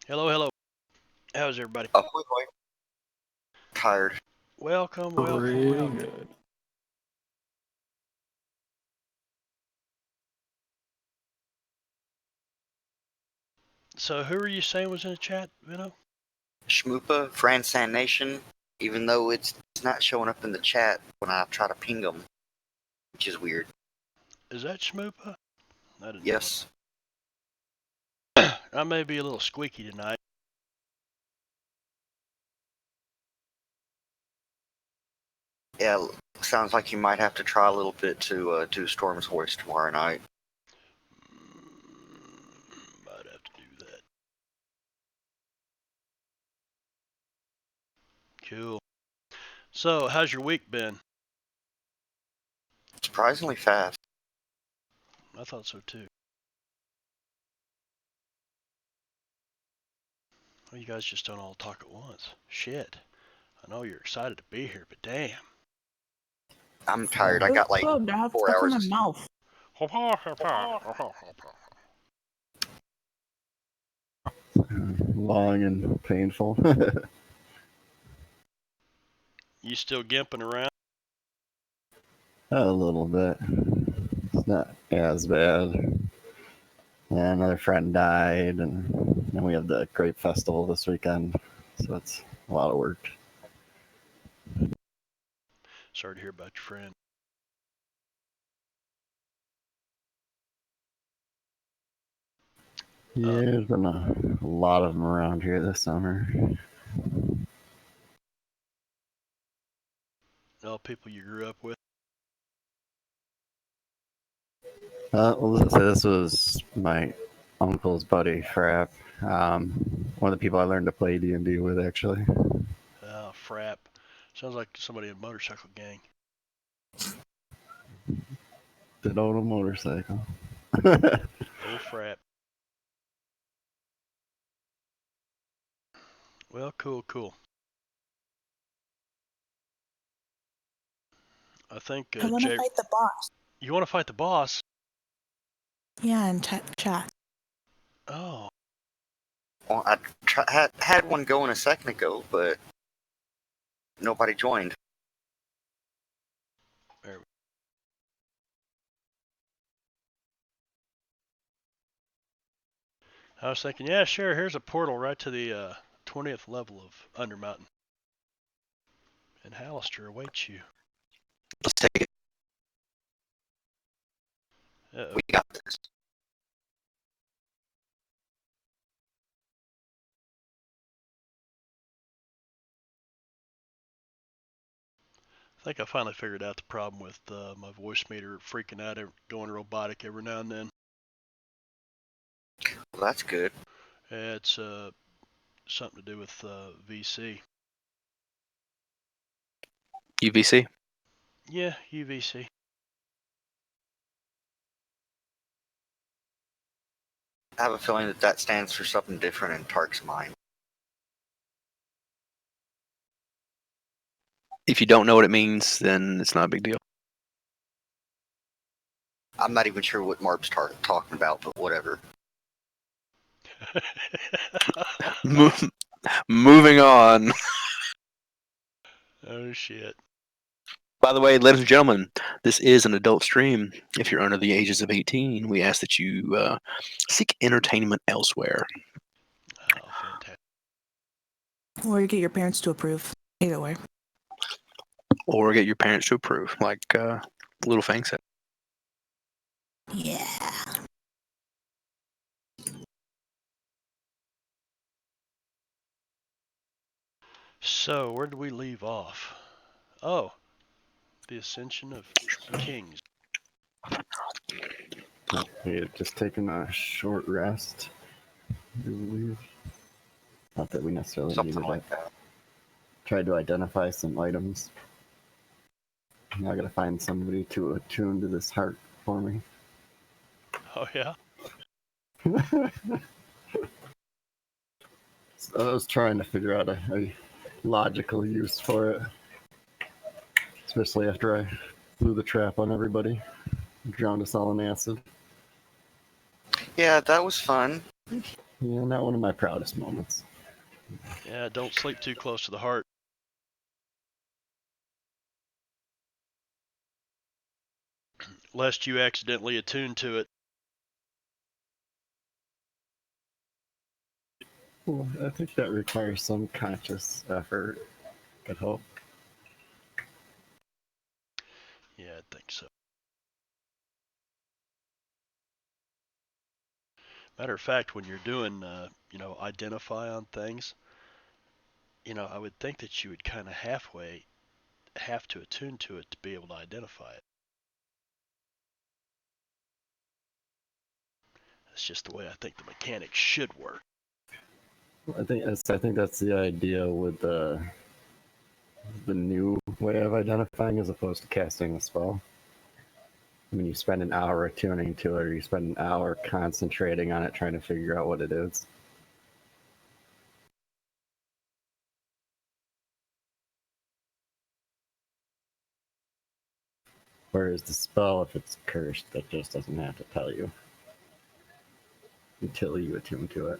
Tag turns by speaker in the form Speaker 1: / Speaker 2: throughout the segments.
Speaker 1: Hello, hello. How's everybody?
Speaker 2: Hoi hoi. Tired.
Speaker 1: Welcome, welcome,
Speaker 3: Pretty
Speaker 1: welcome.
Speaker 3: good.
Speaker 1: So, who are you saying was in the chat, Vino?
Speaker 2: Shmoopa, Fransan Nation, even though it's not showing up in the chat when I try to ping them, which is weird.
Speaker 1: Is that Shmoopa? I didn't
Speaker 2: Yes.
Speaker 1: know. I may be a little squeaky tonight.
Speaker 2: Yeah, sounds like you might have to try a little bit to do Storm's voice tomorrow night.
Speaker 1: Might have to do that. Cool. So, how's your week been?
Speaker 2: Surprisingly fast.
Speaker 1: I thought so too. Well, you guys just don't all talk at once. Shit. I know you're excited to be here, but damn.
Speaker 2: I'm tired. I got like
Speaker 4: I have
Speaker 2: 4
Speaker 4: stuff
Speaker 2: hours
Speaker 4: in
Speaker 2: of
Speaker 4: my
Speaker 2: sleep.
Speaker 4: mouth.
Speaker 3: Long and painful.
Speaker 1: You still gimping around?
Speaker 3: A little bit. It's not as bad. Yeah, another friend died, and then we have the Grape Festival this weekend, so it's a lot of work.
Speaker 1: Sorry to hear about your friend.
Speaker 3: Yeah, there's been a lot of them around here this summer.
Speaker 1: All people you grew up with?
Speaker 3: This was my uncle's buddy, Frap. One of the people I learned to play D&D with, actually.
Speaker 1: Oh, frap. Sounds like somebody in a motorcycle gang.
Speaker 3: Did own a motorcycle.
Speaker 1: Oh, frap. Well, cool. I think
Speaker 4: I want to
Speaker 1: Jay.
Speaker 4: fight the boss.
Speaker 1: You want to fight the boss?
Speaker 4: Yeah, in chat.
Speaker 1: Oh,
Speaker 2: Well, I had one going a second ago, but nobody joined.
Speaker 1: there we- I was thinking, yeah, sure. Here's a portal right to the 20th level of Undermountain, and Hallister awaits you.
Speaker 2: Let's take it.
Speaker 1: Uh-oh.
Speaker 2: We got this.
Speaker 1: I think I finally figured out the problem with my voice meter freaking out, going robotic every now and then.
Speaker 2: Well, that's good.
Speaker 1: It's something to do with VC.
Speaker 5: UVC?
Speaker 1: Yeah, UVC.
Speaker 2: I have a feeling that stands for something different in Tark's mind.
Speaker 5: If you don't know what it means, then it's not a big deal.
Speaker 2: I'm not even sure what Marb's talking about, but whatever.
Speaker 5: Moving on.
Speaker 1: Oh shit.
Speaker 5: By the way, ladies and gentlemen, this is an adult stream. If you're under the ages of 18, we ask that you seek entertainment elsewhere.
Speaker 1: Oh, fantastic.
Speaker 4: Or you get your parents to approve. Either way.
Speaker 5: Or get your parents to approve, like Little Fang said.
Speaker 4: Yeah.
Speaker 1: So, where did we leave off? Oh, the ascension of kings.
Speaker 3: We had just taken a short rest, I believe. Not that we necessarily
Speaker 2: Something
Speaker 3: needed
Speaker 2: like
Speaker 3: it.
Speaker 2: that.
Speaker 3: Tried to identify some items. Now I gotta find somebody to attune to this heart for me.
Speaker 1: Oh yeah.
Speaker 3: So I was trying to figure out a logical use for it, especially after I blew the trap on everybody, drowned us all in acid.
Speaker 2: Yeah, that was fun.
Speaker 3: Yeah, not one of my proudest moments.
Speaker 1: Yeah, don't sleep too close to the heart. Lest you accidentally attune to it.
Speaker 3: Well, I think that requires some conscious effort. Could hope.
Speaker 1: Yeah, I think so. Matter of fact, when you're doing, identify on things, I would think that you would kind of halfway have to attune to it to be able to identify it. That's just the way I think the mechanics should work.
Speaker 3: I think that's the idea with the new way of identifying as opposed to casting a spell. When you spend an hour attuning to it, or you spend an hour concentrating on it, trying to figure out what it is. Whereas the spell, if it's cursed, that just doesn't have to tell you until you attune to it.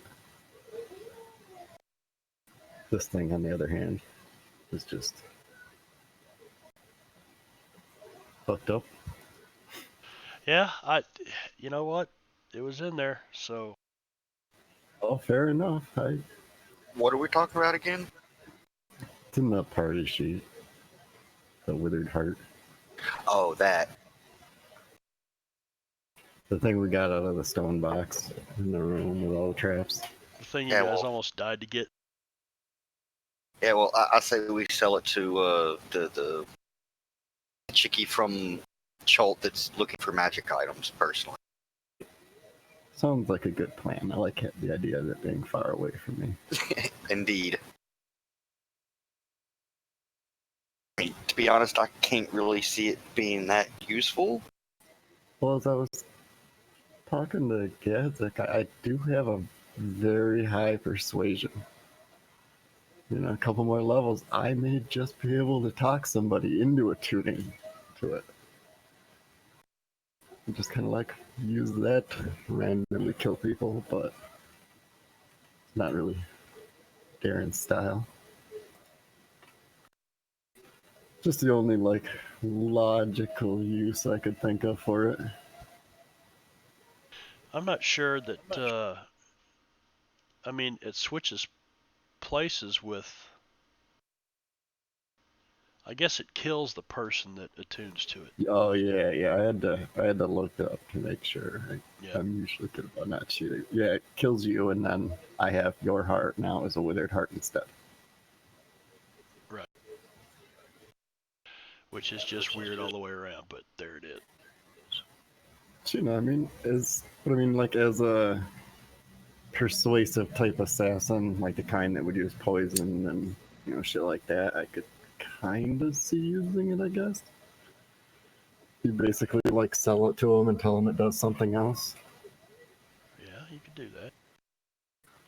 Speaker 3: This thing, on the other hand, is just hooked up.
Speaker 1: Yeah, you know what? It was in there, so
Speaker 3: Oh, fair enough.
Speaker 2: What are we talking about again?
Speaker 3: It's in the party sheet. The withered heart.
Speaker 2: Oh, that.
Speaker 3: The thing we got out of the stone box in the room with all the traps.
Speaker 1: the thing you
Speaker 2: Yeah,
Speaker 1: guys
Speaker 2: well-
Speaker 1: almost died to get.
Speaker 2: Yeah, well, I say we sell it to the chickie from Cholt that's looking for magic items, personally.
Speaker 3: Sounds like a good plan. I like the idea of it being far away from me.
Speaker 2: Indeed. I mean, to be honest, I can't really see it being that useful.
Speaker 3: Well, as I was talking to Gadzik, I do have a very high persuasion. A couple more levels, I may just be able to talk somebody into attuning to it. And just kind of like use that to randomly kill people, but it's not really Darren's style. Just the only like logical use I could think of for it.
Speaker 1: I'm not sure that. I mean, it switches places with. I guess it kills the person that attunes to it.
Speaker 3: Oh yeah. I had to look up to make sure.
Speaker 1: Yeah.
Speaker 3: I'm usually good about not cheating. Yeah, it kills you, and then I have your heart now as a withered heart instead.
Speaker 1: Right. Which is just weird all the way around, but there it is.
Speaker 3: I mean, like as a persuasive type assassin, like the kind that would use poison and shit like that, I could kind of see using it, I guess. You basically like sell it to them and tell them it does something else.
Speaker 1: Yeah, you could do that.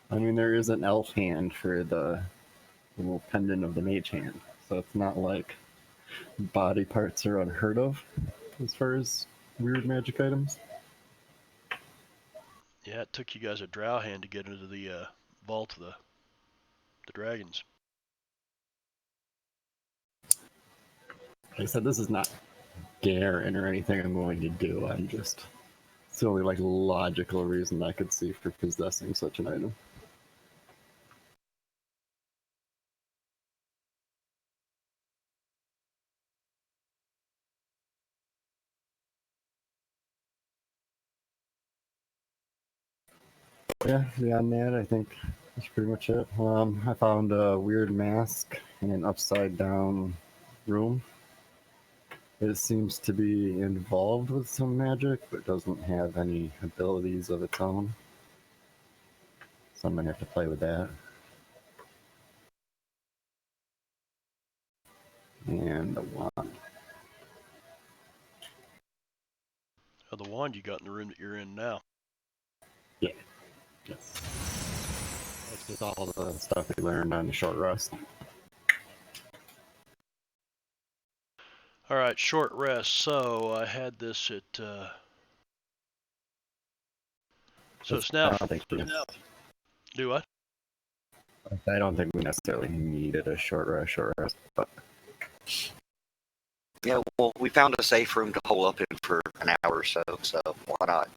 Speaker 3: I mean, there is an elf hand for the little pendant of the mage hand, so it's not like body parts are unheard of as far as weird magic items.
Speaker 1: Yeah, it took you guys a drow hand to get into the vault of the dragons.
Speaker 3: Like I said, this is not Garen or anything I'm going to do. It's the only like logical reason I could see for possessing such an item. Yeah, beyond that, I think that's pretty much it. I found a weird mask in an upside down room. It seems to be involved with some magic, but doesn't have any abilities of its own. So I'm gonna have to play with that. And the wand.
Speaker 1: Oh, the wand you got in the room that you're in now.
Speaker 3: Yes. That's just all the stuff we learned on the short rest.
Speaker 1: All right, short rest. So I had this at. So it's now.
Speaker 3: Thank you.
Speaker 1: Do what?
Speaker 3: I don't think we necessarily needed a short rest, but
Speaker 2: Yeah, well, we found a safe room to hole up in for an hour or so why not?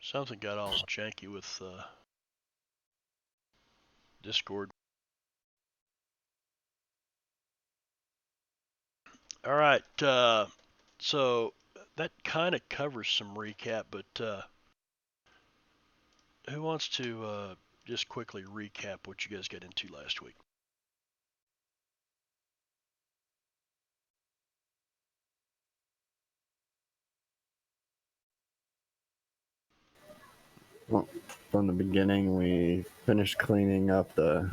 Speaker 1: Something got all janky with Discord. All right, so that kind of covers some recap, but who wants to just quickly recap what you guys got into last week?
Speaker 3: well, from the beginning, we finished cleaning up the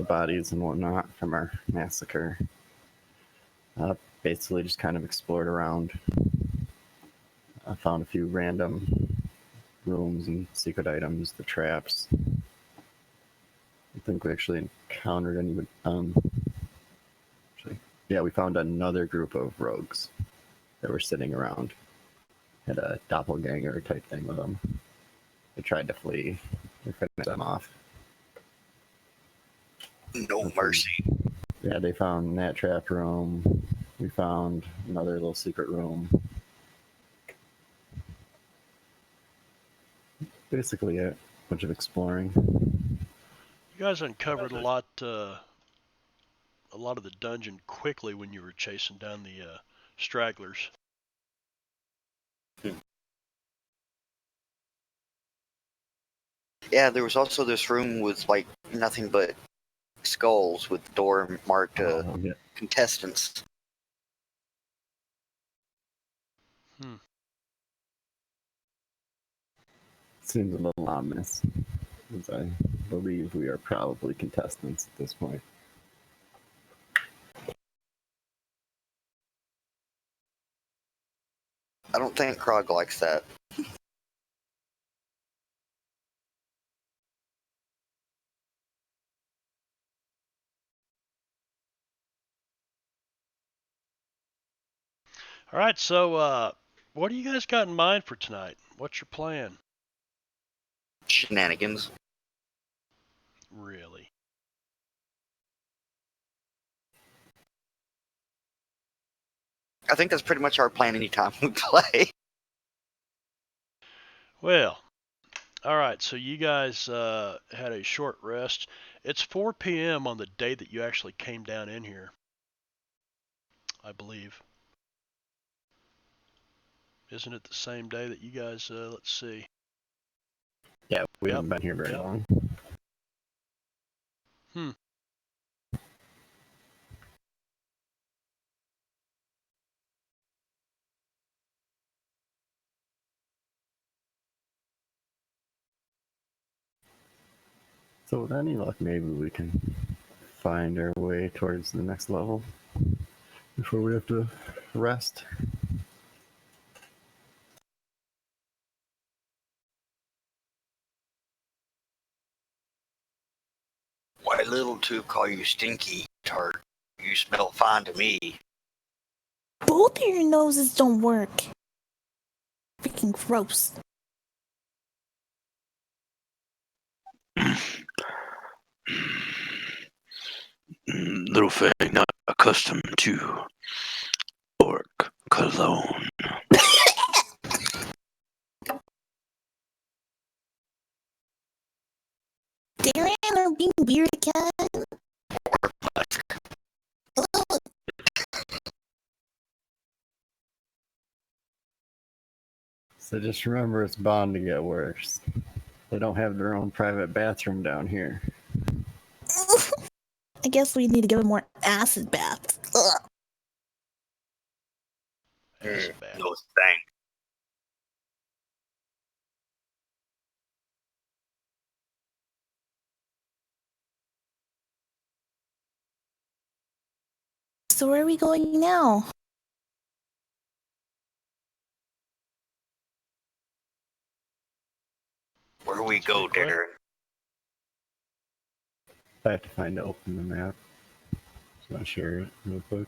Speaker 3: bodies and whatnot from our massacre. Basically, just kind of explored around. I found a few random rooms and secret items, the traps. I think we actually encountered any. Actually, yeah, we found another group of rogues that were sitting around. Had a doppelganger type thing with them. They tried to flee. We finished them off.
Speaker 2: No mercy.
Speaker 3: Yeah, they found that trap room. We found another little secret room. Basically, a bunch of exploring.
Speaker 1: You guys uncovered a lot of the dungeon quickly when you were chasing down the stragglers.
Speaker 2: Yeah, there was also this room with like nothing but skulls with the door marked
Speaker 3: Yeah.
Speaker 2: contestants.
Speaker 1: Hmm.
Speaker 3: Seems a little ominous, as I believe we are probably contestants at this point.
Speaker 2: I don't think Krog likes that.
Speaker 1: All right, so what do you guys got in mind for tonight? What's your plan?
Speaker 2: Shenanigans.
Speaker 1: Really?
Speaker 2: I think that's pretty much our plan anytime we play.
Speaker 1: Well, all right, so you guys had a short rest. It's 4 p.m. on the day that you actually came down in here, I believe. Isn't it the same day that you guys, let's see.
Speaker 3: Yeah, we
Speaker 1: Yep.
Speaker 3: haven't been here very long.
Speaker 1: Hmm.
Speaker 3: So with any luck, maybe we can find our way towards the next level before we have to rest.
Speaker 2: Why little two call you stinky tart? You smell fine to me.
Speaker 4: Both of your noses don't work. Freaking gross.
Speaker 5: Little Fang, not accustomed to orc cologne.
Speaker 4: Darren are being weird again.
Speaker 3: So just remember, it's bound to get worse. They don't have their own private bathroom down here.
Speaker 4: I guess we need to give him more acid baths. Ugh.
Speaker 1: Acid bath.
Speaker 2: No thing.
Speaker 4: So where are we going now?
Speaker 2: Where we
Speaker 1: That's a
Speaker 2: go,
Speaker 1: good question.
Speaker 2: Darren?
Speaker 3: I have to find to open the map. I'll share it real quick.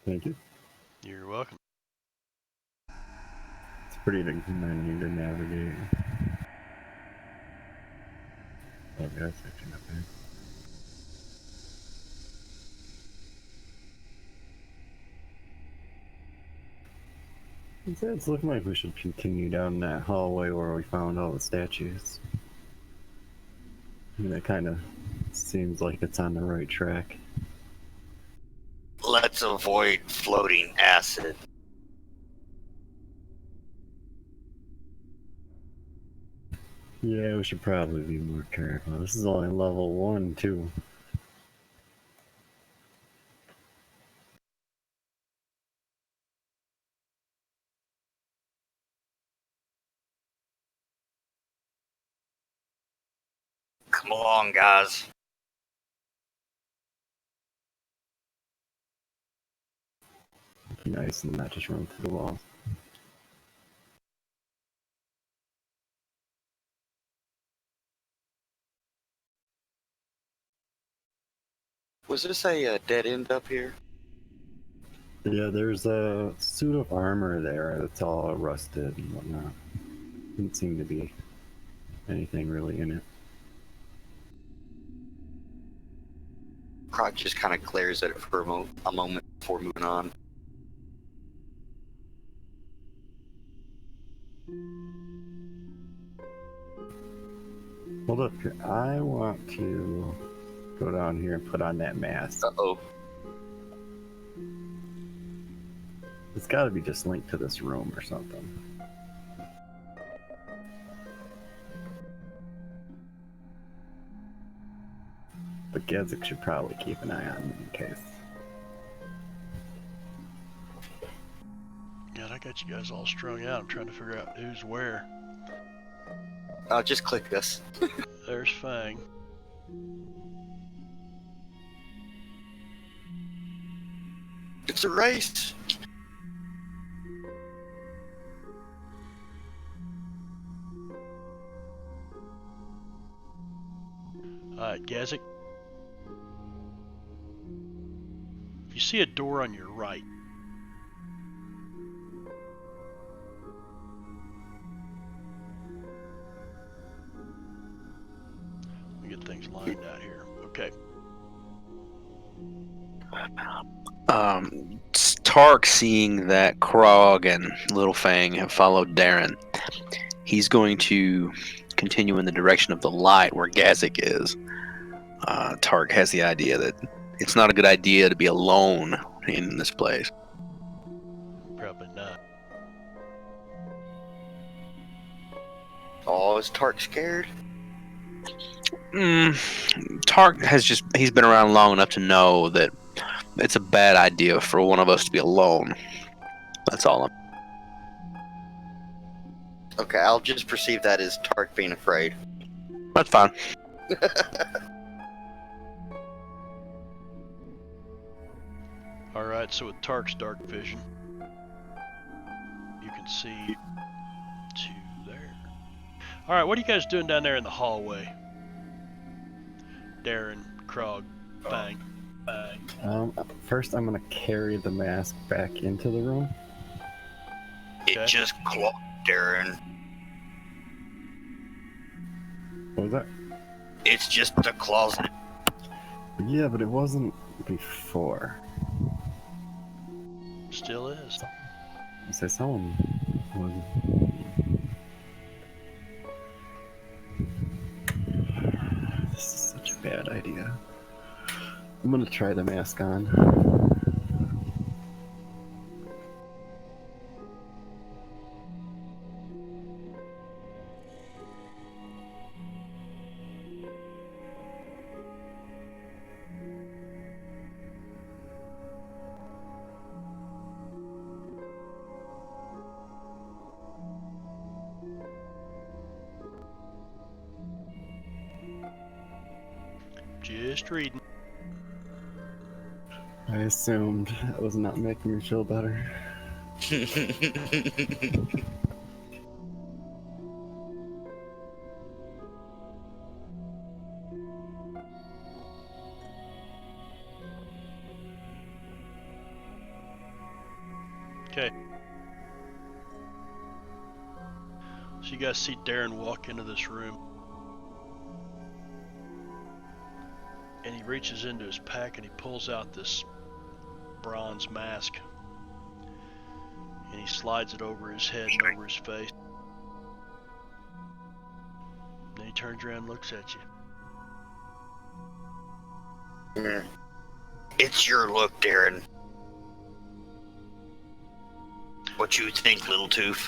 Speaker 3: Thank you.
Speaker 1: You're welcome.
Speaker 3: It's pretty big menu to navigate. Oh, that's actually not bad. It's looking like we should continue down that hallway where we found all the statues. I mean, it kind of seems like it's on the right track.
Speaker 2: Let's avoid floating acid.
Speaker 3: Yeah, we should probably be more careful. This is only level 1, too.
Speaker 2: Come along, guys.
Speaker 3: Be nice and not just run through the walls.
Speaker 2: Was this a dead end up here?
Speaker 3: Yeah, there's a suit of armor there that's all rusted and whatnot. Didn't seem to be anything really in it.
Speaker 2: Croc just kind of glares at it for a moment before moving on.
Speaker 3: Hold up here. I want to go down here and put on that mask.
Speaker 2: Uh-oh.
Speaker 3: It's got to be just linked to this room or something. But Gedzik should probably keep an eye on it in case.
Speaker 1: God, I got you guys all strung out. I'm trying to figure out who's where.
Speaker 2: Just click this.
Speaker 1: There's Fang.
Speaker 2: It's a race.
Speaker 1: Alright, Gazik. You see a door on your right. Let me get things lined out here. Okay.
Speaker 5: Tark, seeing that Krog and Little Fang have followed Darren, he's going to continue in the direction of the light where Gazik is. Tark has the idea that it's not a good idea to be alone in this place.
Speaker 1: Probably not.
Speaker 2: Oh, is Tark scared?
Speaker 5: Tark he's been around long enough to know that it's a bad idea for one of us to be alone. That's all.
Speaker 2: Okay, I'll just perceive that as Tark being afraid.
Speaker 5: That's fine.
Speaker 1: Alright, so with Tark's dark vision, you can see to there. Alright, what are you guys doing down there in the hallway? Darren, Krog, Fang.
Speaker 3: First I'm gonna carry the mask back into the room.
Speaker 2: It just clocked Darren.
Speaker 3: What was that?
Speaker 2: It's just a closet.
Speaker 3: Yeah, but it wasn't before.
Speaker 1: Still is.
Speaker 3: I say someone was. This is such a bad idea. I'm gonna try the mask on.
Speaker 1: Just reading.
Speaker 3: I assumed that was not making me feel better.
Speaker 1: So you guys see Darren walk into this room, and he reaches into his pack and he pulls out this bronze mask, and he slides it over his head and over his face. Then he turns around and looks at you.
Speaker 2: It's your look, Darren. What you think, little tooth?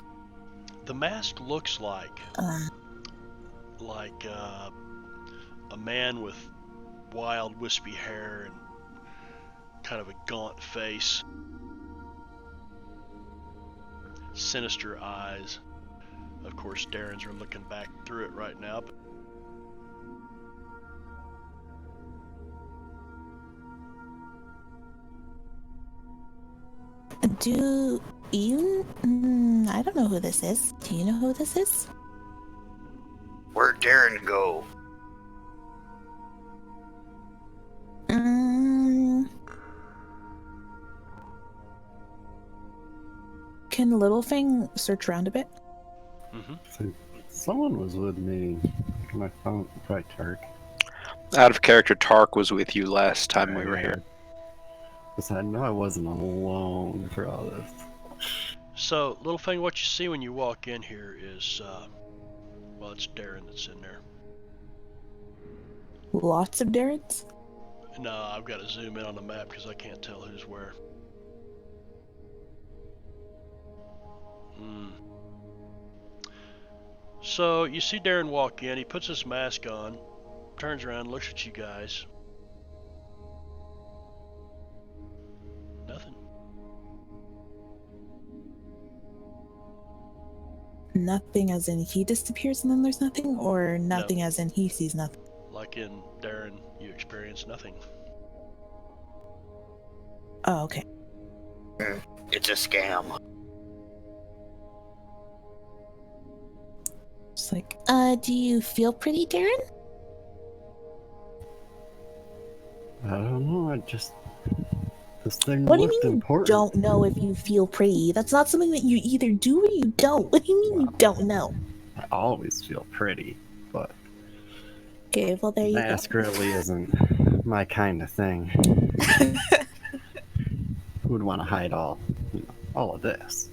Speaker 1: The mask looks like a man with wild wispy hair and kind of a gaunt face, sinister eyes. Of course, Darren's are looking back through it right now. But
Speaker 4: Do you? I don't know who this is. Do you know who this is?
Speaker 2: Where'd Darren go?
Speaker 4: Can Littlefang search around a bit?
Speaker 3: So someone was with me. My phone, probably Turk.
Speaker 5: Out of character, Tark was with you last time we were here.
Speaker 3: Because I know I wasn't alone for all this.
Speaker 1: So, Littlefang, what you see when you walk in here is, well, it's Darren that's in there.
Speaker 4: Lots of Darrens?
Speaker 1: No, I've got to zoom in on the map because I can't tell who's where. So, you see Darren walk in, he puts his mask on, turns around, looks at you guys. Nothing.
Speaker 4: Nothing as in he disappears and then there's nothing? Or nothing
Speaker 1: No.
Speaker 4: as in he sees nothing?
Speaker 1: Like in Darren, you experience nothing.
Speaker 4: Oh, okay.
Speaker 2: It's a scam.
Speaker 4: It's like, do you feel pretty, Darren?
Speaker 3: I don't know, this thing
Speaker 4: What do
Speaker 3: looked
Speaker 4: you mean
Speaker 3: important.
Speaker 4: you don't know if you feel pretty? That's not something that you either do or you don't. What do you mean you don't know?
Speaker 3: I always feel pretty, but
Speaker 4: Okay, well there you go.
Speaker 3: mask really isn't my kind of thing. Who would want to hide all of this?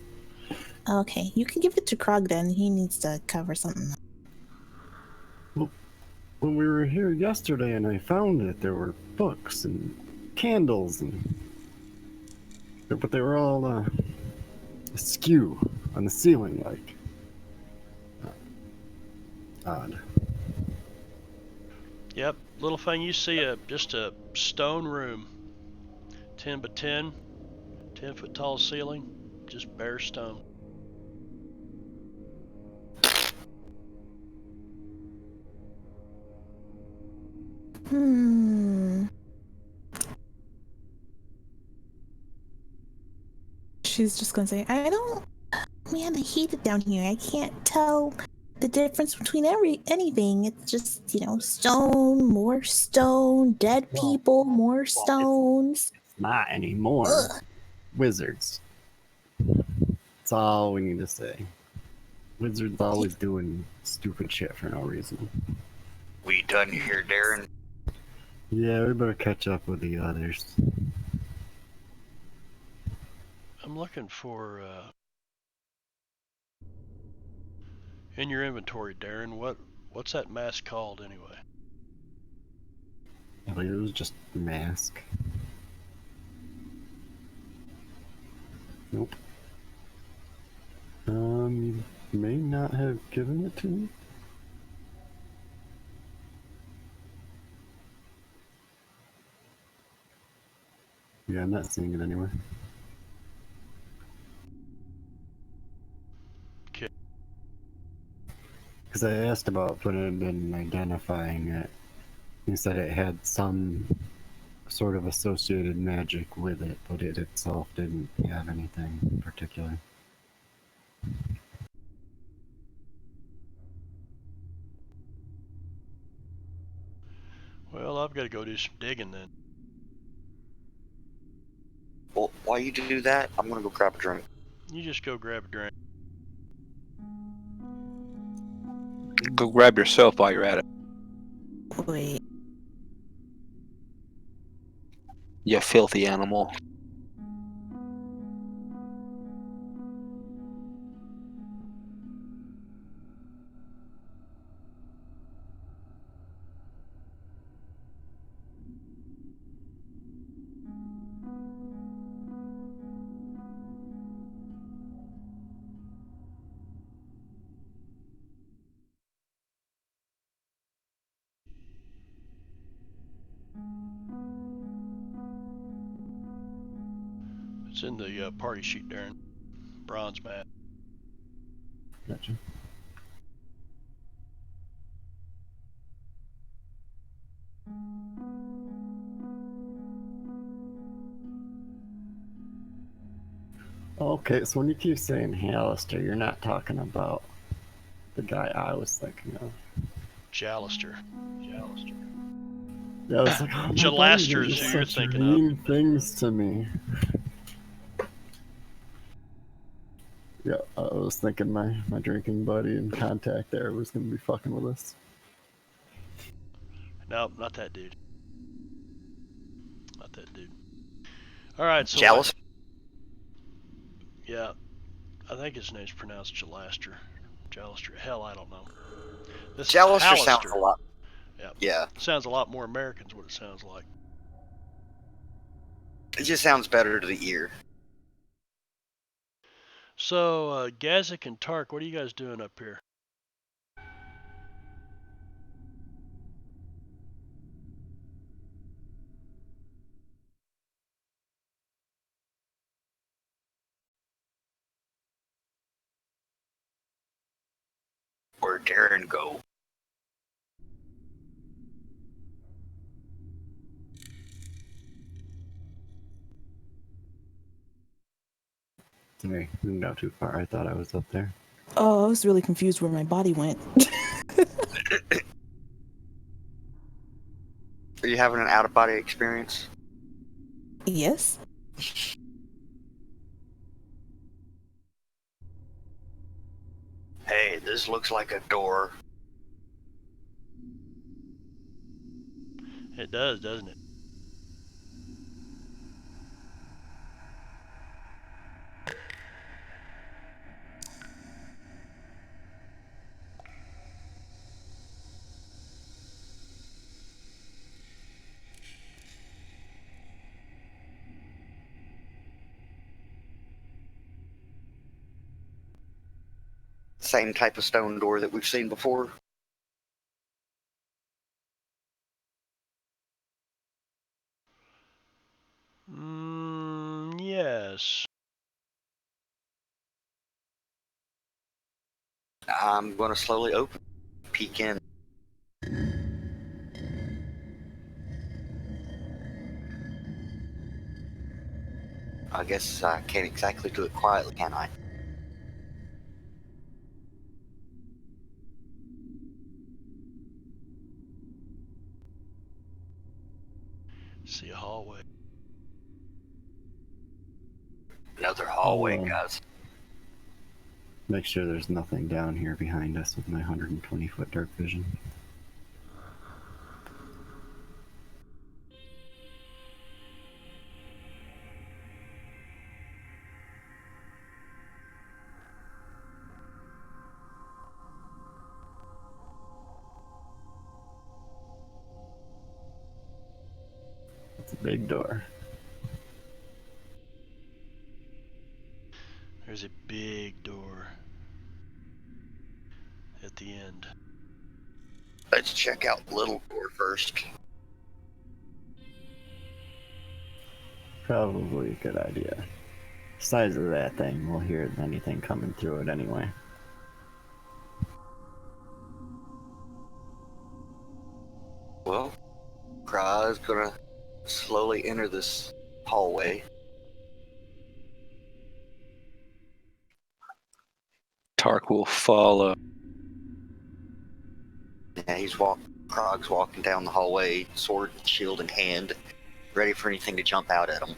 Speaker 4: Okay, you can give it to Krog then. He needs to cover something.
Speaker 3: Well, when we were here yesterday and I found it, there were books and candles but they were all askew on the ceiling, like odd.
Speaker 1: Yep, Littlefang, you see just a stone room, 10 by 10, 10-foot tall ceiling, just bare stone.
Speaker 4: She's just gonna say, man, I hate it down here. I can't tell the difference between anything. It's just, stone, more stone, dead people, more stones.
Speaker 3: It's not anymore.
Speaker 4: Ugh.
Speaker 3: Wizards. That's all we need to say. Wizards always doing stupid shit for no reason.
Speaker 2: We done here, Darren?
Speaker 3: Yeah, we better catch up with the others.
Speaker 1: I'm looking for, in your inventory, Darren, what's that mask called anyway?
Speaker 3: I believe it was just a mask. Nope. You may not have given it to me. Yeah, I'm not seeing it anywhere.
Speaker 1: Okay.
Speaker 3: Because I asked about putting it in and identifying it. He said it had some sort of associated magic with it, but it itself didn't have anything in particular.
Speaker 1: Well, I've got to go do some digging then.
Speaker 2: Well, while you do that, I'm gonna go grab a drink.
Speaker 1: You just go grab a drink.
Speaker 5: Go grab yourself while you're at it.
Speaker 4: Wait.
Speaker 5: You filthy animal.
Speaker 1: It's in the party sheet, Darren. Bronze mat.
Speaker 3: Gotcha. Okay, so when you keep saying Hallister, you're not talking about the guy I was thinking of.
Speaker 1: Jalister.
Speaker 3: Yeah, I was like, oh my god,
Speaker 1: Jalaster
Speaker 3: you're
Speaker 1: is
Speaker 3: just
Speaker 1: who you're
Speaker 3: such
Speaker 1: thinking of.
Speaker 3: mean things to me. Yeah, I was thinking my drinking buddy in contact there was gonna be fucking with us.
Speaker 1: Nope, not that dude. Not that dude. Alright, so
Speaker 2: Jealous?
Speaker 1: yeah, I think his name's pronounced Jalaster. Jalister. Hell, I don't know. This
Speaker 2: Jealous
Speaker 1: is
Speaker 2: sounds
Speaker 1: Hallister.
Speaker 2: a lot.
Speaker 1: Yeah.
Speaker 2: Yeah,
Speaker 1: Sounds a lot more American is what it sounds like.
Speaker 2: it just sounds better to the ear.
Speaker 1: So, Gazik and Tark, what are you guys doing up here?
Speaker 2: Where Darren go?
Speaker 3: Sorry, didn't go too far. I thought I was up there.
Speaker 4: Oh, I was really confused where my body went.
Speaker 2: Are you having an out-of-body experience?
Speaker 4: Yes.
Speaker 2: Hey, this looks like a door.
Speaker 1: It does, doesn't it?
Speaker 2: Same type of stone door that we've seen before.
Speaker 1: Yes.
Speaker 2: I'm going to slowly open, peek in. I guess I can't exactly do it quietly, can I?
Speaker 1: See a hallway.
Speaker 2: Another hallway,
Speaker 3: Oh,
Speaker 2: guys.
Speaker 3: Make sure there's nothing down here behind us with my 120-foot dark vision. It's a big door.
Speaker 1: There's a big door at the end.
Speaker 2: Let's check out the little door first.
Speaker 3: Probably a good idea. Size of that thing, we'll hear anything coming through it anyway.
Speaker 2: Well, Cry's gonna slowly enter this hallway.
Speaker 5: Tark will follow.
Speaker 2: Yeah, Krog's walking down the hallway, sword and shield in hand, ready for anything to jump out at him.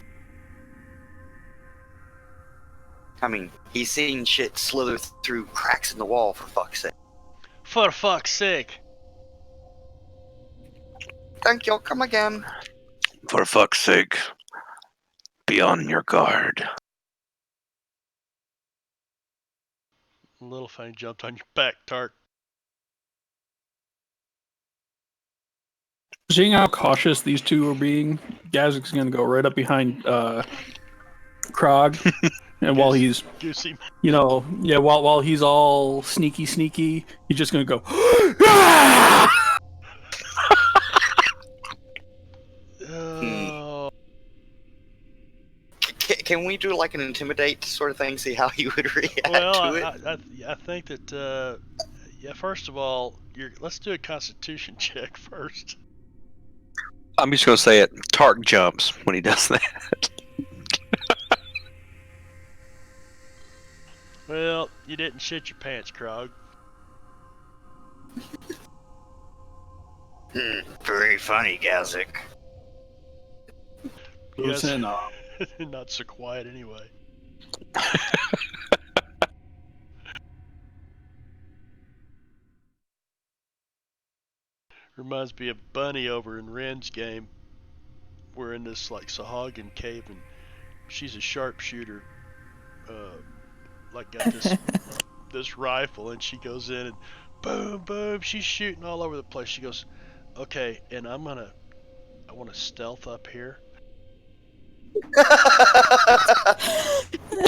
Speaker 2: I mean, he's seen shit slither through cracks in the wall, for fuck's sake.
Speaker 1: For fuck's sake.
Speaker 2: Thank you. Come again.
Speaker 5: For fuck's sake, be on your guard.
Speaker 1: Little Fang jumped on your back, Tark.
Speaker 6: Seeing how cautious these two are being, Gazik's going to go right up behind Krog, and while he's,
Speaker 1: Goosey.
Speaker 6: while he's all sneaky, he's just going to go.
Speaker 1: Oh.
Speaker 2: Can we do like an intimidate sort of thing? See how he would react
Speaker 1: Well,
Speaker 2: to it.
Speaker 1: I think that first of all, let's do a Constitution check first.
Speaker 5: I'm just gonna say it. Tark jumps when he does that.
Speaker 1: Well, you didn't shit your pants, Krog.
Speaker 2: Very funny, Gazik.
Speaker 1: Yes.
Speaker 6: Listen,
Speaker 1: Not so quiet anyway. Reminds me of Bunny over in Ren's game. We're in this like Sahagin cave, and she's a sharpshooter. Like got this rifle, and she goes in and boom, boom. She's shooting all over the place. She goes, okay, and I want to stealth up here.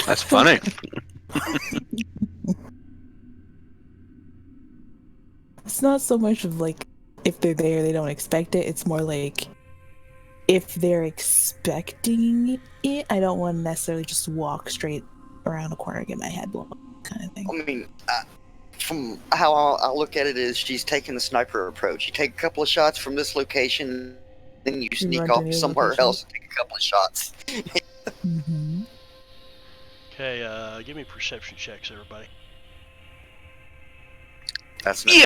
Speaker 5: That's funny.
Speaker 4: It's not so much of like if they're there, they don't expect it. It's more like if they're expecting it, I don't want to necessarily just walk straight around a corner and get my head blown, kind of thing.
Speaker 2: I mean, from how I look at it is she's taking the sniper approach. You take a couple of shots from this location, then you sneak
Speaker 4: run to
Speaker 2: off
Speaker 4: new
Speaker 2: somewhere
Speaker 4: location.
Speaker 2: else and take a couple of shots.
Speaker 4: Mm-hmm.
Speaker 1: Okay, give me perception checks, everybody.
Speaker 2: That's
Speaker 5: Yeah.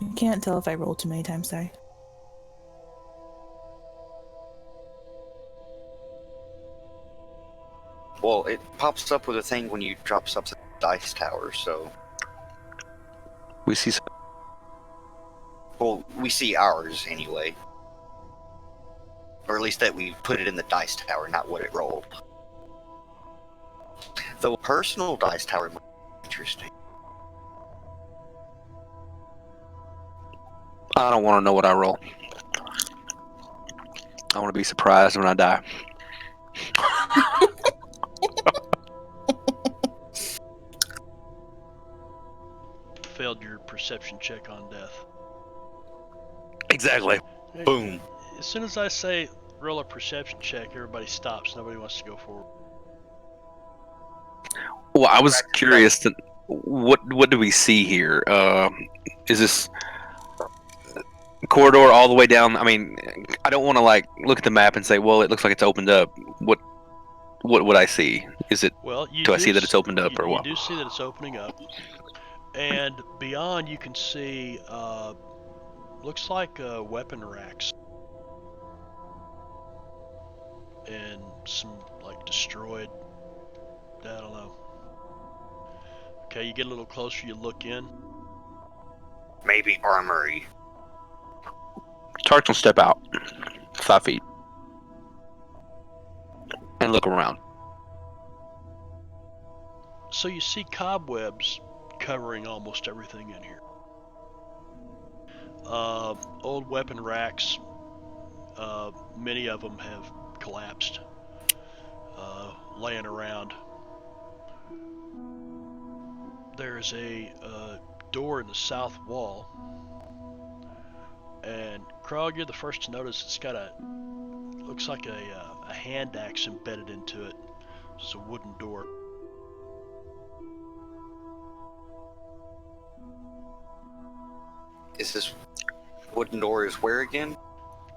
Speaker 4: I can't tell if I rolled too many times, sorry.
Speaker 2: Well, it pops up with a thing when you drop something in the dice tower, so...
Speaker 5: We see.
Speaker 2: Well, we see ours anyway. Or at least that we put it in the dice tower, not what it rolled. The personal dice tower might be interesting.
Speaker 5: I don't want to know what I roll. I want to be surprised when I die.
Speaker 1: Failed your perception check on death.
Speaker 5: Exactly.
Speaker 2: Boom.
Speaker 1: As soon as I say roll a perception check, everybody stops. Nobody wants to go forward.
Speaker 5: Well, I was curious to what do we see here? Is this corridor all the way down? I mean, I don't want to like look at the map and say, well, it looks like it's opened up. What would I see? Is it?
Speaker 1: Well,
Speaker 5: Do I see that it's opened up or what?
Speaker 1: You do see that it's opening up, and beyond you can see looks like weapon racks and some like destroyed. I don't know. Okay, you get a little closer. You look in.
Speaker 2: Maybe armory.
Speaker 5: Tarks will step out 5 feet and look around.
Speaker 1: So you see cobwebs covering almost everything in here. Old weapon racks. Many of them have collapsed, laying around. There's a door in the south wall, and Krog, you're the first to notice it's got looks like a hand axe embedded into it. It's a wooden door.
Speaker 2: Is this wooden door is where again?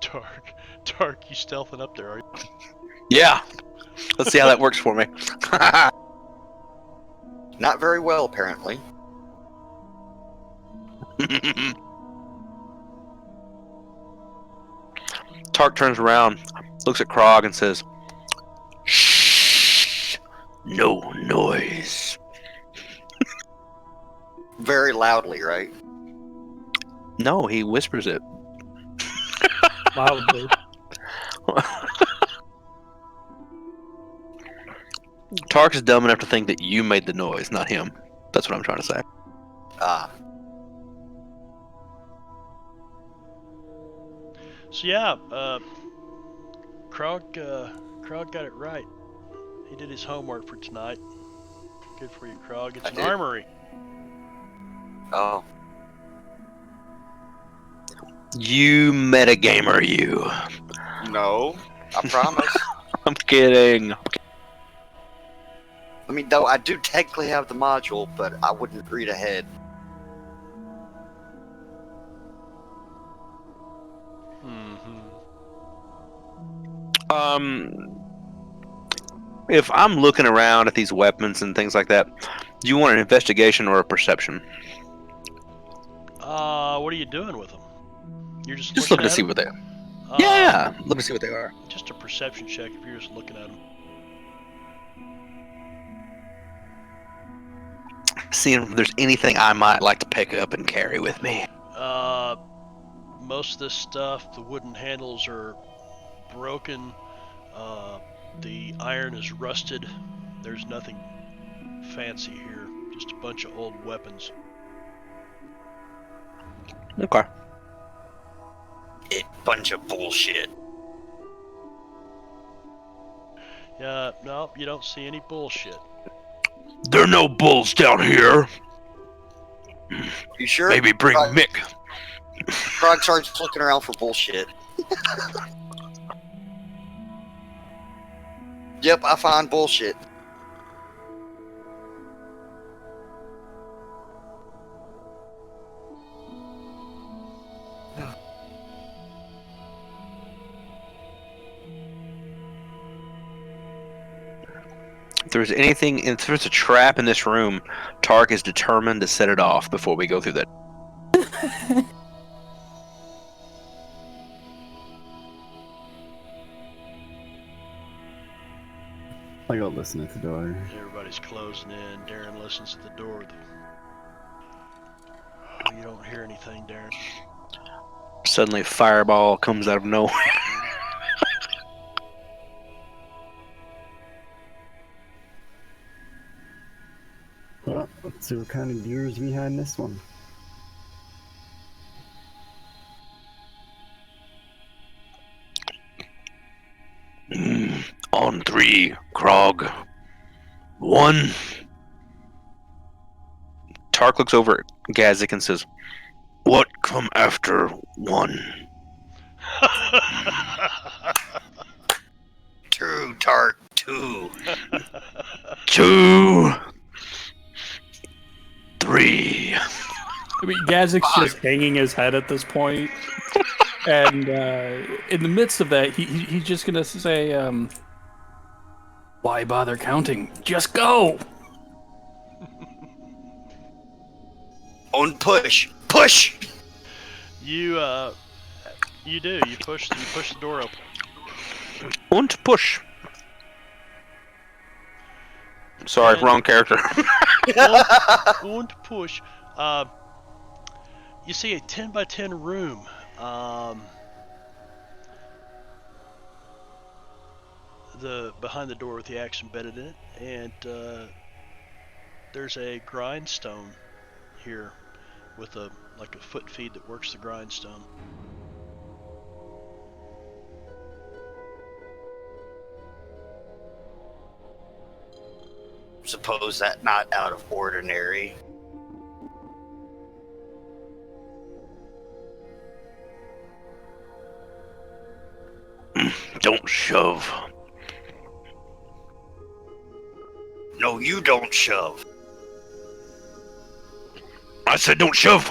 Speaker 1: Dark, you stealthing up there, are you?
Speaker 5: Yeah. Let's see how that works for me.
Speaker 2: Not very well, apparently.
Speaker 5: Tark turns around, looks at Krog, and says, "Shh. No noise.
Speaker 2: Very loudly, right?
Speaker 5: No, he whispers it.
Speaker 6: Loudly.
Speaker 5: Tark is dumb enough to think that you made the noise, not him. That's what I'm trying to say.
Speaker 2: Ah,
Speaker 1: So yeah, Krog got it right. He did his homework for tonight. Good for you, Krog. It's
Speaker 2: I
Speaker 1: an
Speaker 2: did.
Speaker 1: armory.
Speaker 2: oh.
Speaker 5: You metagamer, you.
Speaker 2: No, I promise.
Speaker 5: I'm kidding.
Speaker 2: I mean, though I do technically have the module, but I wouldn't read ahead.
Speaker 1: Mm-hmm.
Speaker 5: If I'm looking around at these weapons and things like that, do you want an investigation or a perception?
Speaker 1: What are you doing with them? You're just
Speaker 5: Just
Speaker 1: looking
Speaker 5: looking to
Speaker 1: at
Speaker 5: see
Speaker 1: them?
Speaker 5: what they are. Yeah, looking to see what they are.
Speaker 1: Just a perception check if you're just looking at them.
Speaker 5: Seeing if there's anything I might like to pick up and carry with me.
Speaker 1: Most of this stuff, the wooden handles are broken. The iron is rusted. There's nothing fancy here. Just a bunch of old weapons.
Speaker 5: Okay.
Speaker 2: Bunch of bullshit.
Speaker 1: No, you don't see any bullshit.
Speaker 5: There are no bulls down here.
Speaker 2: You sure?
Speaker 5: Maybe bring
Speaker 2: Krog,
Speaker 5: Mick.
Speaker 2: Krog starts looking around for bullshit. Yep, I find bullshit.
Speaker 5: If there's a trap in this room, Tark is determined to set it off before we go through that.
Speaker 3: I go listen at the door.
Speaker 1: Everybody's closing in. Darren listens at the door. You don't hear anything, Darren.
Speaker 5: Suddenly, fireball comes out of nowhere.
Speaker 3: Well, let's see what kind of gears behind this one.
Speaker 5: On 3, Krog. 1. Tark looks over at Gazik and says, "What come after 1?
Speaker 2: 2, Tart, 2.
Speaker 5: 2. 3.
Speaker 6: I mean, Gazik's just hanging his head at this point. And in the midst of that, he's just going to say, why bother counting? Just go!
Speaker 2: On push. Push!
Speaker 1: You do. You push the door open.
Speaker 5: Und push. Sorry,
Speaker 1: And-
Speaker 5: wrong character.
Speaker 1: Und push. You see a 10 by 10 room. Behind the door with the axe embedded in it, and there's a grindstone here with a foot feed that works the grindstone.
Speaker 2: Suppose that not out of ordinary.
Speaker 5: Don't shove.
Speaker 2: No, you don't shove.
Speaker 5: I said don't shove.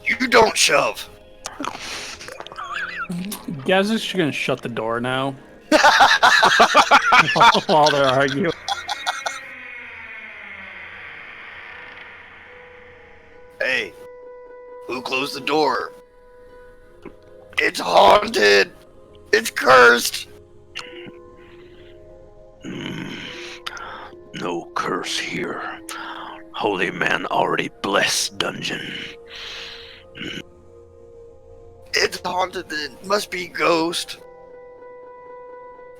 Speaker 2: You don't shove.
Speaker 6: Gazik's just going to shut the door now. While they're arguing.
Speaker 2: Hey, who closed the door? It's haunted. It's cursed.
Speaker 5: Holy man already blessed dungeon.
Speaker 2: It's haunted. It must be ghost.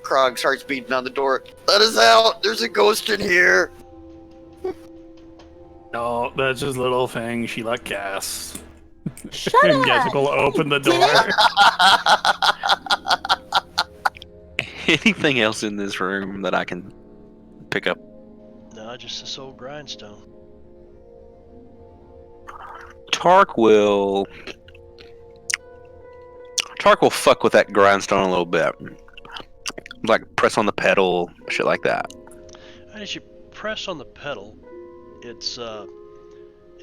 Speaker 2: Krog starts beating on the door. Let us out! There's a ghost in here!
Speaker 6: No, that's just little thing she let gas.
Speaker 4: Shut
Speaker 6: And
Speaker 4: up!
Speaker 6: Jessica will open the
Speaker 4: Did
Speaker 6: door.
Speaker 5: Anything else in this room that I can pick up?
Speaker 1: No, just this old grindstone.
Speaker 5: Tark will fuck with that grindstone a little bit. Like press on the pedal, shit like that.
Speaker 1: As you press on the pedal, it's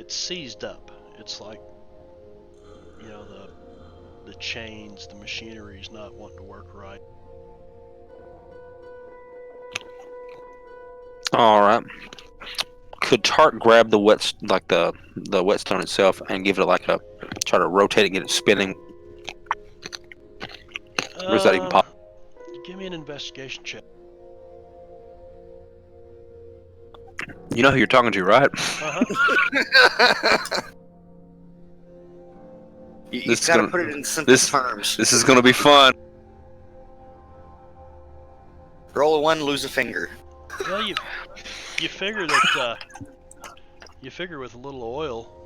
Speaker 1: seized up. It's like, you know, the chains, the machinery is not wanting to work right.
Speaker 5: All right. Could Tark grab the the whetstone itself and give it like a try to rotate it, get it spinning? Or is that even possible?
Speaker 1: Give me an investigation check.
Speaker 5: You know who you're talking to, right?
Speaker 1: Uh-huh.
Speaker 2: You
Speaker 5: This is
Speaker 2: gotta
Speaker 5: gonna-
Speaker 2: put it in simple terms.
Speaker 5: This is gonna be fun.
Speaker 2: Roll a 1, lose a finger.
Speaker 1: Well, you figure that you figure with a little oil,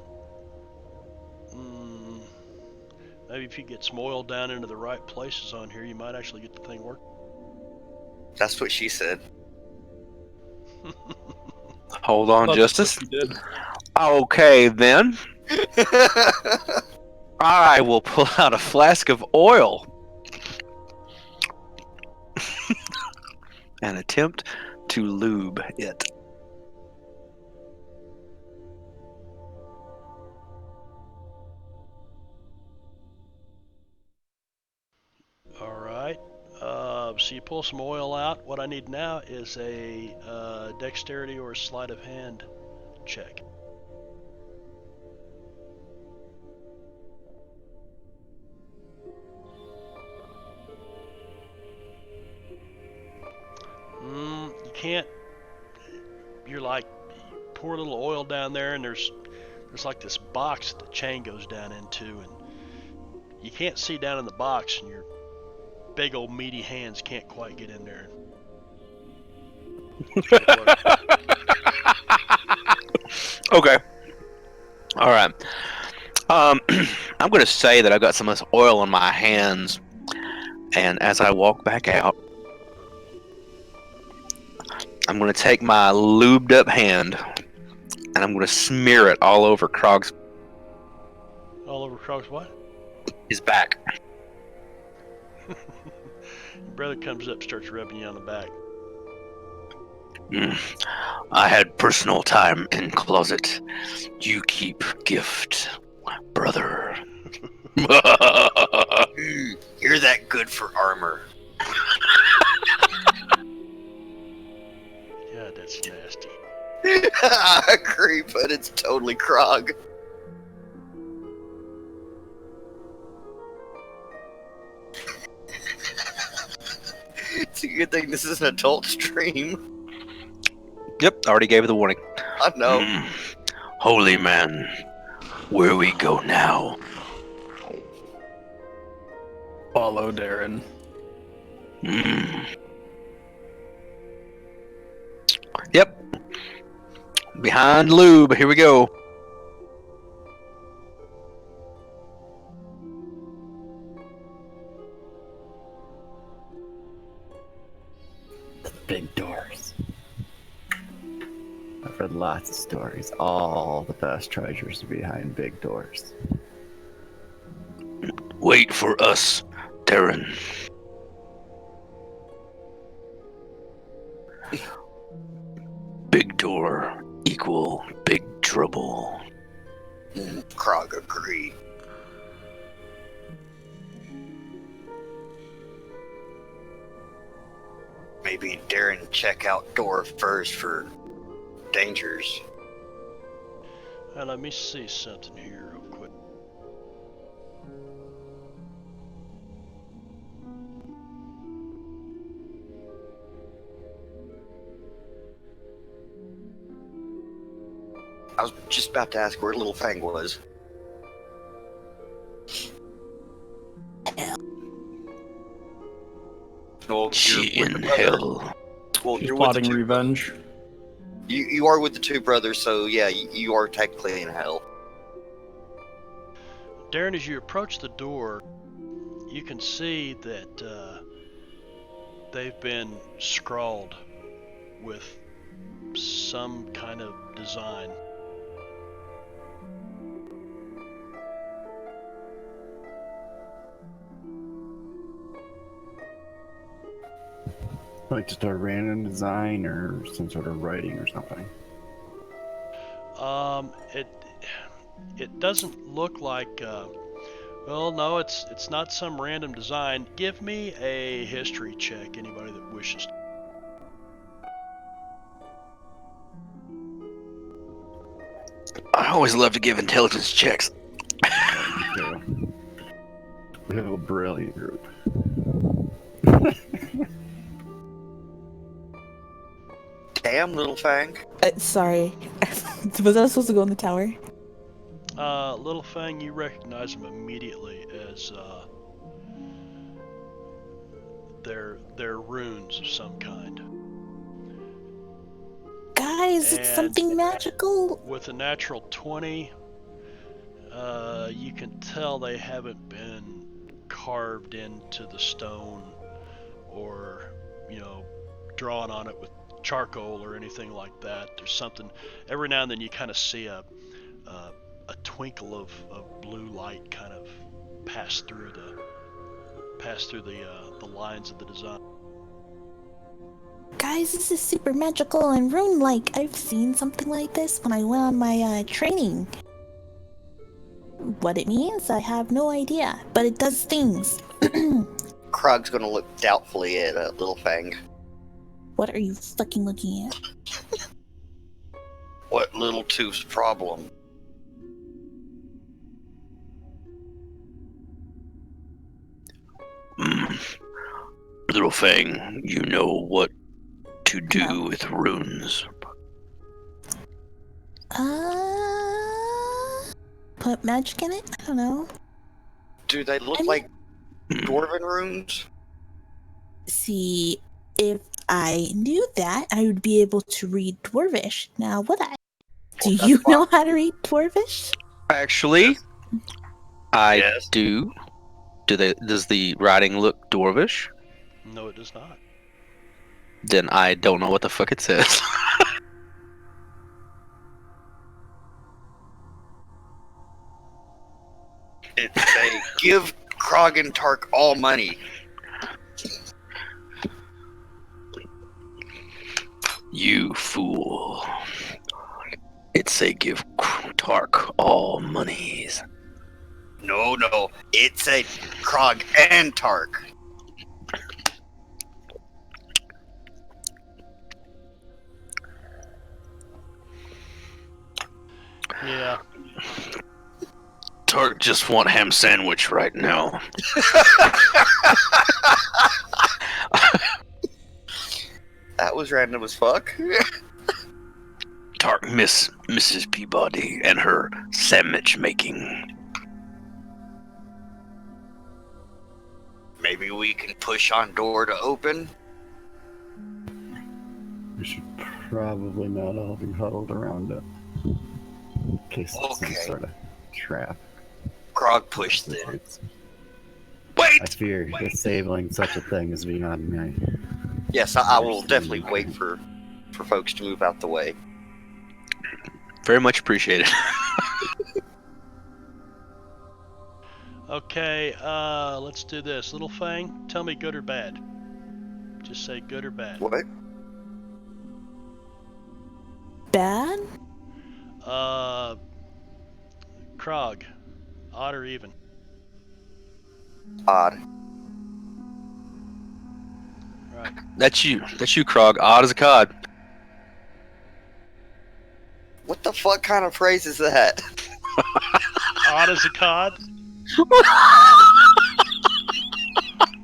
Speaker 1: maybe if you get some oil down into the right places on here, you might actually get the thing working.
Speaker 2: That's what she said.
Speaker 5: Hold on,
Speaker 6: Well, that's what
Speaker 5: Justice.
Speaker 6: she did.
Speaker 5: Okay, then. I will pull out a flask of oil and attempt to lube it.
Speaker 1: All right. So you pull some oil out. What I need now is a dexterity or a sleight of hand check. You can't. You're like, you pour a little oil down there, and there's like this box that the chain goes down into, and you can't see down in the box, and your big old meaty hands can't quite get in there.
Speaker 5: Okay. All right. I'm going to say that I've got some of this oil on my hands, and as I walk back out, I'm going to take my lubed up hand, and I'm going to smear it all over Krog's
Speaker 1: All over Krog's what?
Speaker 5: his back.
Speaker 1: Your brother comes up, starts rubbing you on the back.
Speaker 5: I had personal time in closet. You keep gift, brother.
Speaker 2: You're that good for armor.
Speaker 1: Yeah, that's nasty.
Speaker 2: I agree, but it's totally Krog. It's a good thing this is an adult stream.
Speaker 5: Yep, already gave it the warning.
Speaker 2: I know.
Speaker 5: Holy man, where we go now?
Speaker 6: Follow Darren.
Speaker 5: Yep. Behind lube, here we go.
Speaker 3: Big doors. I've read lots of stories. All the best treasures are behind big doors.
Speaker 5: Wait for us, Darren. Big door equal big trouble.
Speaker 2: Krog agree. Maybe Darren check out door first for dangers.
Speaker 1: Let me see something here real quick.
Speaker 2: I was just about to ask where Little Fang was. Well,
Speaker 5: She
Speaker 2: you're with
Speaker 5: in
Speaker 2: the brother.
Speaker 5: hell.
Speaker 2: Well,
Speaker 6: She's
Speaker 2: you're with the
Speaker 6: plotting
Speaker 2: two.
Speaker 6: revenge.
Speaker 2: You are with the two brothers, so yeah, you are technically in hell.
Speaker 1: Darren, as you approach the door, you can see that they've been scrawled with some kind of design.
Speaker 3: Like just a random design or some sort of writing or something.
Speaker 1: It doesn't look like. Well, no, it's not some random design. Give me a history check. Anybody that wishes.
Speaker 5: I always love to give intelligence checks.
Speaker 3: So, we have a brilliant group.
Speaker 2: Damn, Little Fang.
Speaker 4: Sorry. Was I supposed to go in the tower?
Speaker 1: Little Fang, you recognize them immediately as they're runes of some kind.
Speaker 4: Guys, it's
Speaker 1: And
Speaker 4: something magical.
Speaker 1: with a natural 20, you can tell they haven't been carved into the stone or, drawn on it with charcoal or anything like that. There's something. Every now and then you kind of see a twinkle of blue light kind of pass through the lines of the design.
Speaker 4: Guys, this is super magical and rune-like. I've seen something like this when I went on my training. What it means, I have no idea, but it does things.
Speaker 2: Krog's gonna look doubtfully at Little Fang.
Speaker 4: What are you fucking looking at?
Speaker 2: What Little Two's problem?
Speaker 5: Little Fang, you know what to do
Speaker 4: No.
Speaker 5: with runes.
Speaker 4: Put magic in it? I don't know.
Speaker 2: Do they look
Speaker 4: I mean-
Speaker 2: like dwarven runes?
Speaker 4: See, if I knew that, I would be able to read Dwarvish. Now, would I? Do
Speaker 2: Well, that's
Speaker 4: you
Speaker 2: fine.
Speaker 4: know how to read Dwarvish?
Speaker 5: Actually, I
Speaker 2: Yes.
Speaker 5: do. Does the writing look dwarvish?
Speaker 1: No, it does not.
Speaker 5: Then I don't know what the fuck it says.
Speaker 2: It's they give Krog and Tark all money.
Speaker 5: You fool. It say give Tark all monies.
Speaker 2: No, it said Krog and Tark.
Speaker 1: Yeah.
Speaker 5: Tark just want ham sandwich right now.
Speaker 2: That was random as fuck.
Speaker 5: Tark miss Mrs. Peabody and her sandwich making.
Speaker 2: Maybe we can push on door to open.
Speaker 3: We should probably not all be huddled around it. In case it's
Speaker 2: Okay.
Speaker 3: some sort of trap.
Speaker 2: Krog pushed then.
Speaker 3: I
Speaker 2: Wait!
Speaker 3: fear disabling such a thing is beyond me.
Speaker 2: Yes, I will definitely wait for folks to move out the way.
Speaker 5: Very much appreciated.
Speaker 1: Okay, let's do this. Little Fang, tell me good or bad. Just say good or bad.
Speaker 2: What?
Speaker 4: Bad?
Speaker 1: Krog, odd or even?
Speaker 2: Odd.
Speaker 1: Right.
Speaker 5: That's you, Krog. Odd as a cod.
Speaker 2: What the fuck kind of phrase is that?
Speaker 1: Odd as a cod?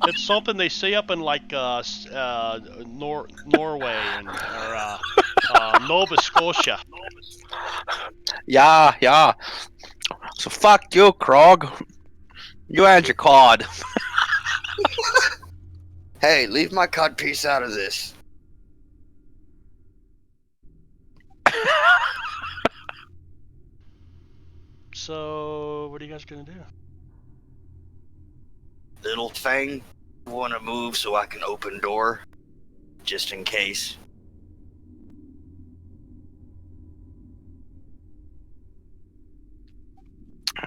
Speaker 1: It's something they say up in like Norway and or Nova Scotia.
Speaker 5: Yeah. So fuck you, Krog. You and your cod.
Speaker 2: Hey, leave my codpiece out of this.
Speaker 1: So, what are you guys gonna do?
Speaker 2: Little thing, want to move so I can open door, just in case.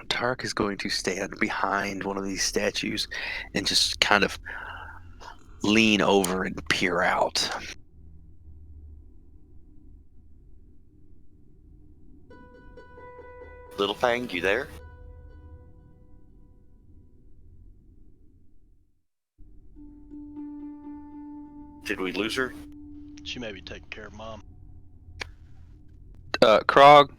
Speaker 5: Tark is going to stand behind one of these statues and just kind of lean over and peer out.
Speaker 2: Little thing, you there? Did we lose her?
Speaker 1: She may be taking care of Mom.
Speaker 5: Krog,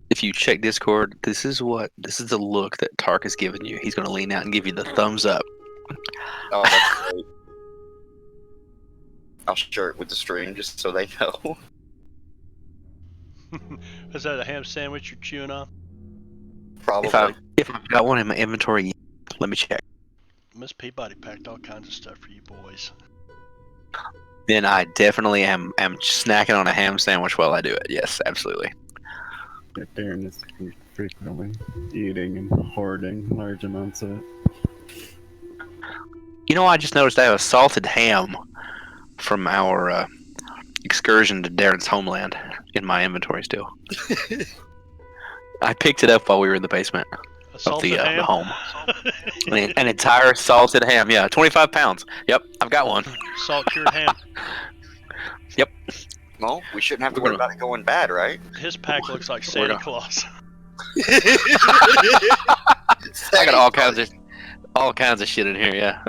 Speaker 5: if you check Discord, this is the look that Tark has given you. He's going to lean out and give you the thumbs up.
Speaker 2: Oh, that's great. I'll share it with the stream just so they know.
Speaker 1: Is that a ham sandwich you're chewing on?
Speaker 2: Probably.
Speaker 5: If I've got one in my inventory, let me check.
Speaker 1: Miss Peabody packed all kinds of stuff for you boys.
Speaker 5: Then I definitely am snacking on a ham sandwich while I do it. Yes, absolutely.
Speaker 3: Darren is frequently eating and hoarding large amounts of it.
Speaker 5: You know, I just noticed I have a salted ham from our excursion to Darren's homeland in my inventory still. I picked it up while we were in the basement
Speaker 1: A salted
Speaker 5: of
Speaker 1: ham?
Speaker 5: the home. An entire salted ham, yeah, 25 pounds. Yep, I've got one.
Speaker 1: Salt cured ham.
Speaker 5: Yep.
Speaker 2: Well, we shouldn't have to worry about it going bad, right?
Speaker 1: His pack looks like Santa Claus.
Speaker 5: I got all kinds of shit in here, yeah.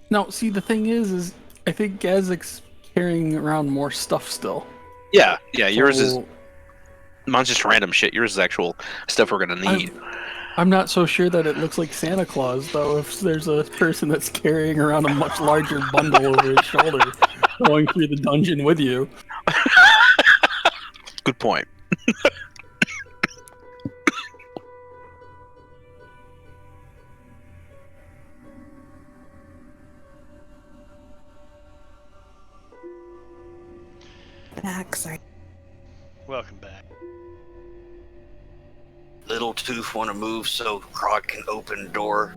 Speaker 6: No, see, the thing is I think Gazik's carrying around more stuff still.
Speaker 5: Yeah, yours is...
Speaker 6: So,
Speaker 5: Mine's just random shit. Yours is actual stuff we're gonna need.
Speaker 6: I'm not so sure that it looks like Santa Claus, though, if there's a person that's carrying around a much larger bundle over his shoulder going through the dungeon with you.
Speaker 5: Good point.
Speaker 4: Back, sorry.
Speaker 1: Welcome back.
Speaker 2: Little Tooth want to move so Krog can open door.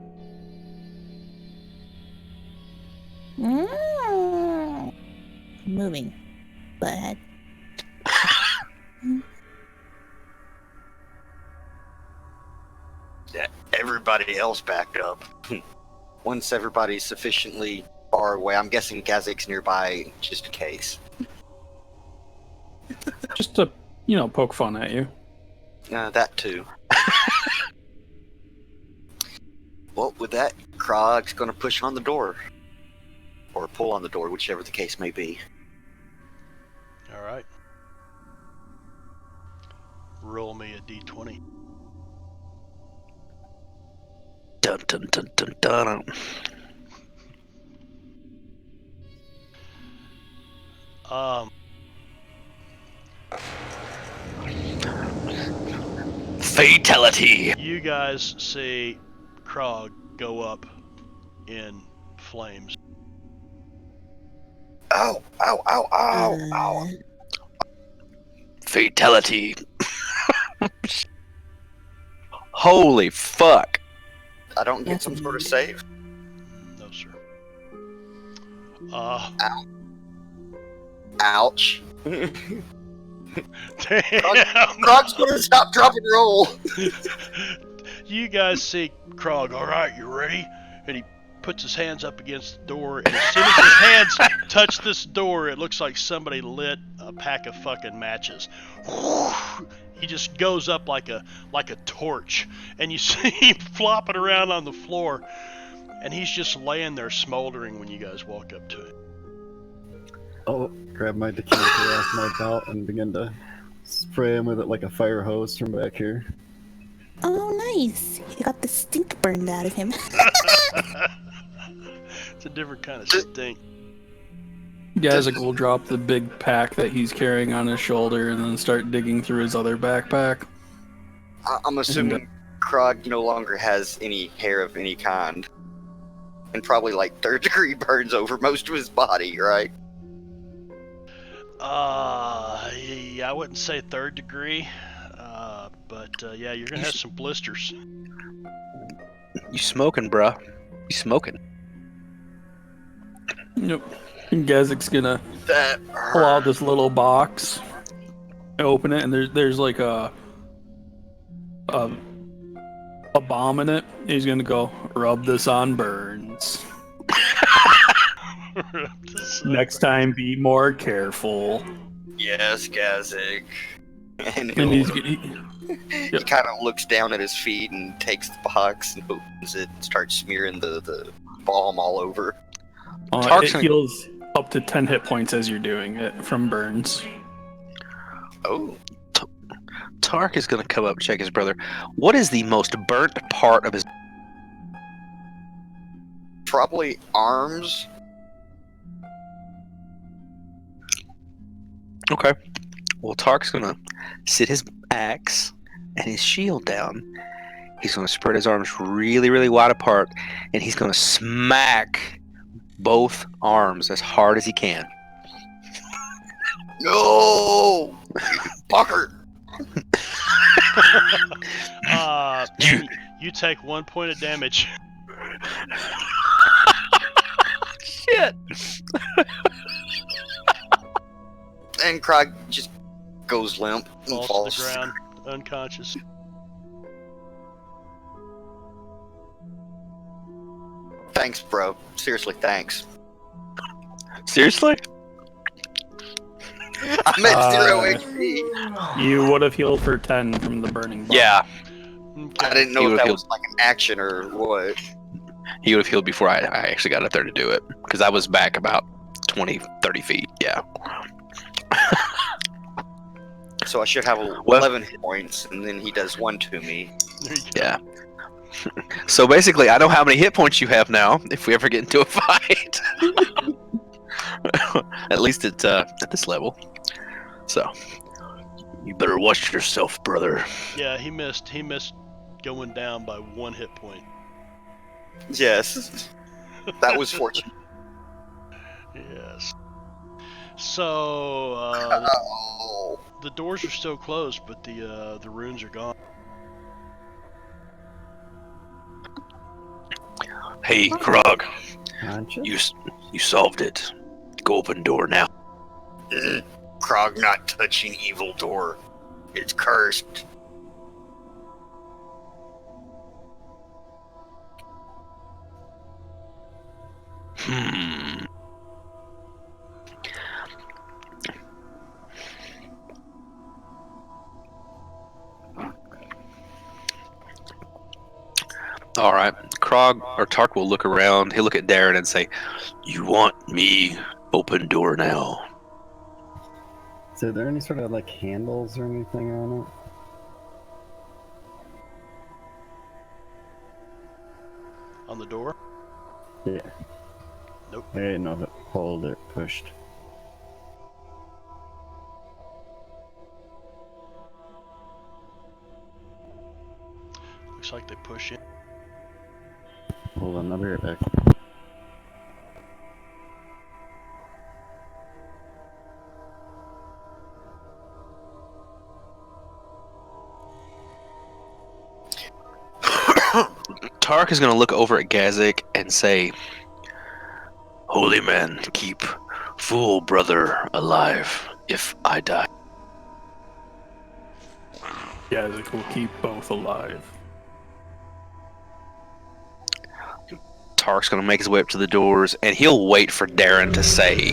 Speaker 4: Moving. But
Speaker 2: Yeah, everybody else backed up. Once everybody's sufficiently far away, I'm guessing Gazik's nearby just in case.
Speaker 6: Just to, poke fun at you.
Speaker 2: That too. Well, with that, Krog's gonna push on the door. Or pull on the door, whichever the case may be.
Speaker 1: Alright. Roll me a d20.
Speaker 5: Dun dun dun dun dun. Fatality.
Speaker 1: You guys see Krog go up in flames.
Speaker 2: Ow, ow, ow, ow, ow.
Speaker 5: Fatality. Holy fuck.
Speaker 2: I don't get some sort of save.
Speaker 1: No, sir.
Speaker 2: Ow. Ouch.
Speaker 1: Damn.
Speaker 2: Krog's gonna stop, drop, and roll.
Speaker 1: You guys see Krog. All right, you ready? And he puts his hands up against the door, and as soon as his hands touch this door, it looks like somebody lit a pack of fucking matches. He just goes up like a torch, and you see him flopping around on the floor, and he's just laying there smoldering when you guys walk up to him.
Speaker 3: I'll grab my decanter off my belt and begin to spray him with it like a fire hose from back here.
Speaker 4: oh, nice. You got the stink burned out of him.
Speaker 1: It's a different kind of stink.
Speaker 6: Gazik will drop the big pack that he's carrying on his shoulder and then start digging through his other backpack.
Speaker 2: I'm assuming Krog no longer has any hair of any kind. And probably like 3rd degree burns over most of his body, right?
Speaker 1: Yeah, I wouldn't say 3rd degree, but yeah, you're gonna have some blisters.
Speaker 5: You smoking, bruh. You smoking.
Speaker 6: Yep. And Gazik's gonna
Speaker 2: That
Speaker 6: pull out
Speaker 2: hurt.
Speaker 6: this little box, open it, and there's like a bomb in it. He's gonna go rub this on burns. Next time, be more careful.
Speaker 2: Yes, Gazik. And
Speaker 6: And
Speaker 2: he
Speaker 6: Yep.
Speaker 2: kind of looks down at his feet and takes the box and opens it and starts smearing the balm all over.
Speaker 6: It heals up to 10 hit points as you're doing it from burns.
Speaker 2: Oh,
Speaker 5: Tark is going to come up and check his brother. What is the most burnt part of his...
Speaker 2: probably arms.
Speaker 5: Okay. Well, Tark's going to sit his axe and his shield down. He's going to spread his arms really, really wide apart, and he's going to smack both arms as hard as he can.
Speaker 2: No, fucker.
Speaker 1: You take 1 point of damage.
Speaker 5: Shit.
Speaker 2: And Krog just goes limp and
Speaker 1: Falls to the ground, unconscious.
Speaker 2: Thanks, bro. Seriously, thanks.
Speaker 5: Seriously?
Speaker 2: I'm at 0 HP.
Speaker 6: You would have healed for 10 from the burning bomb.
Speaker 5: Yeah.
Speaker 1: Okay.
Speaker 2: I didn't
Speaker 5: He
Speaker 2: know if
Speaker 5: would've
Speaker 2: that
Speaker 5: healed.
Speaker 2: was like an action or what.
Speaker 5: He would have healed before I actually got up there to do it, because I was back about 20, 30 feet. Yeah.
Speaker 2: So I should have 11 hit points, and then he does 1 to me.
Speaker 1: There you go.
Speaker 5: Yeah. So basically, I know how many hit points you have now. If we ever get into a fight, at least at this level. So you better watch yourself, brother.
Speaker 1: Yeah, he missed going down by 1 hit point.
Speaker 2: Yes. That was fortunate.
Speaker 1: Yes. So
Speaker 2: Oh.
Speaker 1: the doors are still closed, but the runes are gone.
Speaker 5: Hey, Krog,
Speaker 3: Conscious?
Speaker 5: you solved it. Go open door now.
Speaker 2: Krog not touching evil door. It's cursed.
Speaker 5: Hmm. All right. Krog or Tark will look around. He'll look at Darren and say, "You want me? Open door now."
Speaker 3: So are there any sort of like handles or anything on
Speaker 1: On the door?
Speaker 3: it? Yeah.
Speaker 1: Nope.
Speaker 3: I didn't know if it pulled or pushed.
Speaker 1: Looks like they push in.
Speaker 3: Hold on, I'll be right back.
Speaker 5: Tark is going to look over at Gazik and say, "Holy man, keep fool brother alive if I die."
Speaker 6: Gazzik will keep both alive.
Speaker 5: Tark's going to make his way up to the doors, and he'll wait for Darren to say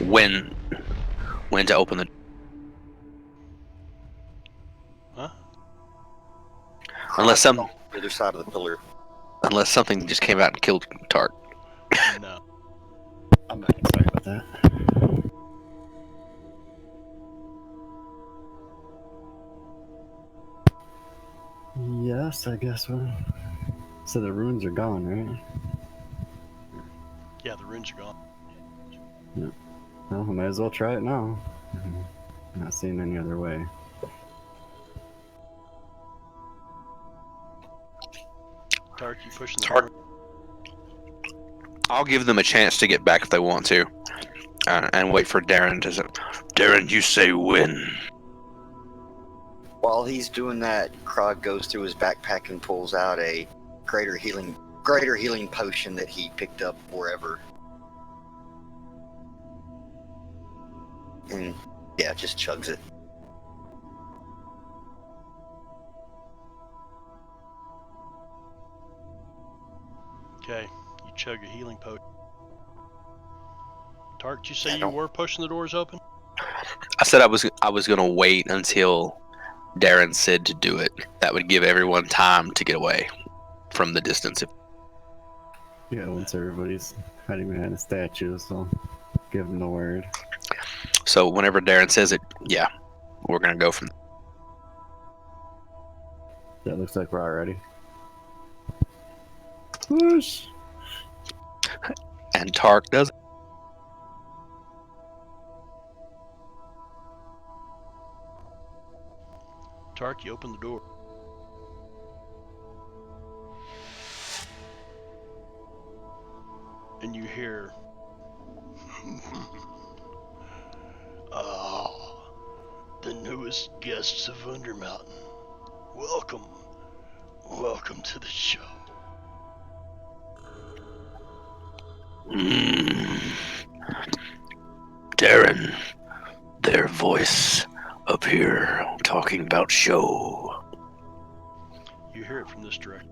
Speaker 5: when to open the...
Speaker 1: Huh?
Speaker 5: Unless
Speaker 2: On the other side of the pillar.
Speaker 5: unless something just came out and killed Tark.
Speaker 1: No.
Speaker 3: I'm back. Sorry about that. Yes, I guess. So the runes are gone, right?
Speaker 1: Yeah, the runes are gone.
Speaker 3: Well, I might as well try it now. Not seeing any other way.
Speaker 1: Tark, you pushing the
Speaker 5: Tark.
Speaker 1: door?
Speaker 5: I'll give them a chance to get back if they want to, and wait for Darren to say, Darren, you say when.
Speaker 2: While he's doing that, Krog goes through his backpack and pulls out a greater healing potion that he picked up wherever. And yeah, just chugs it.
Speaker 1: Okay, you chug a healing potion. Tark, did you say
Speaker 2: I
Speaker 1: you
Speaker 2: don't-
Speaker 1: were pushing the doors open?
Speaker 5: I said I was gonna wait until Darren said to do it. That would give everyone time to get away from the distance.
Speaker 3: Yeah, once everybody's hiding behind a statue, so give them the word.
Speaker 5: So whenever Darren says it, yeah, we're gonna go from.
Speaker 3: That looks like we're all ready. Push!
Speaker 5: And Tark does.
Speaker 1: Tark, you open the door. And you hear... Ah, the newest guests of Undermountain. Welcome. Welcome to the show.
Speaker 5: Darren, their voice up here talking about show.
Speaker 1: You hear it from this direction.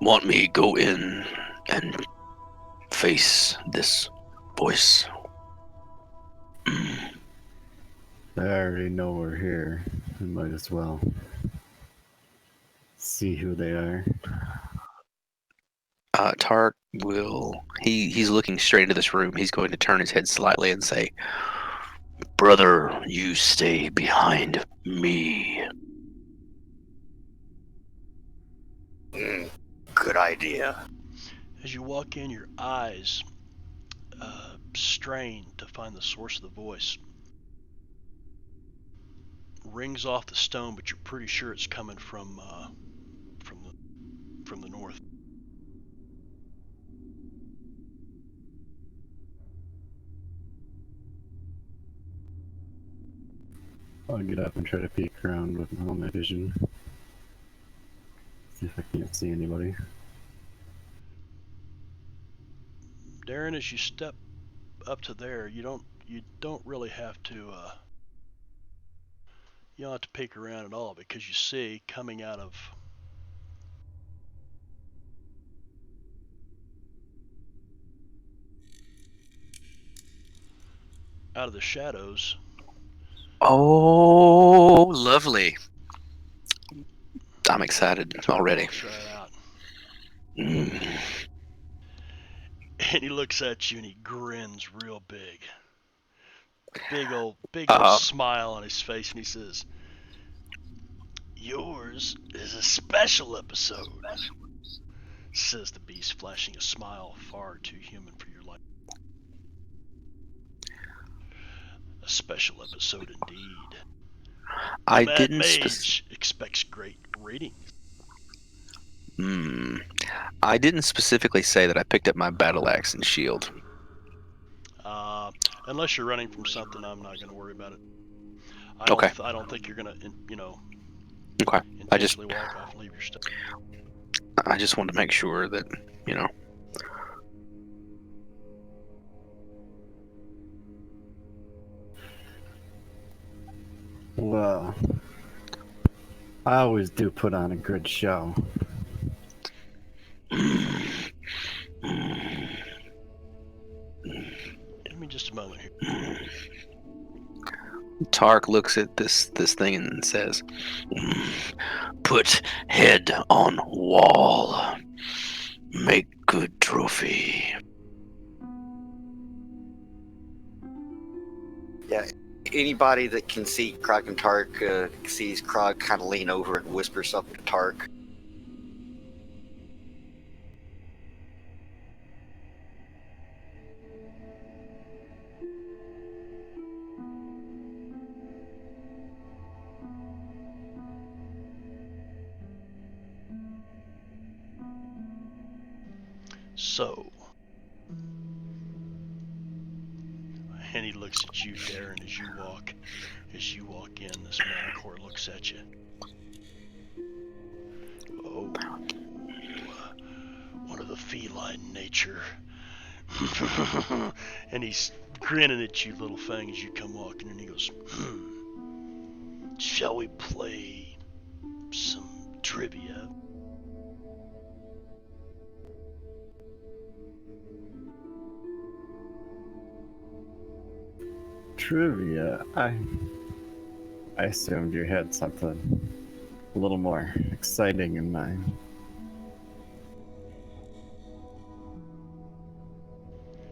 Speaker 5: Want me go in and face this voice?
Speaker 3: I already know we're here. We might as well see who they are.
Speaker 5: Tark will. He's looking straight into this room. He's going to turn his head slightly and say, "Brother, you stay behind me."
Speaker 2: Good idea.
Speaker 1: As you walk in, your eyes strain to find the source of the voice. Rings off the stone, but you're pretty sure it's coming from the north.
Speaker 3: I'll get up and try to peek around with all my vision. See if I can't see anybody.
Speaker 1: Darren, as you step up to there, you don't really have to you don't have to peek around at all, because you see coming out of the shadows.
Speaker 5: Oh, lovely! I'm excited already.
Speaker 1: Try it out.
Speaker 5: Mm.
Speaker 1: And he looks at you and he grins real big. Big old smile on his face, and he says, "Yours is a special episode," says the beast, flashing a smile far too human for your life. A special episode indeed.
Speaker 5: I
Speaker 1: Mad
Speaker 5: didn't.
Speaker 1: Mage expects great ratings.
Speaker 5: I didn't specifically say that I picked up my battle axe and shield.
Speaker 1: Unless you're running from something, I'm not going to worry about it.
Speaker 5: Okay.
Speaker 1: I don't think you're going to,
Speaker 5: Okay.
Speaker 1: intentionally walk off and leave your stuff.
Speaker 5: I just wanted to make sure that,
Speaker 3: Well, I always do put on a good show.
Speaker 1: Give me just a moment here.
Speaker 5: Tark looks at this thing and says, "Put head on wall. Make good trophy."
Speaker 2: Yeah. Anybody that can see Krog and Tark sees Krog kind of lean over and whisper something to Tark.
Speaker 1: So, and he looks at you, Darren, as you walk in. This Manicore looks at you. Oh, one of the feline nature. And he's grinning at you, little fang, as you come walking in. He goes, shall we play some trivia?
Speaker 3: Trivia. I assumed you had something a little more exciting in mind.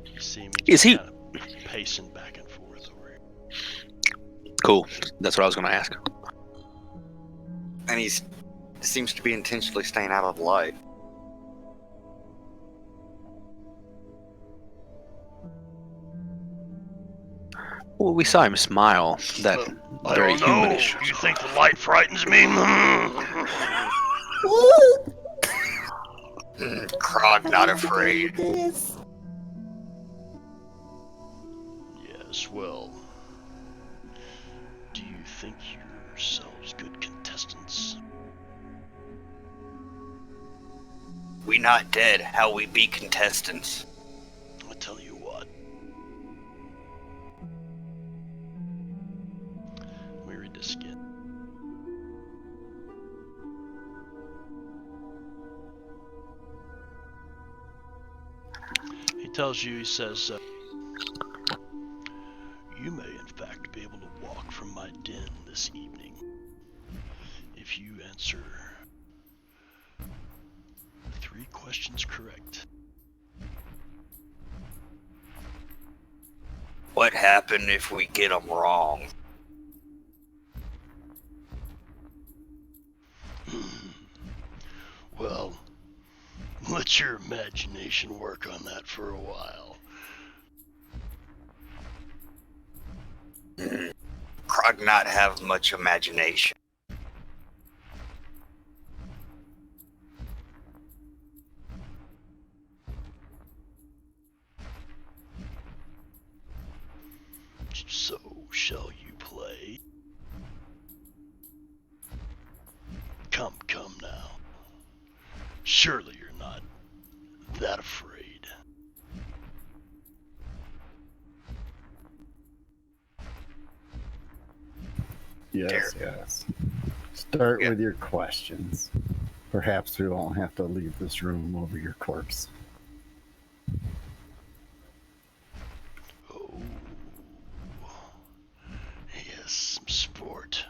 Speaker 1: You see me
Speaker 5: Is
Speaker 1: just
Speaker 5: he-
Speaker 1: kind of pacing back and forth over here.
Speaker 5: Cool. That's what I was going to ask.
Speaker 2: And he seems to be intentionally staying out of the light.
Speaker 5: Well, we saw him smile. That
Speaker 1: I
Speaker 5: very
Speaker 1: don't know.
Speaker 5: humanish.
Speaker 1: You think the light frightens me?
Speaker 2: Krog not
Speaker 4: I don't
Speaker 2: afraid.
Speaker 4: do this.
Speaker 1: Yes, well, do you think yourselves good contestants?
Speaker 2: We not dead, how we be contestants.
Speaker 1: I tell you what. Let me read this again. He tells you, he says, you may in fact be able to walk from my den this evening if you answer 3 questions correct.
Speaker 2: What happened if we get them wrong?
Speaker 1: Well, let your imagination work on that for a while.
Speaker 2: Krog not have much imagination.
Speaker 1: So, shall you play? Come now. Surely you're not that afraid.
Speaker 3: Yes, yes. Start with your questions. Perhaps we won't have to leave this room over your corpse.
Speaker 1: Oh, yes, some sport.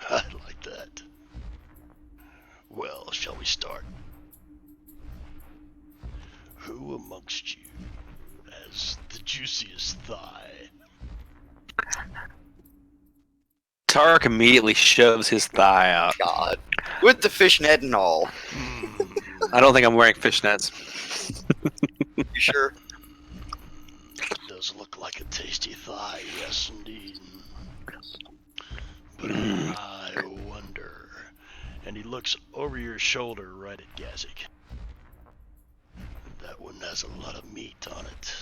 Speaker 1: I like that. Well, shall we start? Who amongst you has the juiciest thigh?
Speaker 5: Tark immediately shoves his thigh out.
Speaker 2: God. With the fishnet and all.
Speaker 5: I don't think I'm wearing fishnets.
Speaker 2: You sure?
Speaker 1: It does look like a tasty thigh, yes indeed. But I wonder. And he looks over your shoulder right at Gazik. That one has a lot of meat on it.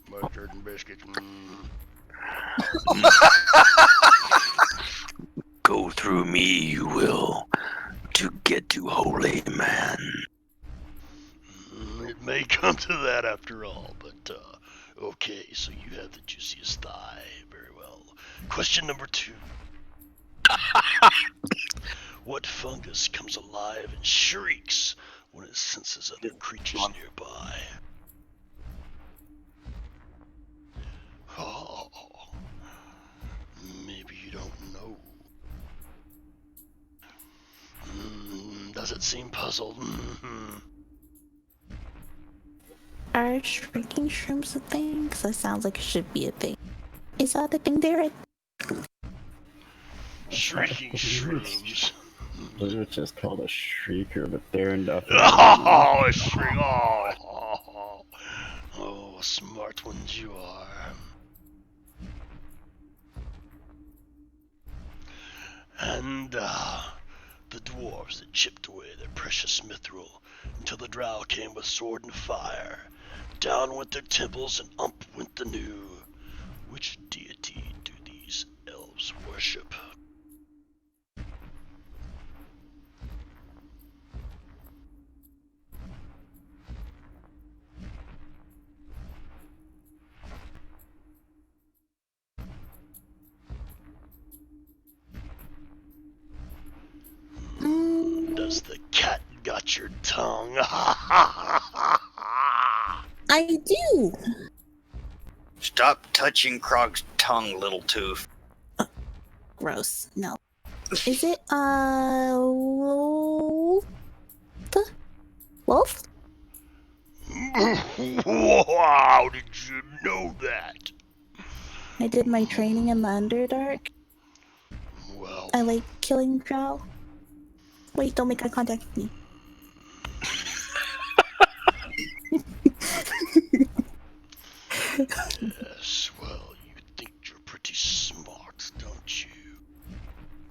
Speaker 1: Mustard and biscuits.
Speaker 5: Go through me, you will, to get to holy man.
Speaker 1: It may come to that after all, but okay, so you have the juiciest thigh. Very well. Question number 2. What fungus comes alive and shrieks when it senses other creatures nearby? Oh, maybe you don't know. Does it seem puzzled?
Speaker 4: Are shrinking shrooms a thing? Because that sounds like it should be a thing. Is that a thing, Darren?
Speaker 1: Shrieking shrooms.
Speaker 3: Which is called a shrieker, but they're enough.
Speaker 1: Oh, a shriek. Oh, smart ones you are. And the dwarves that chipped away their precious mithril until the drow came with sword and fire. Down went their temples and up went the new. Which deity do these elves worship? Does the cat got your tongue?
Speaker 4: I do.
Speaker 2: Stop touching Krog's tongue, little tooth.
Speaker 4: Gross. No. Is it wolf? Wolf?
Speaker 1: How did you know that?
Speaker 4: I did my training in the Underdark.
Speaker 1: Well,
Speaker 4: I like killing drow. Wait, don't make eye contact with me.
Speaker 1: yes, well, you think you're pretty smart, don't you?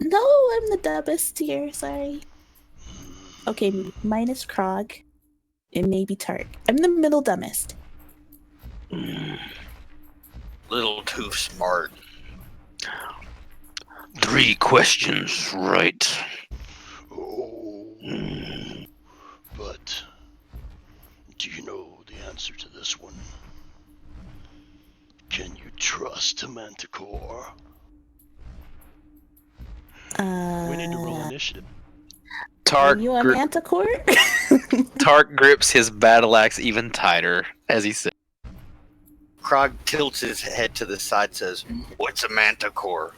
Speaker 4: No, I'm the dumbest here, sorry. Okay, minus Krog. And maybe Tark. I'm the middle dumbest.
Speaker 2: Little tooth smart.
Speaker 5: 3 questions, right?
Speaker 1: Oh, but do you know the answer to this one? Can you trust a manticore? We need to roll initiative.
Speaker 5: Tark,
Speaker 4: Are you a manticore?
Speaker 5: Tark grips his battle axe even tighter as he says,
Speaker 2: Krog tilts his head to the side, says, "What's a manticore?"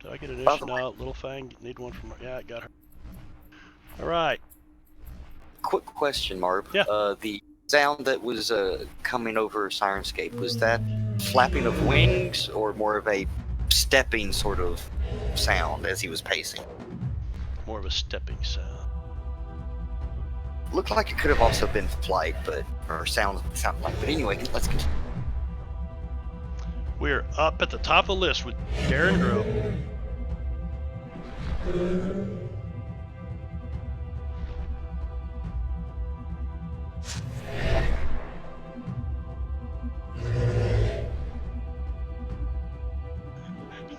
Speaker 1: Did I get an initiative? No, Little Fang, need one from her. Yeah, I got her. Alright.
Speaker 2: Quick question, Marb.
Speaker 1: Yeah.
Speaker 2: The sound that was coming over Sirenscape, was that flapping of wings or more of a stepping sort of sound as he was pacing?
Speaker 1: More of a stepping sound.
Speaker 2: Looked like it could have also been flight, or sound like. But anyway, let's continue.
Speaker 1: We're up at the top of the list with Darren Grove.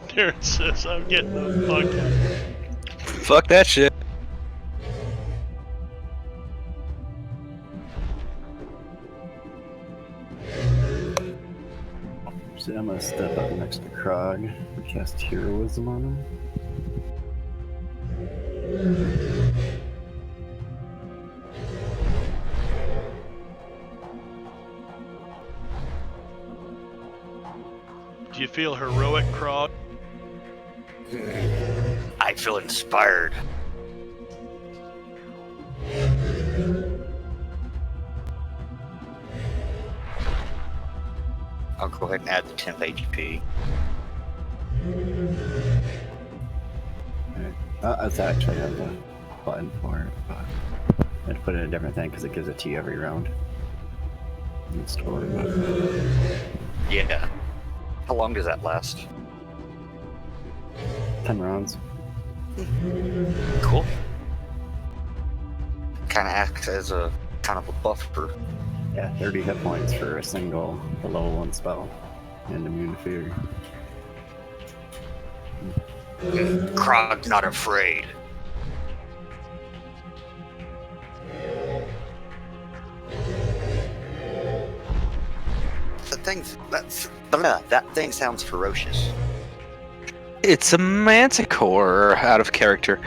Speaker 1: Darren says, I'm getting the fuck out.
Speaker 5: fuck that shit.
Speaker 3: So I'm gonna step up next to Krog and cast Heroism on him.
Speaker 1: Do you feel heroic, Krog?
Speaker 2: I feel inspired. I'll go ahead and add the 10th AGP.
Speaker 3: It's actually have the button for it, but I had to put in a different thing because it gives it to you every round. In story, but
Speaker 2: Yeah. How long does that last?
Speaker 3: 10 rounds.
Speaker 2: Cool. Kind of acts as a kind of a buffer.
Speaker 3: Yeah, 30 hit points for a single level 1 spell. And immune to fear.
Speaker 2: Krog's not afraid. That thing sounds ferocious.
Speaker 5: It's a manticore out of character.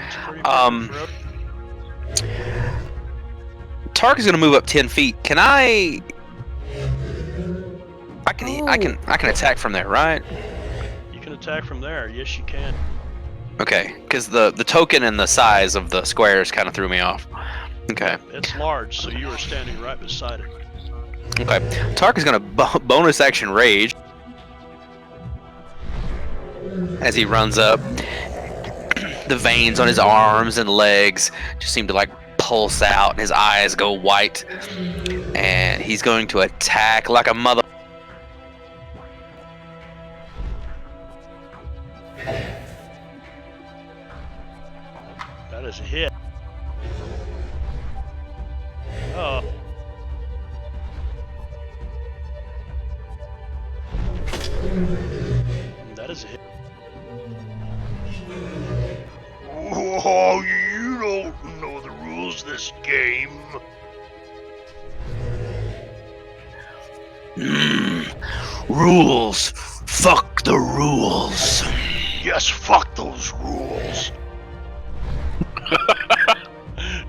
Speaker 5: Tark is gonna move up 10 feet. Can I can attack from there, right?
Speaker 1: You can attack from there. Yes, you can.
Speaker 5: Okay, because the token and the size of the squares kind of threw me off. Okay.
Speaker 1: It's large, so you are standing right beside it.
Speaker 5: Okay. Tark is gonna bonus action rage. as he runs up. The veins on his arms and legs just seem to like pulse out, and his eyes go white. And he's going to attack like a mother.
Speaker 1: That is a hit. Oh. That is a hit. Oh, you don't know the rules of this game.
Speaker 5: Rules. Fuck the rules.
Speaker 1: Yes, fuck those rules.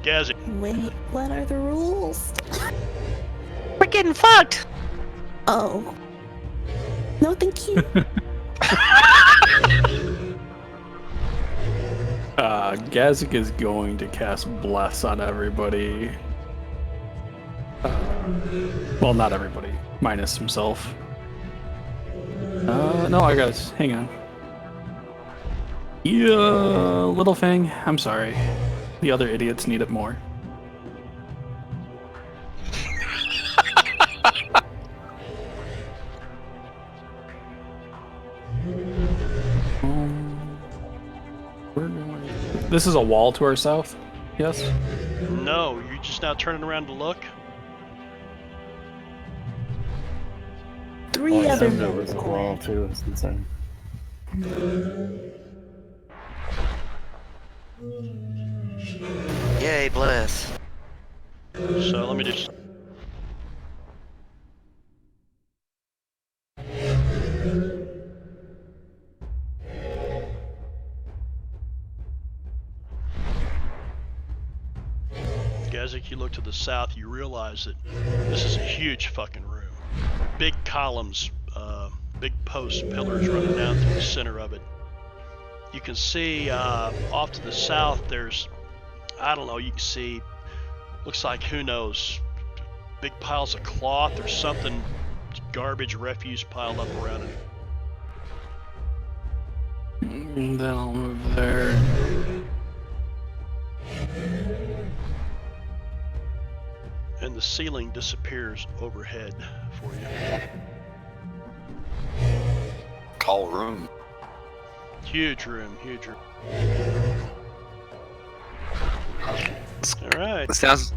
Speaker 1: Gazzy.
Speaker 4: Wait, what are the rules?
Speaker 5: We're getting fucked.
Speaker 4: Oh. No, thank you.
Speaker 6: Gazik is going to cast Bless on everybody. Well, not everybody, minus himself. No, I got it. Hang on. Yeah, Little Fang, I'm sorry. The other idiots need it more. This is a wall to our south? Yes?
Speaker 1: No, you're just now turning around to look.
Speaker 4: Three
Speaker 3: Oh,
Speaker 4: other
Speaker 3: there was a wall too. It's insane.
Speaker 2: Yay, bless.
Speaker 1: So let me just. Gazik, you look to the south, you realize that this is a huge fucking room. Big columns, big posts, pillars running down through the center of it. You can see off to the south there's, I don't know, you can see, looks like, who knows, big piles of cloth or something, garbage, refuse piled up around it.
Speaker 6: And then I'll move there.
Speaker 1: And the ceiling disappears overhead for you.
Speaker 2: Tall room.
Speaker 1: Huge room, huge room. Alright.
Speaker 5: It sounds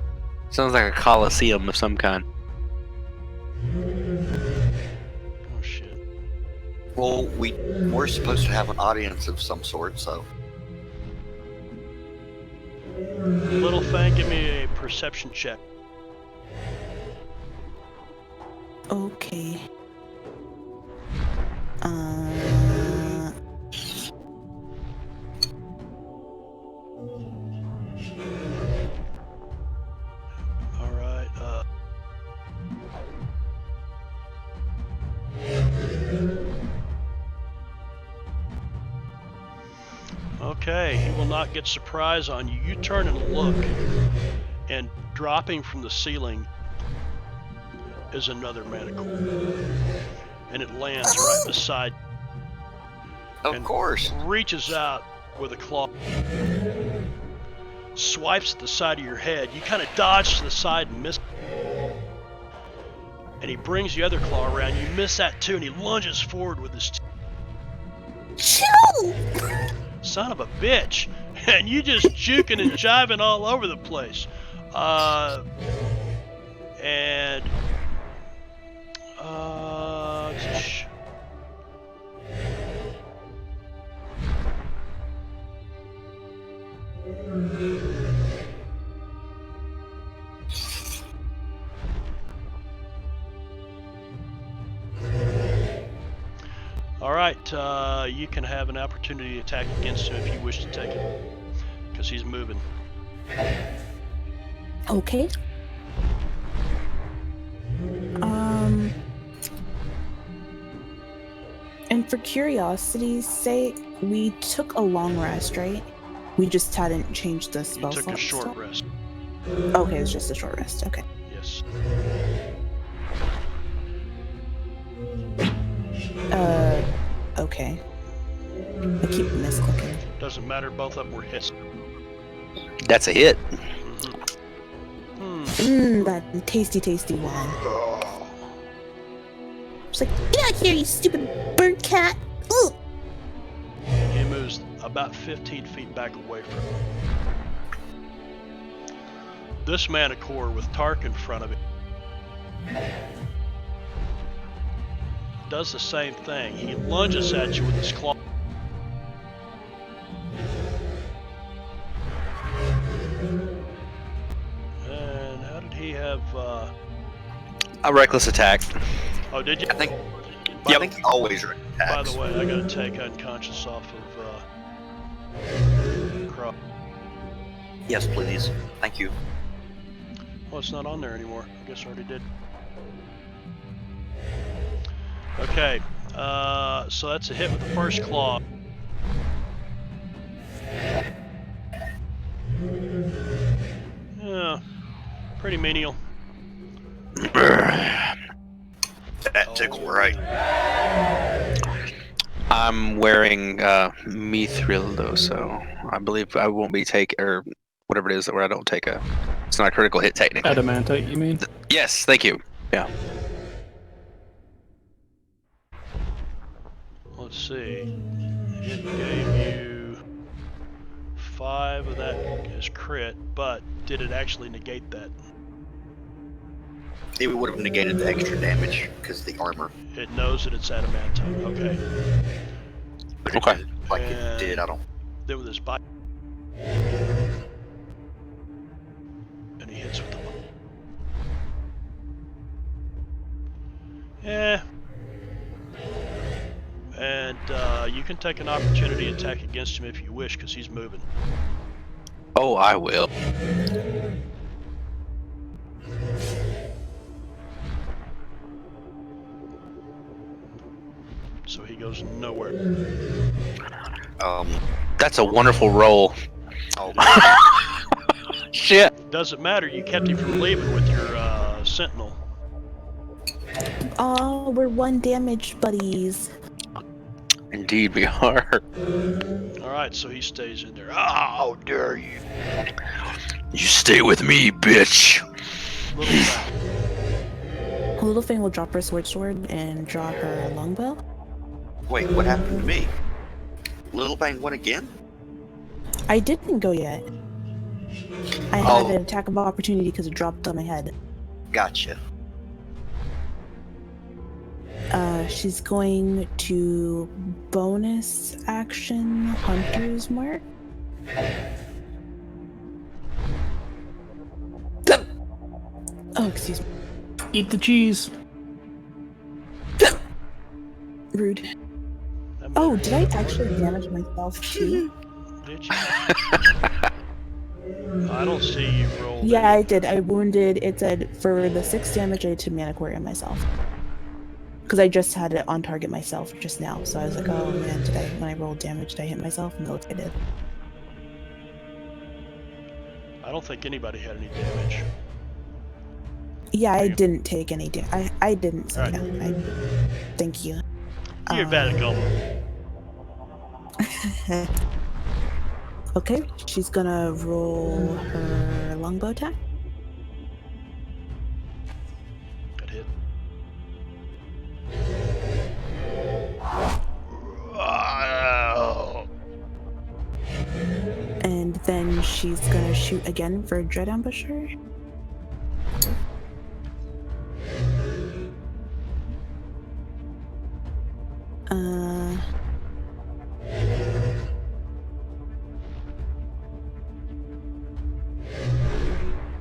Speaker 5: like a coliseum of some kind.
Speaker 1: Oh shit.
Speaker 2: Well, we're supposed to have an audience of some sort, so.
Speaker 1: Little Fang, give me a perception check.
Speaker 4: Okay.
Speaker 1: Alright, okay, he will not get surprise on you. You turn and look, and dropping from the ceiling is another manacle. And it lands right beside,
Speaker 2: Of course.
Speaker 1: reaches out with a claw, swipes at the side of your head. You kind of dodge to the side and miss, and he brings the other claw around. You miss that too, and he lunges forward with his
Speaker 4: Shoo!
Speaker 1: son of a bitch, and you just juking and jiving all over the place. Alright, you can have an opportunity to attack against him if you wish to take it, because he's moving.
Speaker 4: Okay. And for curiosity's sake, we took a long rest, right? We just hadn't changed the
Speaker 1: You
Speaker 4: spell
Speaker 1: took a
Speaker 4: slot
Speaker 1: short
Speaker 4: stuff?
Speaker 1: rest.
Speaker 4: Okay, it's just a short rest. Okay.
Speaker 1: Yes.
Speaker 4: Okay. I keep misclicking.
Speaker 1: Doesn't matter, both of them were hits.
Speaker 5: That's a hit.
Speaker 4: That tasty, tasty one. She's like, get out here, you stupid bird cat! Ooh!
Speaker 1: He moves about 15 feet back away from him. This Manticore with Tark in front of him does the same thing. He lunges at you with his claw. And how did he have?
Speaker 5: A reckless attack.
Speaker 1: Oh, did you?
Speaker 2: I think.
Speaker 1: By
Speaker 2: I think he always
Speaker 1: By
Speaker 2: attacks.
Speaker 1: the way, I gotta take unconscious off of Crow.
Speaker 2: Yes, please. Thank you.
Speaker 1: Well, it's not on there anymore. I guess I already did. Okay, so that's a hit with the first claw. Yeah, pretty menial.
Speaker 2: That tickled right.
Speaker 5: I'm wearing mithril though, so I believe I won't be or whatever it is where I don't take a. It's not a critical hit technically.
Speaker 6: Adamantite, you mean?
Speaker 5: Yes, thank you. Yeah.
Speaker 1: Let's see. It gave you 5 of that as crit, but did it actually negate that?
Speaker 2: It would have negated the extra damage because of the armor.
Speaker 1: It knows that it's adamantite. Okay.
Speaker 2: But
Speaker 5: Okay.
Speaker 2: It, like it did, I don't.
Speaker 1: Then with his bite. And he hits with the. Yeah. And you can take an opportunity attack against him if you wish, because he's moving.
Speaker 5: Oh, I will.
Speaker 1: So he goes nowhere.
Speaker 5: That's a wonderful roll.
Speaker 2: Oh,
Speaker 5: Shit.
Speaker 1: Doesn't matter, you kept him from leaving with your sentinel.
Speaker 4: Oh, we're 1 damage buddies.
Speaker 5: Indeed, we are.
Speaker 1: Alright, so he stays in there. How dare you!
Speaker 5: You stay with me, bitch.
Speaker 1: Little foul.
Speaker 4: Little Fang will drop her sword and draw her longbow.
Speaker 2: wait, what happened to me? Little Bang won again?
Speaker 4: I didn't go yet. I had an attack of opportunity because it dropped on my head.
Speaker 2: Gotcha.
Speaker 4: She's going to bonus action Hunter's Mark. Oh, excuse me.
Speaker 6: Eat the cheese.
Speaker 4: Rude.
Speaker 1: That
Speaker 4: Oh,
Speaker 1: matters.
Speaker 4: did I actually damage myself too?
Speaker 1: Did you? I don't see you roll.
Speaker 4: Yeah, I did. I wounded. It said for the 6 damage I did to Manticore and myself. Because I just had it on target myself just now. So I was like, oh man, when I rolled damage, did I hit myself? And look, I did.
Speaker 1: I don't think anybody had any damage.
Speaker 4: Yeah, I didn't take any damage. I didn't.
Speaker 1: Right.
Speaker 4: Yeah, thank you.
Speaker 1: You're bad at going.
Speaker 4: Okay, she's gonna roll her longbow attack.
Speaker 1: Good hit.
Speaker 4: And then she's gonna shoot again for Dread Ambusher.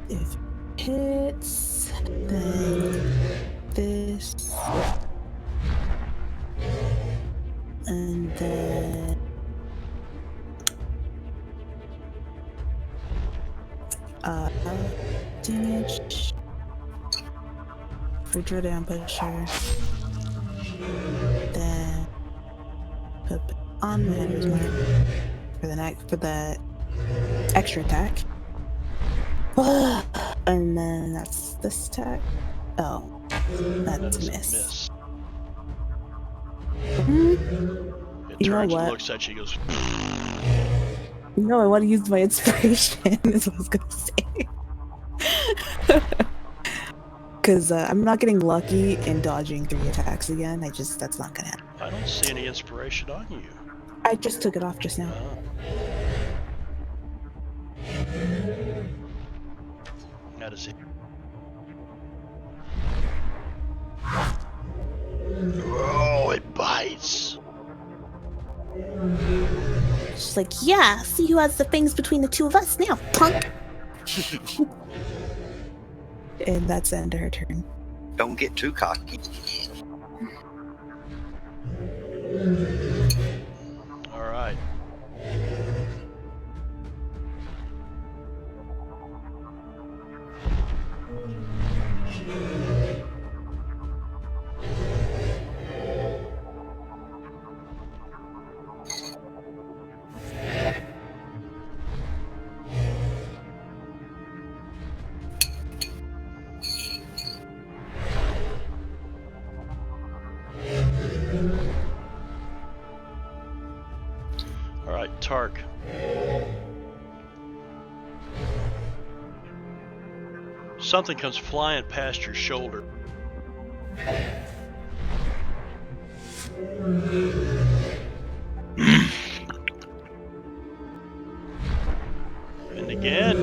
Speaker 4: If it hits, then this, and then damage for Dread Ambusher. Then put on my Hunter's Mark for the extra attack. And then that's this attack. Oh, that's a miss.
Speaker 1: It
Speaker 4: You know
Speaker 1: turns and
Speaker 4: what?
Speaker 1: looks at you. He goes,
Speaker 4: No, I want to use my inspiration. Is what I was gonna say. Because I'm not getting lucky in dodging 3 attacks again. That's not gonna happen.
Speaker 1: I don't see any inspiration on you.
Speaker 4: I just took it off just now.
Speaker 1: That is it. Oh, it bites.
Speaker 4: She's like, yeah, see who has the things between the two of us now, punk. And that's the end of her turn.
Speaker 2: Don't get too cocky.
Speaker 1: All right. All right, Tark. Something comes flying past your shoulder. And again.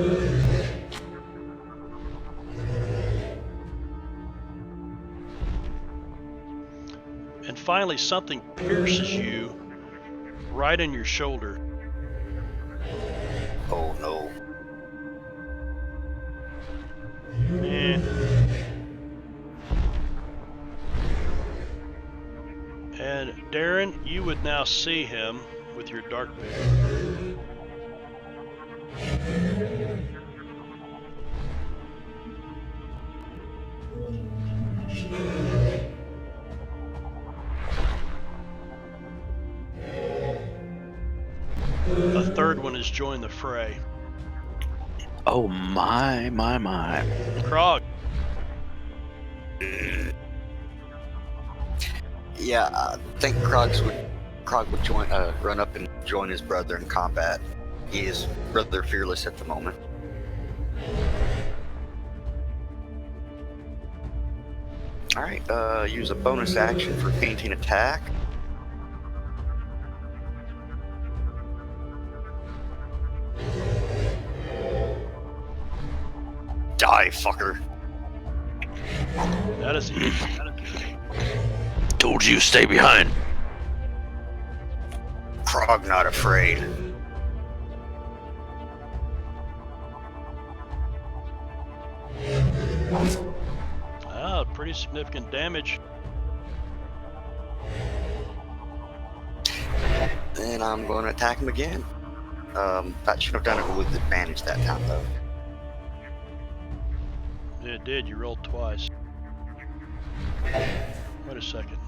Speaker 1: And finally, something pierces you right in your shoulder.
Speaker 2: Oh no.
Speaker 1: And Darren, you would now see him with your dark vision. A third one has joined the fray.
Speaker 5: Oh my.
Speaker 1: Krog.
Speaker 2: Yeah, I think Krog would join, run up and join his brother in combat. He is rather fearless at the moment. All right, use a bonus action for fainting attack. Die, fucker.
Speaker 1: That is it.
Speaker 5: Told you stay behind.
Speaker 2: Krog not afraid.
Speaker 1: Ah, pretty significant damage.
Speaker 2: And I'm going to attack him again. That should have done it with advantage that time, though.
Speaker 1: Yeah, it did. You rolled twice. Wait a second.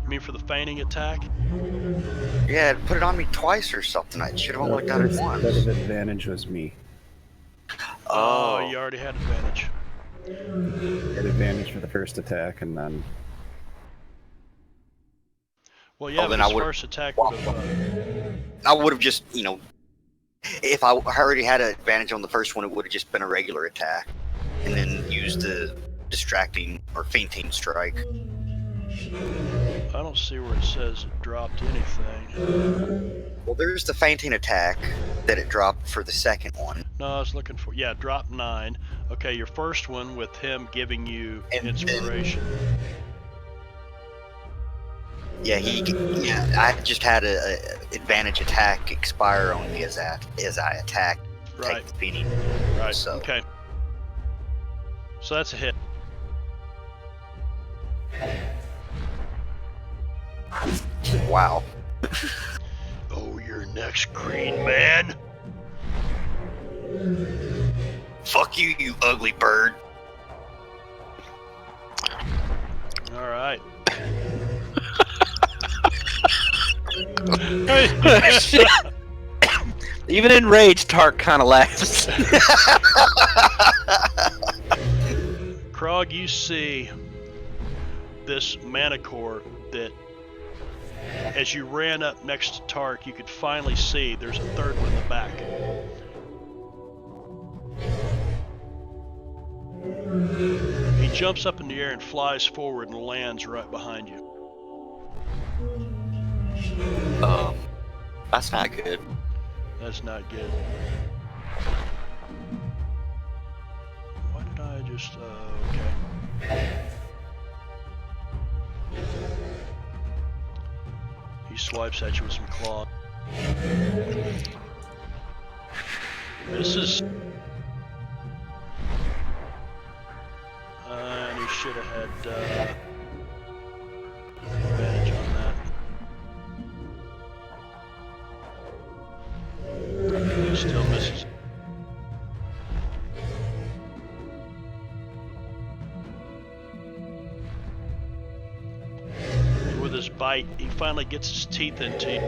Speaker 1: You mean for the feigning attack?
Speaker 2: Yeah, put it on me twice or something. I should have only done it once.
Speaker 3: Bit of advantage was me.
Speaker 1: Oh, you already had advantage.
Speaker 3: Had advantage for the first attack, and then
Speaker 1: Well, yeah,
Speaker 2: Oh,
Speaker 1: but
Speaker 2: then
Speaker 1: his
Speaker 2: I would've-
Speaker 1: first attack would have.
Speaker 2: I would have just, if I already had an advantage on the first one, it would have just been a regular attack. And then used the distracting or fainting strike.
Speaker 1: I don't see where it says it dropped anything.
Speaker 2: Well, there's the fainting attack that it dropped for the second one.
Speaker 1: No, I was looking for. Yeah, drop 9. Okay, your first one with him giving you
Speaker 2: And then-
Speaker 1: inspiration.
Speaker 2: Yeah, I just had a advantage attack expire on me as I attack,
Speaker 1: Right,
Speaker 2: take the beating.
Speaker 1: right.
Speaker 2: So
Speaker 1: Okay. So that's a hit.
Speaker 2: wow.
Speaker 1: Oh, you're next, Green Man.
Speaker 2: Fuck you, you ugly bird.
Speaker 1: All right.
Speaker 5: Even in rage, Tark kind of laughs.
Speaker 1: Krog, you see this manicore that as you ran up next to Tark, you could finally see there's a third one in the back. He jumps up in the air and flies forward and lands right behind you.
Speaker 2: That's not good.
Speaker 1: That's not good. Why did I just... okay. He swipes at you with some claw. This is... and he should have had advantage on that. He still misses. And with his bite, he finally gets his teeth into you.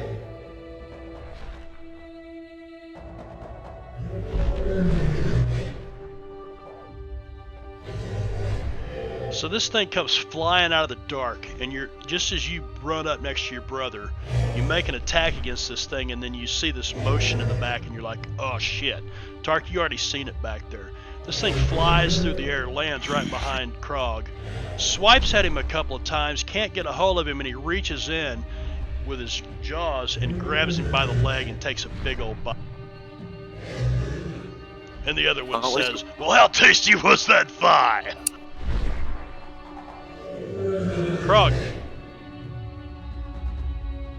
Speaker 1: So this thing comes flying out of the dark, and you're just as you run up next to your brother, you make an attack against this thing, and then you see this motion in the back, and you're like, oh shit. Tark, you already seen it back there. This thing flies through the air, lands right behind Krog, swipes at him a couple of times, can't get a hold of him, and he reaches in with his jaws and grabs him by the leg and takes a big old bite. And the other one says, well, how tasty was that thigh? Krog.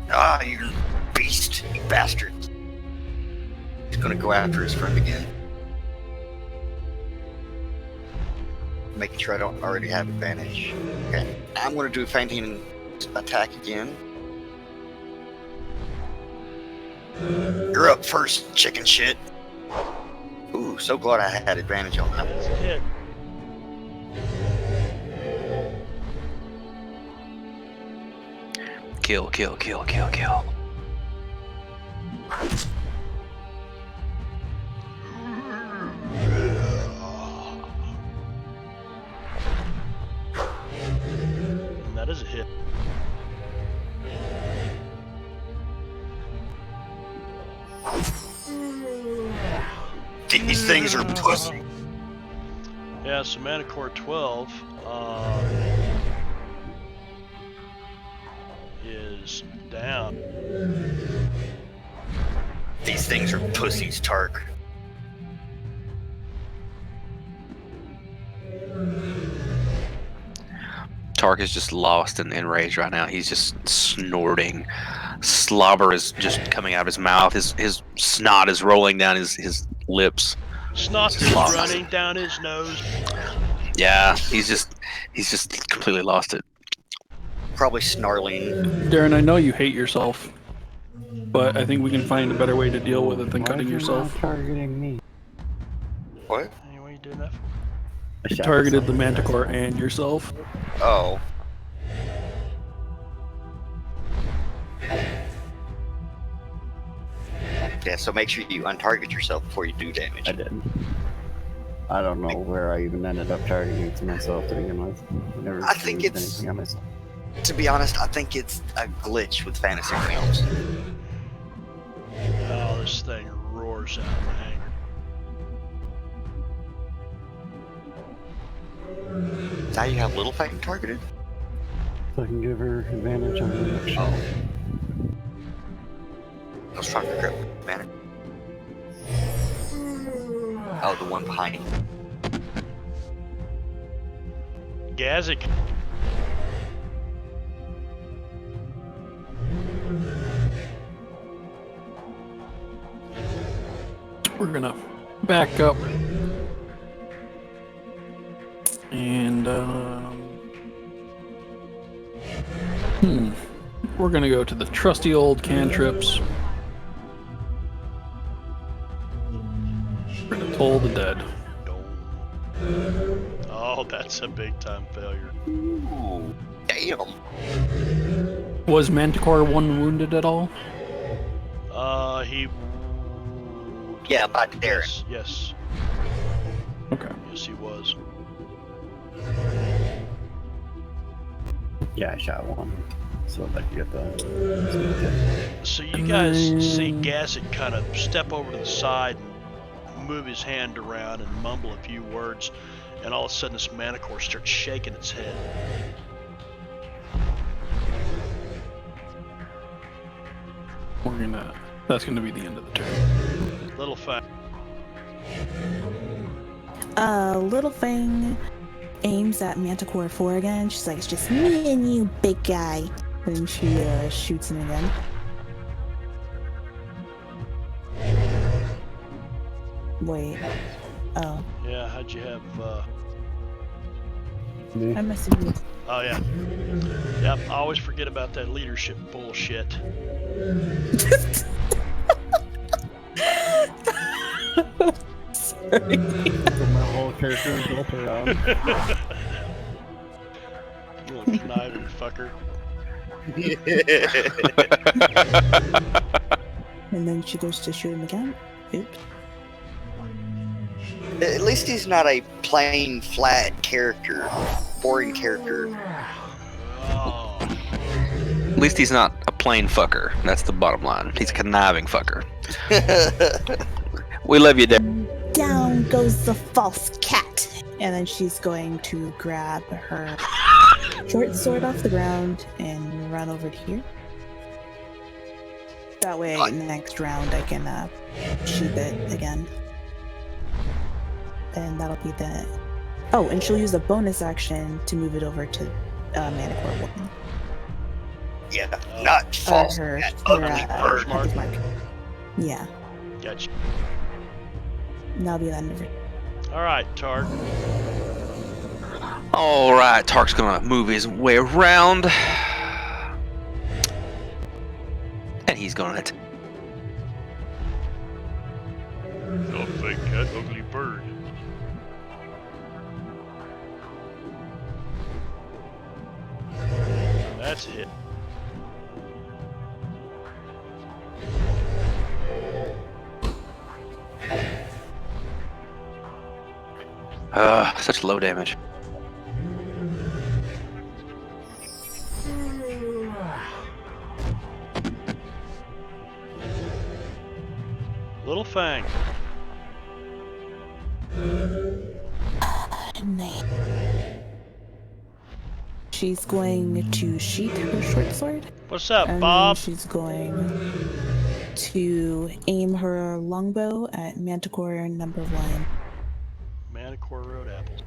Speaker 2: Ah, you beast, you bastard. He's gonna go after his friend again. Making sure I don't already have advantage. Okay, I'm gonna do a fainting attack again. You're up first, chicken shit. Ooh, so glad I had advantage on that.
Speaker 1: That's a hit.
Speaker 5: Kill, kill, kill, kill, kill.
Speaker 1: And that is a hit.
Speaker 2: These things are pussy.
Speaker 1: Yeah, so Manticore 12 is down.
Speaker 2: These things are pussies, Tark.
Speaker 5: Tark is just lost in rage right now. He's just snorting. Slobber is just coming out of his mouth. His snot is rolling down his lips.
Speaker 1: Snot is running down his nose.
Speaker 5: Yeah, he's just completely lost it.
Speaker 2: Probably snarling.
Speaker 6: Darren, I know you hate yourself, but I think we can find a better way to deal with it than cutting yourself.
Speaker 3: Targeting me.
Speaker 2: What?
Speaker 1: Hey, what are you doing that for?
Speaker 6: You targeted the Manticore and yourself.
Speaker 2: Oh. Yeah, so make sure you untarget yourself before you do damage.
Speaker 3: I did. I don't know where I even ended up targeting to myself to begin with.
Speaker 2: I think it's-
Speaker 3: anything on myself.
Speaker 2: To be honest, I think it's a glitch with fantasy realms.
Speaker 1: Oh, this thing roars out of anger.
Speaker 2: Now you have Little Fang targeted?
Speaker 3: So I can give her advantage on the next shot.
Speaker 2: I was trying to figure out what manner. Oh, the one behind.
Speaker 1: Gazik.
Speaker 6: We're gonna back up and we're gonna go to the trusty old cantrips. We're gonna toll the dead.
Speaker 1: Oh, that's a big time failure.
Speaker 2: Ooh, damn.
Speaker 6: Was Manticore one wounded at all?
Speaker 1: He.
Speaker 2: Yeah, by Darren.
Speaker 1: Yes.
Speaker 6: Okay.
Speaker 1: Yes, he was.
Speaker 3: Yeah, I shot one. so that I can get the.
Speaker 1: So you guys see Gassick kind of step over to the side and move his hand around and mumble a few words, and all of a sudden this manicore starts shaking its head.
Speaker 6: That's gonna be the end of the turn.
Speaker 1: Little Fang.
Speaker 4: Little Fang aims at Manticore 4 again. She's like, it's just me and you, big guy. Then she shoots him again. Wait. Oh.
Speaker 1: Yeah, how'd you have,
Speaker 4: I must have been.
Speaker 1: oh yeah. Yep, I always forget about that leadership bullshit.
Speaker 4: Sorry.
Speaker 3: My whole character is built around.
Speaker 1: You little conniving fucker.
Speaker 4: And then she goes to shoot him again. Oops.
Speaker 2: At least he's not a plain, flat character, boring character.
Speaker 1: Oh.
Speaker 5: At least he's not a plain fucker. That's the bottom line. He's a conniving fucker. We love you, Dad.
Speaker 4: Down goes the false cat. And then she's going to grab her short sword off the ground and run over to here. That way, next round I can shoot it again. And that'll be the... Oh, and she'll use a bonus action to move it over to Manicore 1.
Speaker 2: Yeah, not false.
Speaker 4: Her
Speaker 2: Ugly
Speaker 1: bird.
Speaker 4: mark. Yeah,
Speaker 1: Gotcha.
Speaker 4: and that'll be the end of it.
Speaker 1: Alright, Tark.
Speaker 5: Alright, Tark's gonna move his way around. And he's gonna hit.
Speaker 1: Oh, big cat, ugly bird. That's a hit.
Speaker 5: Such low damage.
Speaker 1: Little Fang.
Speaker 4: Nice. She's going to sheath her short sword.
Speaker 1: What's up,
Speaker 4: And
Speaker 1: Bob?
Speaker 4: then she's going to aim her longbow at Manticore number 1.
Speaker 1: Manicore Road Apples.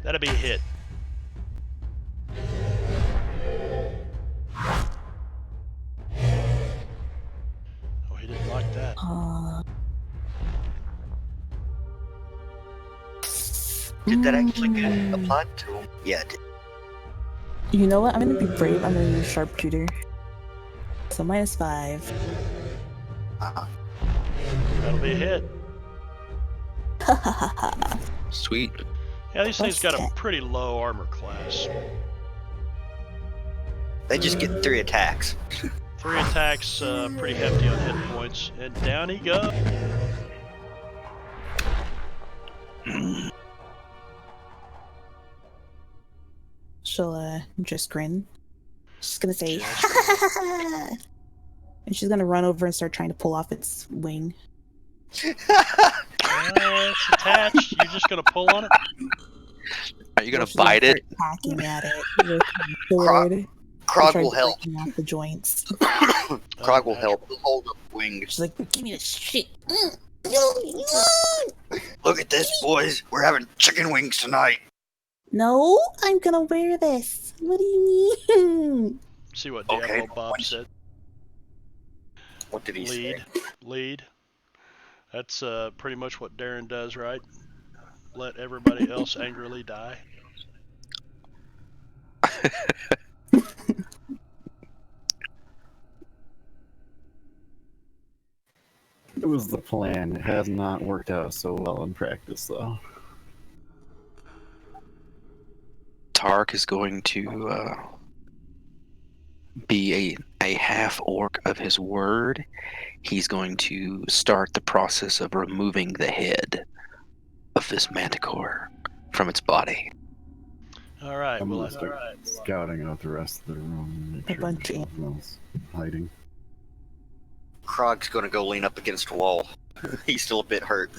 Speaker 1: That'll be a hit. Oh, he didn't like that.
Speaker 2: Did that actually get applied to him? Yeah, it did.
Speaker 4: You know what? I'm gonna be brave. I'm gonna use sharpshooter. So -5.
Speaker 2: Uh-huh.
Speaker 1: That'll be a hit.
Speaker 5: Sweet.
Speaker 1: Yeah, these things got a
Speaker 4: Okay.
Speaker 1: pretty low armor class.
Speaker 2: They just get 3 attacks.
Speaker 1: 3 attacks, pretty hefty on hit points. And down he goes.
Speaker 4: She'll just grin. She's gonna say, and she's gonna run over and start trying to pull off its wing.
Speaker 1: It's attached. You're just gonna pull on it?
Speaker 5: Are you gonna
Speaker 4: She's gonna
Speaker 5: bite it?
Speaker 4: start hacking at it with her sword.
Speaker 2: Krog
Speaker 4: Trying
Speaker 2: will
Speaker 4: to
Speaker 2: help.
Speaker 4: break off the joints.
Speaker 2: Krog will help. He'll hold up wings.
Speaker 4: She's like, give me this shit.
Speaker 2: Look at this, boys. We're having chicken wings tonight.
Speaker 4: No, I'm gonna wear this. What do you mean?
Speaker 1: See what
Speaker 2: Okay,
Speaker 1: Diablo Bob said.
Speaker 2: What did he
Speaker 1: Lead.
Speaker 2: say?
Speaker 1: Lead. That's pretty much what Darren does, right? Let everybody else angrily die.
Speaker 3: It was the plan. It has not worked out so well in practice, though.
Speaker 5: Tark is going to be a half orc of his word. He's going to start the process of removing the head of this manticore from its body.
Speaker 1: All right.
Speaker 3: I'm
Speaker 1: Well,
Speaker 3: gonna start scouting out the rest of the room.
Speaker 4: A
Speaker 3: Make sure
Speaker 4: bunch
Speaker 3: there's
Speaker 4: of-
Speaker 3: nothing else hiding.
Speaker 2: Krog's gonna go lean up against a wall. He's still a bit hurt.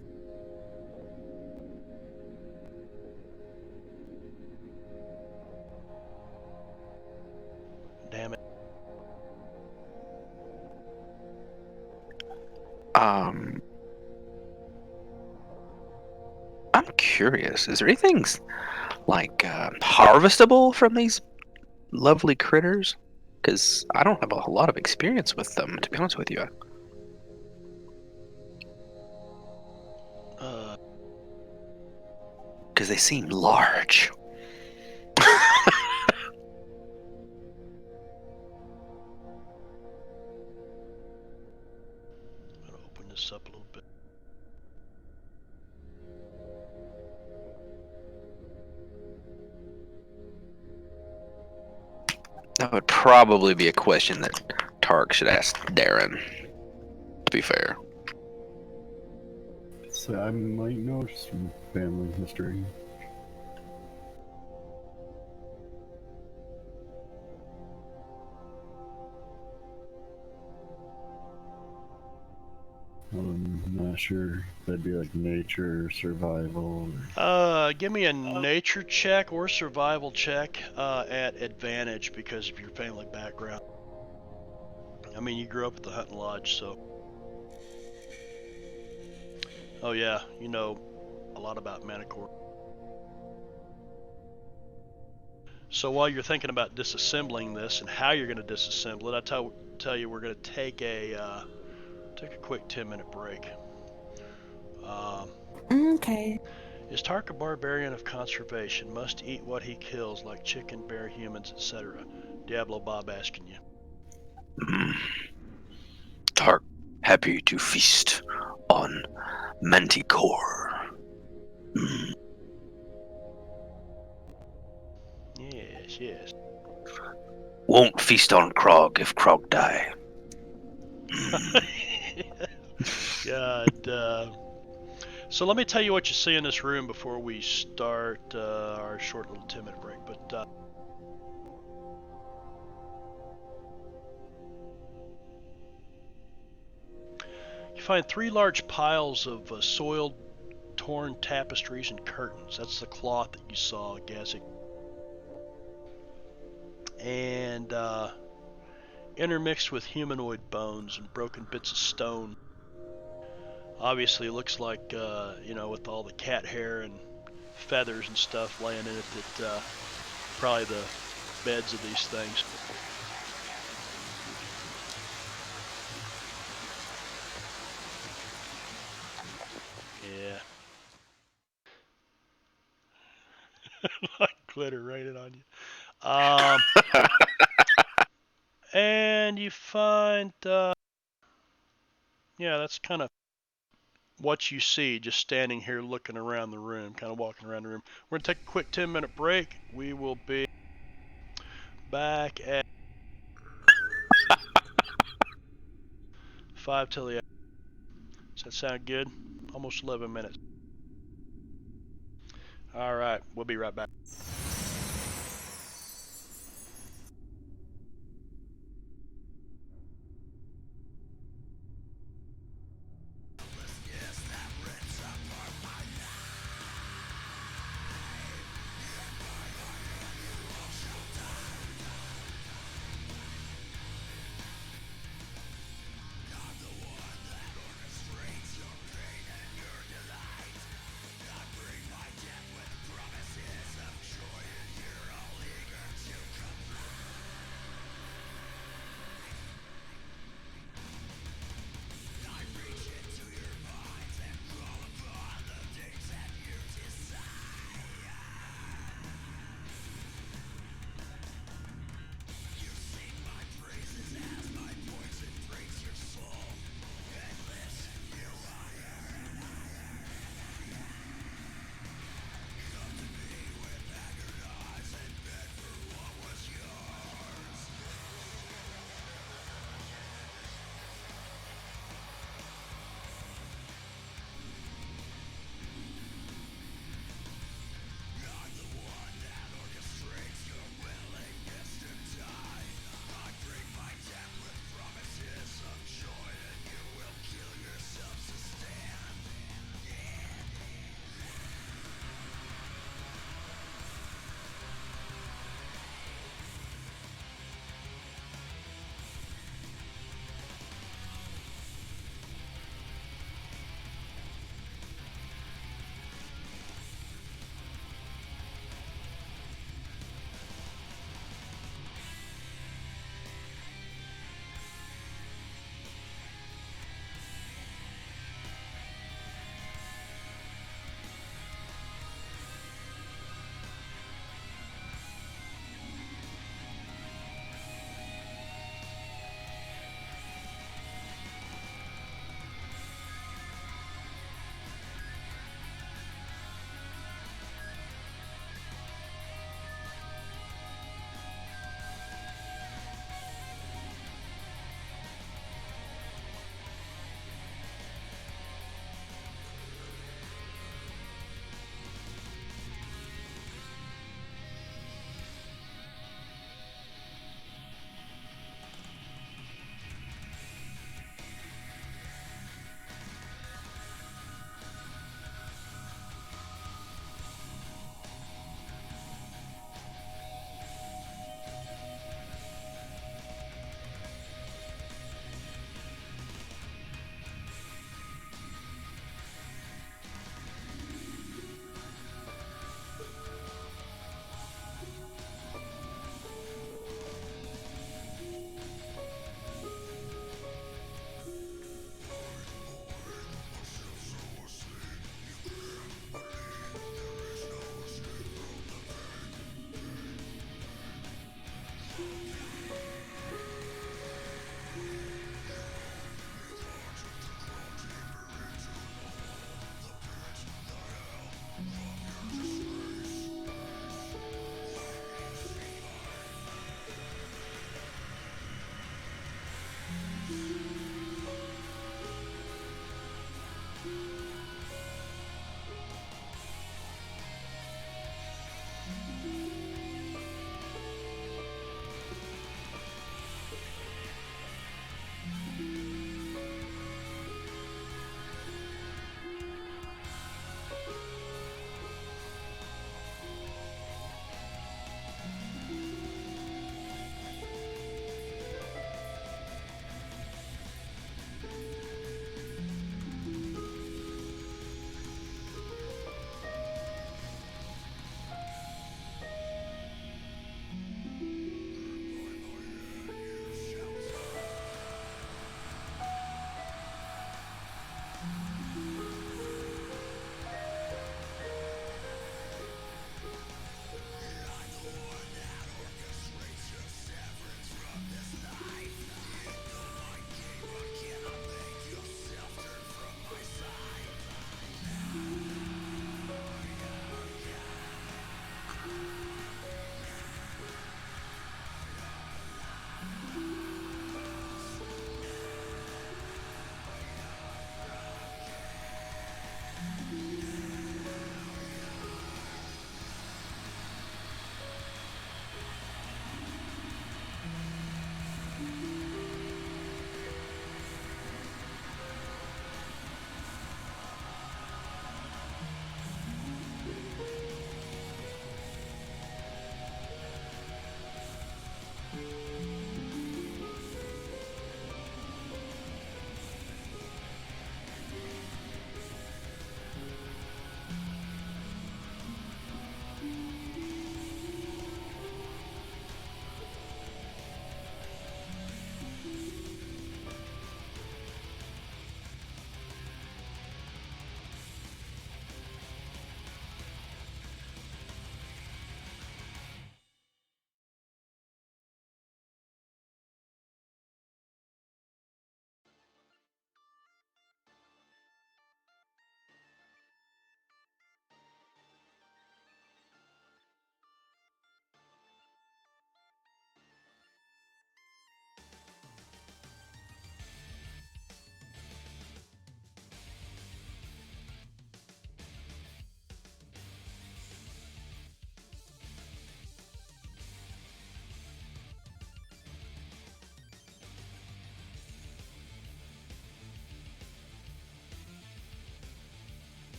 Speaker 1: damn it.
Speaker 5: I'm curious. Is there anything like harvestable from these lovely critters? Because I don't have a lot of experience with them, to be honest with you.
Speaker 1: Uh,
Speaker 5: Because they seem large.
Speaker 1: I'm gonna open this up a little bit.
Speaker 5: That would probably be a question that Tark should ask Darren, to be fair.
Speaker 3: So I might know some family history. I'm not sure if that'd be like nature, survival.
Speaker 1: Give me a nature check or survival check at advantage because of your family background. I mean, you grew up at the hunting lodge, so. Oh yeah, you know a lot about Manticore. So while you're thinking about disassembling this and how you're going to disassemble it, I tell you we're going to take a quick 10-minute break.
Speaker 4: Okay.
Speaker 1: Is Tark a barbarian of conservation? Must eat what he kills, like chicken, bear, humans, etc. Diablo Bob asking you.
Speaker 5: Tark, happy to feast on Manticore.
Speaker 1: Yes.
Speaker 5: Won't feast on Krog if Krog die.
Speaker 1: God. So let me tell you what you see in this room before we start our short little 10-minute break. But you find 3 large piles of soiled, torn tapestries and curtains. That's the cloth that you saw, Gazik. And intermixed with humanoid bones and broken bits of stone. Obviously, it looks like, with all the cat hair and feathers and stuff laying in it, that probably the beds of these things. Yeah. Like glitter raining on you. And you find, that's kind of what you see just standing here looking around the room, kind of walking around the room. We're going to take a quick 10-minute break. We will be back at 5 till the hour. Does that sound good? Almost 11 minutes. All right, we'll be right back.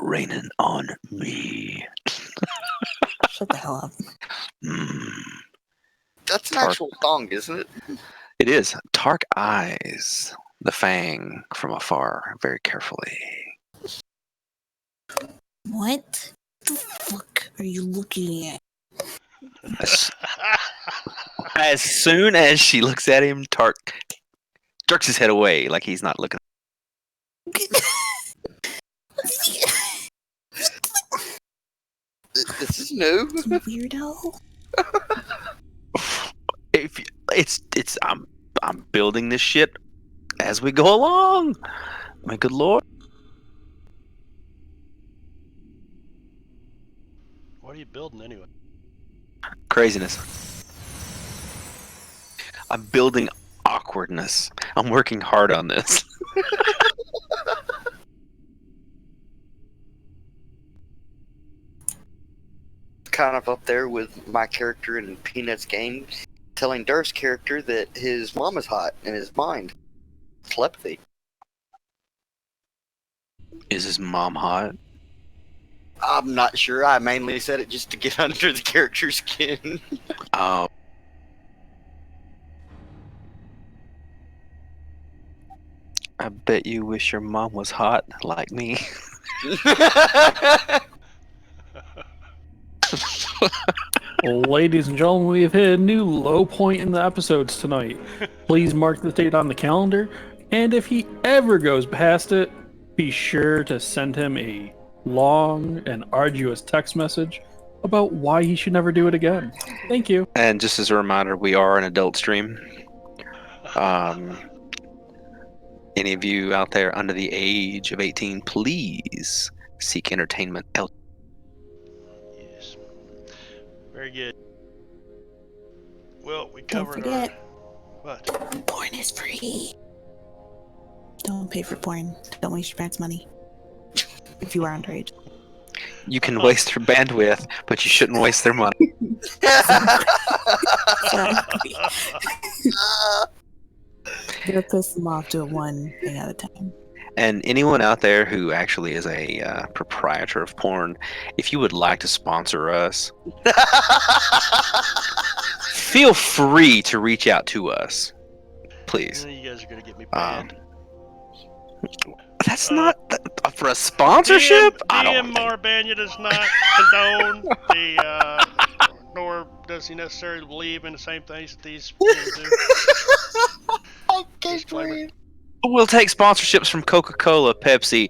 Speaker 5: raining on me.
Speaker 4: Shut the hell up.
Speaker 5: Mm.
Speaker 2: That's an
Speaker 5: Tark.
Speaker 2: actual song, isn't it?
Speaker 5: It is. Tark eyes the fang from afar very carefully.
Speaker 4: What the fuck are you looking at?
Speaker 5: As soon as she looks at him, Tark jerks his head away like he's not looking.
Speaker 2: This is new.
Speaker 4: Weirdo.
Speaker 5: I'm building this shit as we go along. My good lord.
Speaker 1: What are you building anyway?
Speaker 5: Craziness. I'm building awkwardness. I'm working hard on this.
Speaker 2: Kind of up there with my character in Peanuts game, telling Durf's character that his mom is hot in his mind. Telepathy.
Speaker 5: Is his mom hot?
Speaker 2: I'm not sure. I mainly said it just to get under the character's skin.
Speaker 5: Oh. I bet you wish your mom was hot like me.
Speaker 6: Ladies and gentlemen, we have hit a new low point in the episodes tonight. Please mark the date on the calendar, and if he ever goes past it, be sure to send him a long and arduous text message about why he should never do it again. Thank you.
Speaker 5: And just as a reminder, we are an adult stream. Any of you out there under the age of 18, please seek entertainment elsewhere.
Speaker 1: Yes. Very good. Well, we
Speaker 4: Don't
Speaker 1: covered
Speaker 4: forget.
Speaker 1: What?
Speaker 4: Porn is free. Don't pay for porn. Don't waste your parents' money. If you are underage.
Speaker 5: You can waste their bandwidth, but you shouldn't waste their money.
Speaker 4: Sorry. Gotta piss them off, do it one thing at a time.
Speaker 5: And anyone out there who actually is a proprietor of porn, if you would like to sponsor us, feel free to reach out to us. Please.
Speaker 1: You guys are going to get me banned.
Speaker 5: That's not for a sponsorship.
Speaker 1: DM Marbanya does not condone the, nor does he necessarily believe in the same things that these people do.
Speaker 2: I can't breathe.
Speaker 5: We'll take sponsorships from Coca-Cola, Pepsi,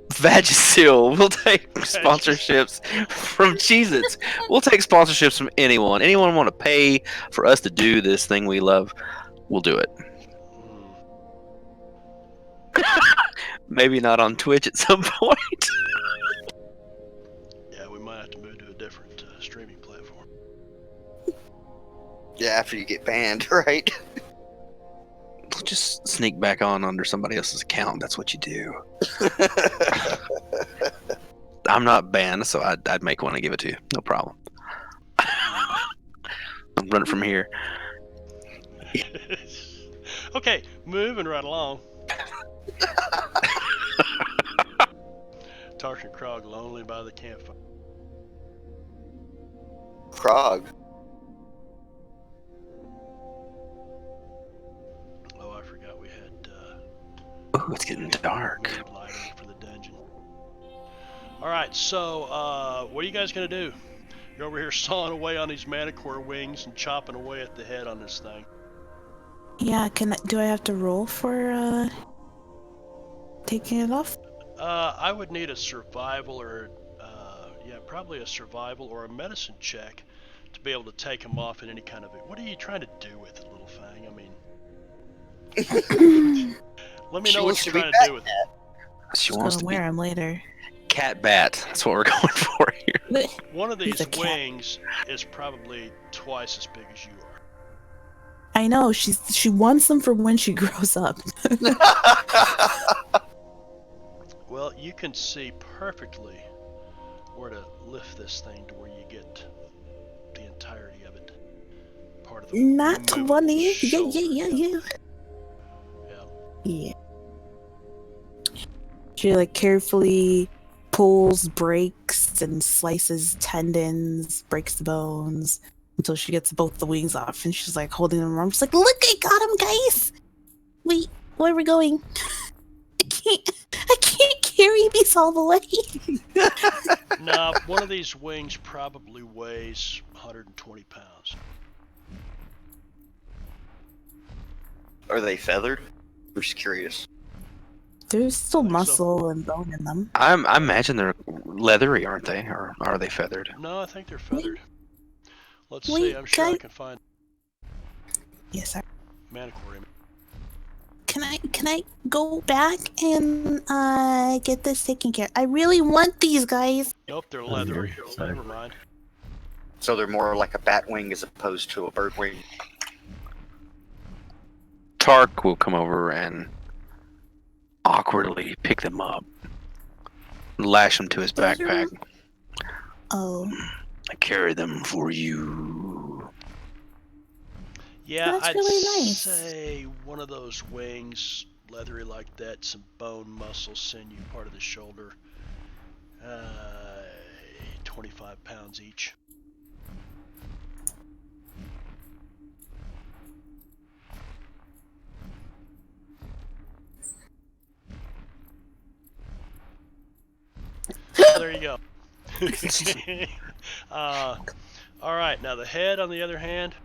Speaker 5: Vagisil. We'll take sponsorships from Cheez-Its. We'll take sponsorships from anyone. Anyone want to pay for us to do this thing we love, we'll do it. Maybe not on Twitch at some point.
Speaker 1: Yeah, we might have to move to a different streaming platform.
Speaker 2: Yeah, after you get banned, right?
Speaker 5: Just sneak back on under somebody else's account. That's what you do. I'm not banned, so I'd make one and give it to you. No problem. I'm running from here.
Speaker 1: Okay, moving right along. Tark and Krog lonely by the campfire.
Speaker 2: Krog.
Speaker 1: Oh, I forgot we had
Speaker 5: Oh, it's getting dark.
Speaker 1: mood lighting for the dungeon. Alright, so what are you guys gonna do? You're over here sawing away on these manicore wings and chopping away at the head on this thing.
Speaker 4: Yeah, do I have to roll for taking it off?
Speaker 1: I would need a survival or probably a survival or a medicine check to be able to take him off in any kind of it. What are you trying to do with it, little Fang? I mean, let me know what you're trying to do with it.
Speaker 5: She
Speaker 4: I'm
Speaker 5: wants
Speaker 4: gonna
Speaker 5: to be
Speaker 4: wear him later.
Speaker 5: cat bat. That's what we're going for here.
Speaker 1: One of
Speaker 4: He's
Speaker 1: these
Speaker 4: a cat.
Speaker 1: wings is probably twice as big as you are.
Speaker 4: I know, she wants them for when she grows up.
Speaker 1: Well, you can see perfectly where to lift this thing to where you get the entirety of it. Part of the
Speaker 4: Not
Speaker 1: removable
Speaker 4: 20. Yeah.
Speaker 1: shoulder.
Speaker 4: Yeah.
Speaker 1: Yeah.
Speaker 4: Yeah. She like carefully pulls, breaks, and slices tendons, breaks the bones until she gets both the wings off. And she's like holding them around. She's like, "Look, I got him, guys! Wait, where are we going? I can't carry these all the way."
Speaker 1: Now, one of these wings probably weighs 120 pounds.
Speaker 2: Are they feathered? I'm just curious.
Speaker 4: There's still
Speaker 1: I think so.
Speaker 4: muscle and bone in them.
Speaker 5: I imagine they're leathery, aren't they? Or are they feathered?
Speaker 1: No, I think they're feathered. Let's
Speaker 4: Wait,
Speaker 1: see. I'm sure I
Speaker 4: guys-
Speaker 1: can find
Speaker 4: Yes, sir.
Speaker 1: Manicore image.
Speaker 4: Can I go back and get this taken care of? I really want these guys.
Speaker 1: Nope, they're
Speaker 3: Oh,
Speaker 1: leathery.
Speaker 3: sorry.
Speaker 1: Never mind.
Speaker 2: So they're more like a bat wing as opposed to a bird wing.
Speaker 5: Tark will come over and awkwardly pick them up, lash them to his
Speaker 4: Those are-
Speaker 5: backpack.
Speaker 4: Oh,
Speaker 5: I carry them for you.
Speaker 1: Yeah,
Speaker 4: That's
Speaker 1: I'd
Speaker 4: really nice.
Speaker 1: say one of those wings, leathery like that, some bone, muscle, sinew, part of the shoulder. 25 pounds each. There you go. All right, now the head, on the other hand,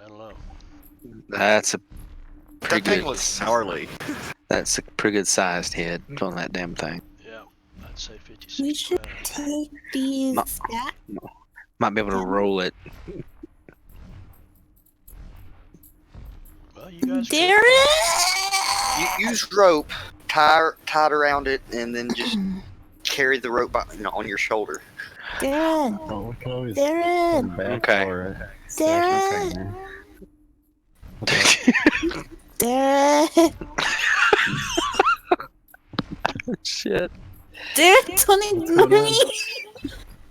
Speaker 1: I don't know.
Speaker 5: That's a pretty
Speaker 2: That thing
Speaker 5: good.
Speaker 2: looks gnarly.
Speaker 5: That's a pretty good sized head on that damn thing.
Speaker 1: Yeah, I'd say 56
Speaker 4: we should
Speaker 1: pounds.
Speaker 4: take these
Speaker 5: No.
Speaker 4: back.
Speaker 5: Might be able to roll it.
Speaker 1: Well, you guys.
Speaker 4: There
Speaker 2: You use rope, tied around it, and then just carry the rope on your shoulder.
Speaker 4: Darren,
Speaker 3: Oh, we can always
Speaker 4: Darren,
Speaker 3: come back
Speaker 5: Okay.
Speaker 3: for it. Stash it
Speaker 4: Darren,
Speaker 3: there.
Speaker 4: Darren,
Speaker 5: Shit.
Speaker 4: Darren, don't ignore me.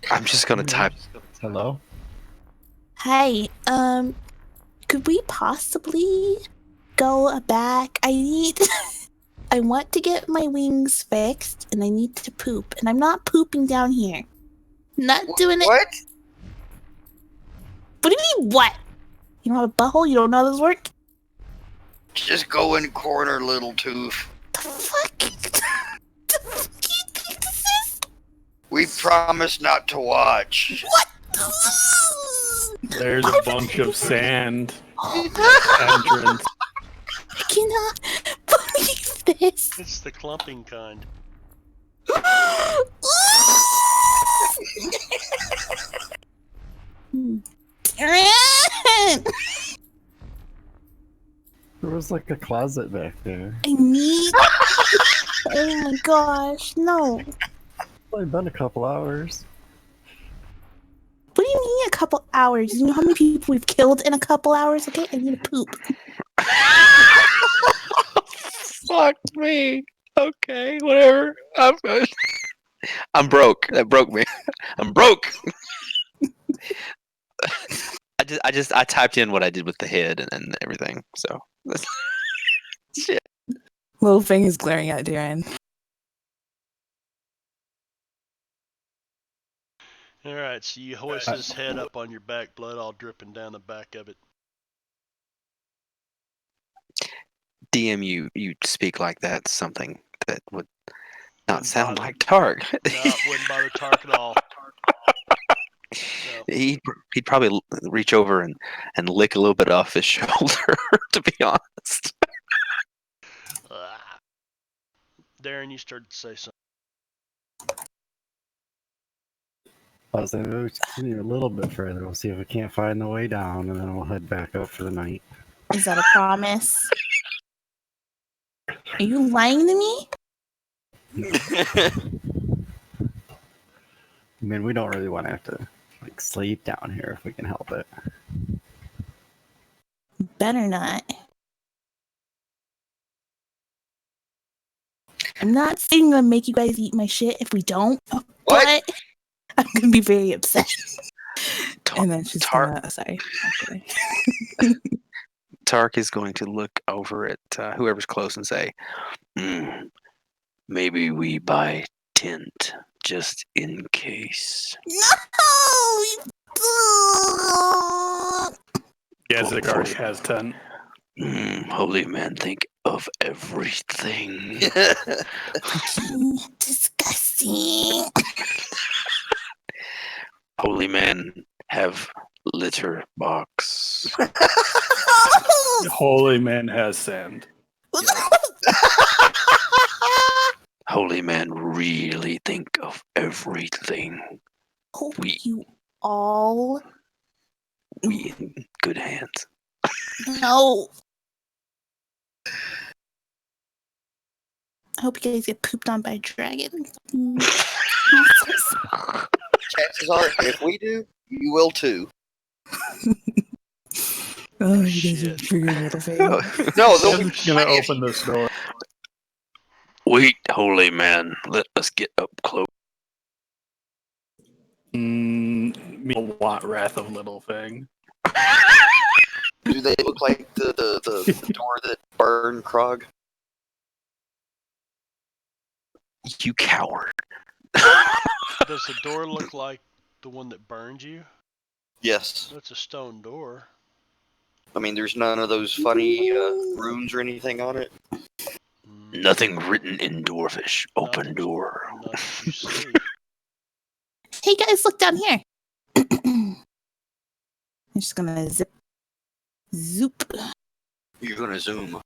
Speaker 5: I'm just gonna type.
Speaker 3: Hello?
Speaker 4: Hi, could we possibly go back? I want to get my wings fixed, and I need to poop, and I'm not pooping down here. Not doing it.
Speaker 2: What?
Speaker 4: What do you mean, what? You don't have a butthole? You don't know how this work?
Speaker 2: Just go in corner, little tooth.
Speaker 4: The fuck? The fuck do you think this is?
Speaker 2: We promise not to watch.
Speaker 4: What?
Speaker 6: There's a bunch of sand entrance.
Speaker 4: I cannot believe this.
Speaker 1: It's the clumping kind.
Speaker 4: Darren!
Speaker 3: There was like a closet back there.
Speaker 4: I need. Oh my gosh, no.
Speaker 3: It's only been a couple hours.
Speaker 4: What do you mean a couple hours? You know how many people we've killed in a couple hours? Okay, I need to poop.
Speaker 5: Fuck me. Okay, whatever. I'm broke. That broke me. I'm broke. I typed in what I did with the head and everything. So shit.
Speaker 4: Little Fang is glaring at Darren.
Speaker 1: All right, so you hoist his head up on your back, blood all dripping down the back of it.
Speaker 5: DM, you speak like that's something that would not
Speaker 1: Wouldn't
Speaker 5: sound
Speaker 1: bother.
Speaker 5: like Targ.
Speaker 1: No, it wouldn't bother Tark at all. No.
Speaker 5: He'd probably reach over and lick a little bit off his shoulder, to be honest.
Speaker 1: Ah. Darren, you started to say something.
Speaker 3: I was like, maybe we should continue a little bit further. We'll see if we can't find the way down, and then we'll head back up for the night.
Speaker 4: Is that a promise? Are you lying to me?
Speaker 3: I mean, we don't really want to have to like sleep down here if we can help it.
Speaker 4: Better not. I'm not saying I'm gonna make you guys eat my shit if we don't,
Speaker 2: What?
Speaker 4: but I'm gonna be very upset. And then she's
Speaker 5: Tar-
Speaker 4: gonna. Sorry. Okay.
Speaker 5: Tark is going to look over at whoever's close and say, maybe we buy tent just in case.
Speaker 4: No!
Speaker 6: Gazik already has 10.
Speaker 5: Holy man, think of everything.
Speaker 4: Disgusting.
Speaker 5: Holy man, have litter box.
Speaker 6: Holy man has sand.
Speaker 5: Holy man, really think of everything.
Speaker 4: Hope
Speaker 5: We-
Speaker 4: you all
Speaker 5: We in good hands.
Speaker 4: know. I hope you guys get pooped on by a dragon.
Speaker 2: Chances are, if we do, you will too.
Speaker 4: Oh, you guys
Speaker 1: shit.
Speaker 4: are triggered little thing.
Speaker 2: No, they'll be
Speaker 6: Gazik's gonna open this door.
Speaker 5: Wait, holy man, let us get up close.
Speaker 6: Me a lot wrath of little thing.
Speaker 2: Do they look like the door that burned Krog?
Speaker 5: You coward.
Speaker 1: Does the door look like the one that burned you?
Speaker 2: Yes.
Speaker 1: That's a stone door.
Speaker 2: I mean, there's none of those funny runes or anything on it.
Speaker 5: Nothing written in Dwarfish. Open
Speaker 1: Nothing.
Speaker 5: door.
Speaker 1: Not that you see.
Speaker 4: Hey guys, look down here. I'm just gonna zoop.
Speaker 2: You're gonna zoom.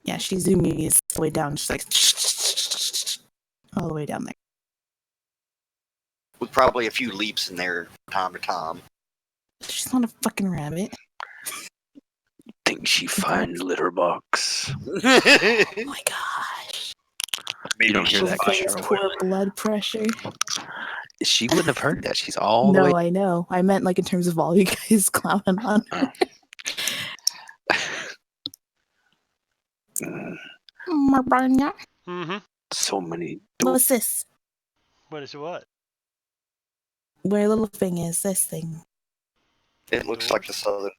Speaker 4: Yeah, she's zooming me all the way down. She's like all the way down there.
Speaker 2: With probably a few leaps in there time to time.
Speaker 4: She's not a fucking rabbit.
Speaker 5: Think she find litter box.
Speaker 4: Oh my gosh.
Speaker 5: You don't hear that,
Speaker 4: His
Speaker 5: Cheryl.
Speaker 4: poor blood pressure.
Speaker 5: She wouldn't have heard that. She's all the way.
Speaker 4: No, I know. I meant like in terms of all you guys clowning on her. Marbanya.
Speaker 1: Mm-hmm.
Speaker 5: So many.
Speaker 4: What's this?
Speaker 1: What is it? What?
Speaker 4: Where little thing is this thing?
Speaker 2: It looks like the southern.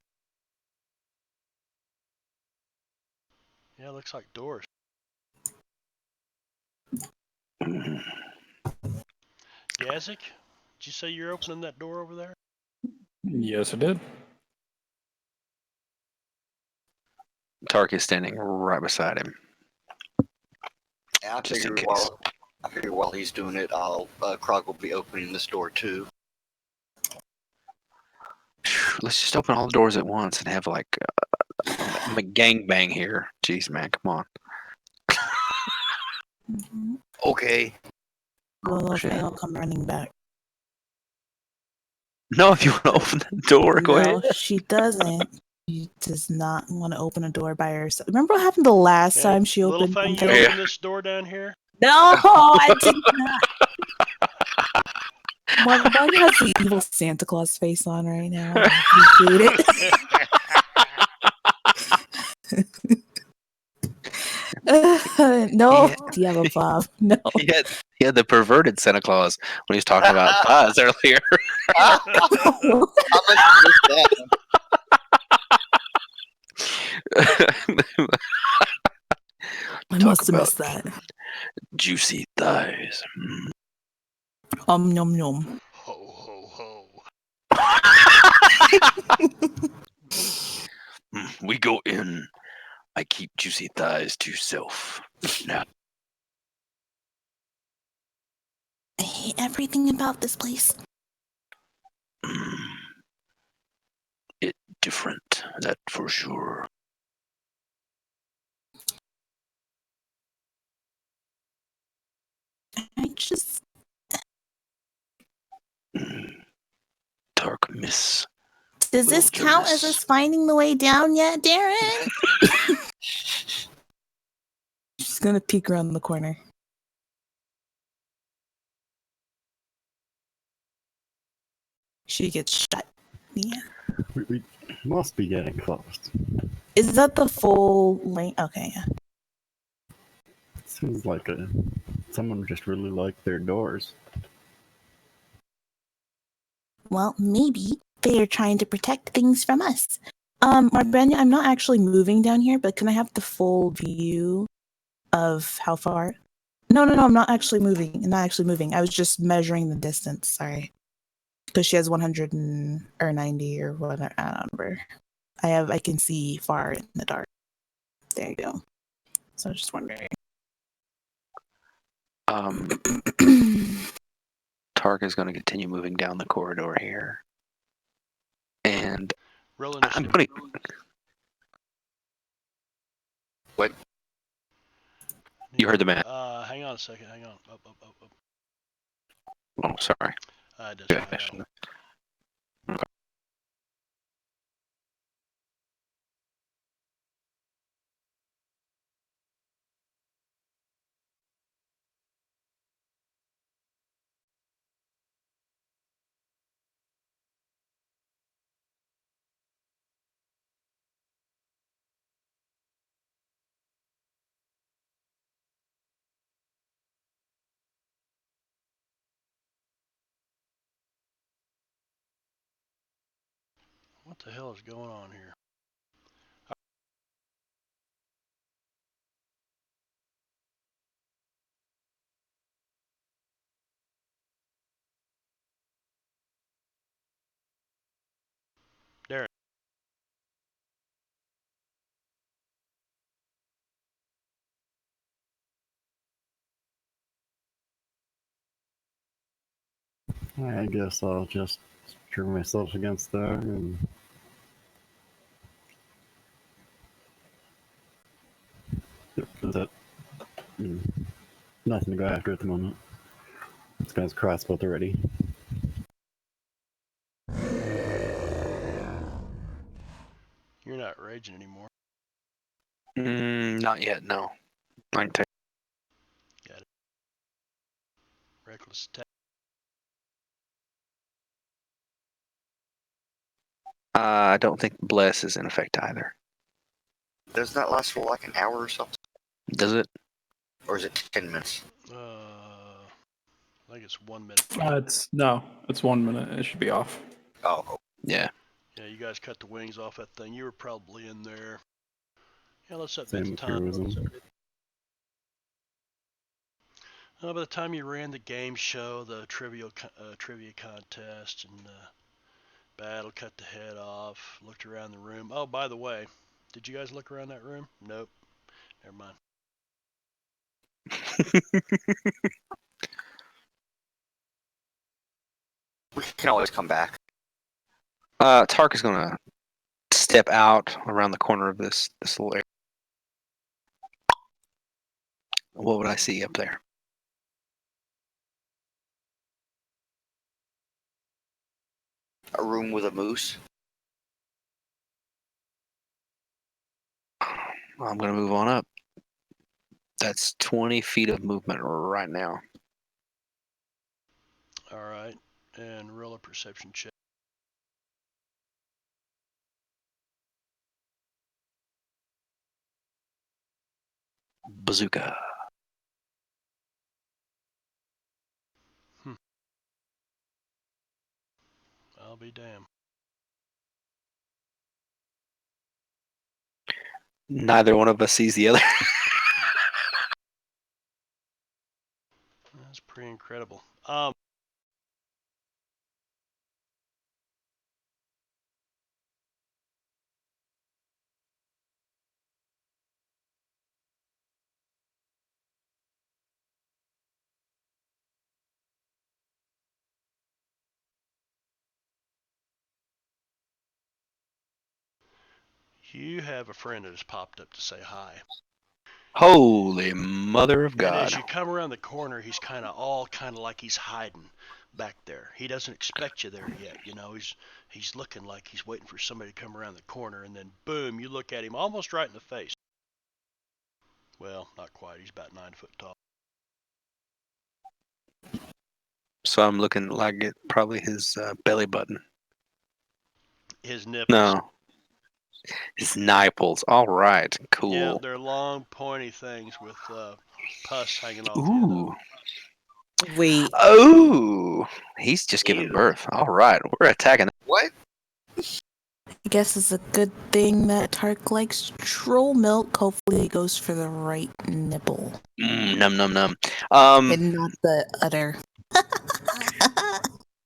Speaker 1: Yeah, it looks like doors. Gazik, did you say you're opening that door over there?
Speaker 6: Yes, it did.
Speaker 5: Tark is standing right beside him.
Speaker 2: I
Speaker 5: Just in
Speaker 2: figure
Speaker 5: case.
Speaker 2: while he's doing it, Krog will be opening this door too.
Speaker 5: Let's just open all the doors at once and have like a gangbang here. Jeez, man, come on.
Speaker 4: Mm-hmm.
Speaker 2: Okay.
Speaker 4: Well,
Speaker 5: shit.
Speaker 4: okay, I'll come running back.
Speaker 5: No, if you want to open the door, go
Speaker 4: No,
Speaker 5: ahead.
Speaker 4: she doesn't. She does not want to open a door by herself. Remember what happened the last
Speaker 1: Yeah,
Speaker 4: time she
Speaker 1: little
Speaker 4: opened
Speaker 1: thing, you
Speaker 4: something?
Speaker 5: Yeah.
Speaker 1: open this door down here?
Speaker 4: No, I did not. Marbanya has the evil Santa Claus face on right now. I appreciate it. No,
Speaker 5: Yeah.
Speaker 4: Diablo Bob. No.
Speaker 5: He had the perverted Santa Claus when he was talking about pies earlier.
Speaker 2: I meant to miss that.
Speaker 4: I
Speaker 5: Talk
Speaker 4: must have
Speaker 5: about
Speaker 4: missed that.
Speaker 5: juicy thighs.
Speaker 4: Nom nom.
Speaker 1: Ho, ho, ho.
Speaker 5: We go in. I keep juicy thighs to self. Now,
Speaker 4: I hate everything about this place.
Speaker 5: it different, that for sure.
Speaker 4: I just
Speaker 5: Dark miss.
Speaker 4: does this
Speaker 5: Little
Speaker 4: count as
Speaker 5: jealous.
Speaker 4: us finding the way down yet, Darren? She's gonna peek around the corner. She gets shut. Yeah.
Speaker 3: We must be getting close.
Speaker 4: Is that the full length? Okay, yeah.
Speaker 3: Seems like someone just really liked their doors.
Speaker 4: Well, maybe they are trying to protect things from us. Marbanya, I'm not actually moving down here, but can I have the full view of how far? No, I'm not actually moving. I'm not actually moving. I was just measuring the distance. Sorry, because she has 100 or 90 or whatever. I don't remember. I can see far in the dark. There you go. So I was just wondering.
Speaker 5: Tark is going to continue moving down the corridor here, and
Speaker 1: Roll
Speaker 5: I'm
Speaker 1: initiative.
Speaker 5: going to.
Speaker 2: What?
Speaker 5: You heard the man.
Speaker 1: Hang on a second. Hang on. Up.
Speaker 5: Oh, sorry.
Speaker 1: It doesn't matter. What the hell is going on here? Darren.
Speaker 3: I guess I'll just turn myself against that and that's it. Nothing to go after at the moment. This guy's crossbow already.
Speaker 1: You're not raging anymore.
Speaker 5: Not yet. No. I can take.
Speaker 1: Got it. Reckless attack.
Speaker 5: I don't think bless is in effect either.
Speaker 2: Does that last for like an hour or something?
Speaker 5: Does it?
Speaker 2: Or is it 10 minutes?
Speaker 1: I think it's 1 minute.
Speaker 6: It's 1 minute. It should be off.
Speaker 2: Oh,
Speaker 5: Yeah.
Speaker 1: Yeah, you guys cut the wings off that thing. You were probably in there. Yeah, let's set
Speaker 3: Same
Speaker 1: the
Speaker 3: with
Speaker 1: time.
Speaker 3: heroism.
Speaker 1: By the time you ran the game show, the trivia contest, and battle, cut the head off, looked around the room. Oh, by the way, did you guys look around that room? Nope. Never mind.
Speaker 2: we can always come back.
Speaker 5: Tark is going to step out around the corner of this little area. What would I see up there?
Speaker 2: A room with a moose.
Speaker 5: I'm going to move on up. That's 20 feet of movement right now.
Speaker 1: All right, and roll a perception check.
Speaker 5: Bazooka.
Speaker 1: I'll be damned.
Speaker 5: Neither one of us sees the other.
Speaker 1: That's pretty incredible. You have a friend that has popped up to say hi.
Speaker 5: Holy mother of
Speaker 1: And
Speaker 5: God.
Speaker 1: as you come around the corner, he's kind of like he's hiding back there. He doesn't expect you there yet. You know, he's looking like he's waiting for somebody to come around the corner, and then boom, you look at him almost right in the face. Well, not quite. He's about 9 foot tall.
Speaker 5: So I'm looking like it probably his belly button.
Speaker 1: His nipples.
Speaker 5: No. His nipples. All right. Cool.
Speaker 1: Yeah, they're long, pointy things with pus hanging off the end of
Speaker 5: Ooh.
Speaker 1: them.
Speaker 4: Wait.
Speaker 5: Oh. He's just giving
Speaker 2: Ew.
Speaker 5: birth. All right. We're attacking.
Speaker 2: What?
Speaker 4: I guess it's a good thing that Tark likes troll milk. Hopefully, he goes for the right nipple
Speaker 5: Num num num.
Speaker 4: and not the udder.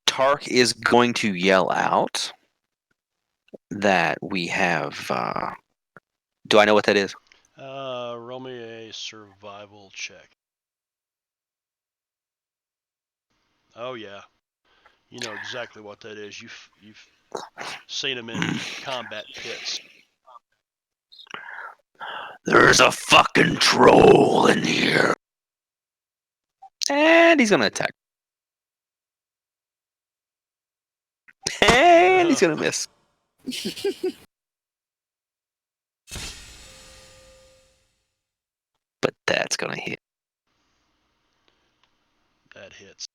Speaker 5: Tark is going to yell out that we have. Do I know what that is?
Speaker 1: Roll me a survival check. Oh yeah, you know exactly what that is. You've seen them in combat pits.
Speaker 5: There's a fucking troll in here. And he's gonna attack. And he's gonna miss. But that's gonna hit.
Speaker 1: That hits.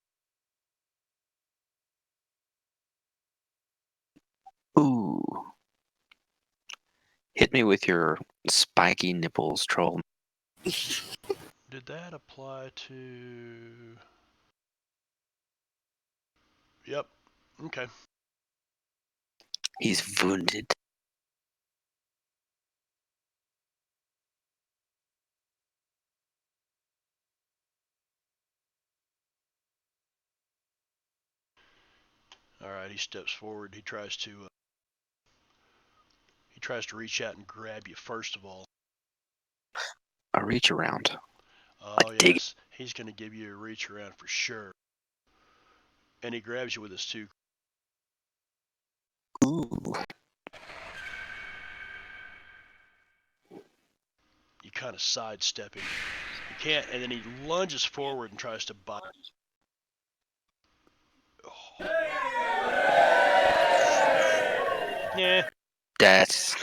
Speaker 5: Ooh. Hit me with your spiky nipples, troll.
Speaker 1: Did that apply to? Yep. Okay.
Speaker 5: He's wounded.
Speaker 1: All right. He steps forward. He tries to reach out and grab you first of all.
Speaker 5: A reach around.
Speaker 1: Oh
Speaker 5: dig
Speaker 1: yes, he's gonna give you a reach around for sure. And he grabs you with his two.
Speaker 5: Ooh.
Speaker 1: You kind of sidestep him. You can't, and then he lunges forward and tries to bite. Oh. Yeah.
Speaker 5: That's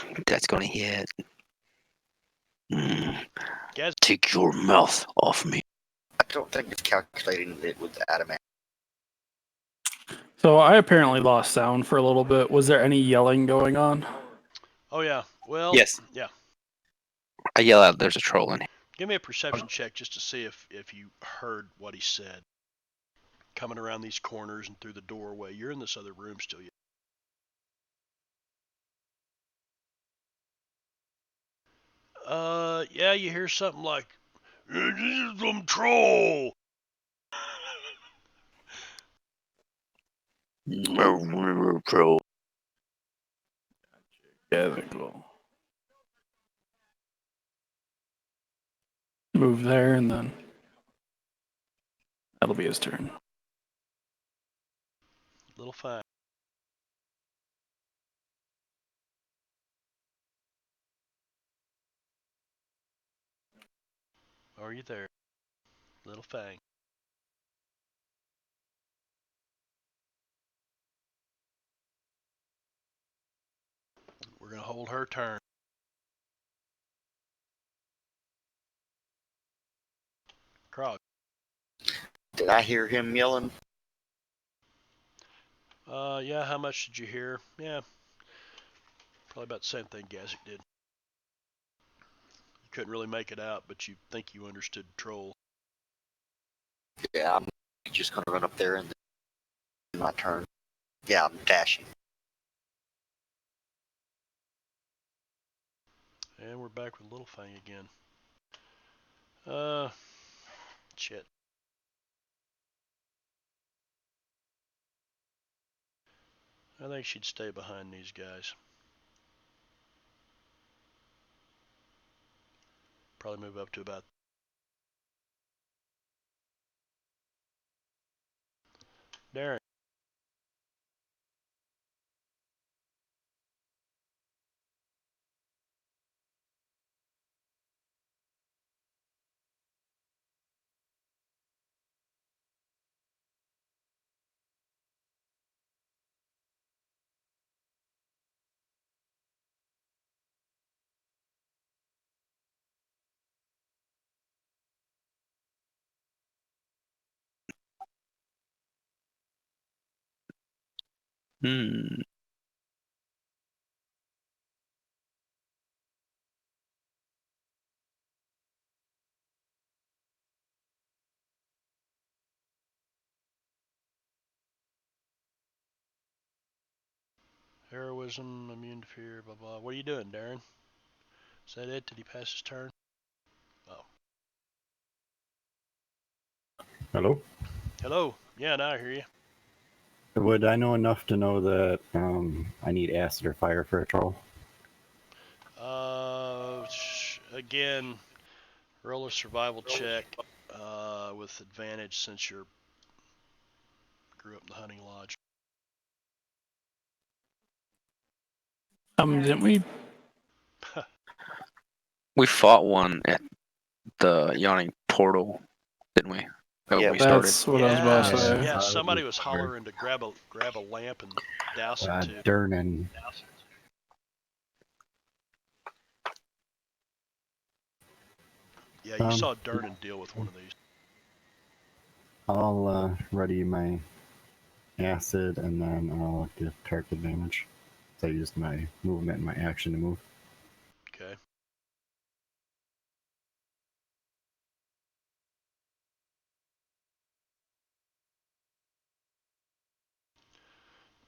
Speaker 5: gonna hit.
Speaker 1: Guys.
Speaker 5: Take your mouth off me.
Speaker 2: I don't think it's calculating it with adamant.
Speaker 6: So I apparently lost sound for a little bit. Was there any yelling going on?
Speaker 1: Oh yeah. Well.
Speaker 5: Yes.
Speaker 1: Yeah.
Speaker 5: I yell out, there's a troll in here.
Speaker 1: Give me a perception check just to see if you heard what he said. Coming around these corners and through the doorway. You're in this other room still. Yeah, you hear something like, "This is some troll."
Speaker 5: Troll.
Speaker 6: Yeah, cool. Move there, and then that'll be his turn.
Speaker 1: Little fine. Are you there? Little Fang. We're going to hold her turn. Krog.
Speaker 2: Did I hear him yelling?
Speaker 1: Yeah, how much did you hear? Yeah. Probably about the same thing Gazik did. You couldn't really make it out, but you think you understood troll.
Speaker 2: Yeah, I'm just gonna run up there and my turn. Yeah, I'm dashing.
Speaker 1: And we're back with Little Fang again. Shit. I think she'd stay behind these guys. Probably move up to about... Darren.
Speaker 5: Hmm.
Speaker 1: Heroism, immune to fear, blah blah. What are you doing, Darren? Is that it? Did he pass his turn? Oh.
Speaker 3: Hello?
Speaker 1: Hello. Yeah, now I hear you.
Speaker 3: Would I know enough to know that I need acid or fire for a troll?
Speaker 1: Again, roll a survival check with advantage since you grew up in the hunting lodge.
Speaker 6: Didn't we?
Speaker 5: We fought one at the yawning portal, didn't we? Oh,
Speaker 2: Yeah,
Speaker 5: we started.
Speaker 6: That's what I was about to say.
Speaker 1: Yeah, somebody was hollering to grab a lamp and douse it too.
Speaker 3: Durnan.
Speaker 1: Yeah, you saw Durnan deal with one of these.
Speaker 3: I'll ready my acid and then I'll give Tark advantage. So I used my movement and my action to move.
Speaker 1: Okay.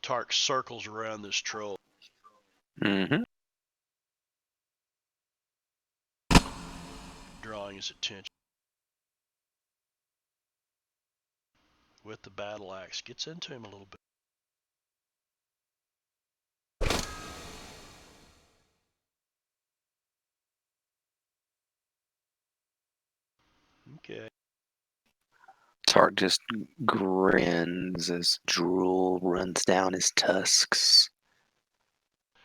Speaker 1: Tark circles around this troll.
Speaker 5: Mm-hmm.
Speaker 1: Drawing his attention. With the battle axe. Gets into him a little bit. Okay.
Speaker 5: Tark just grins as drool runs down his tusks.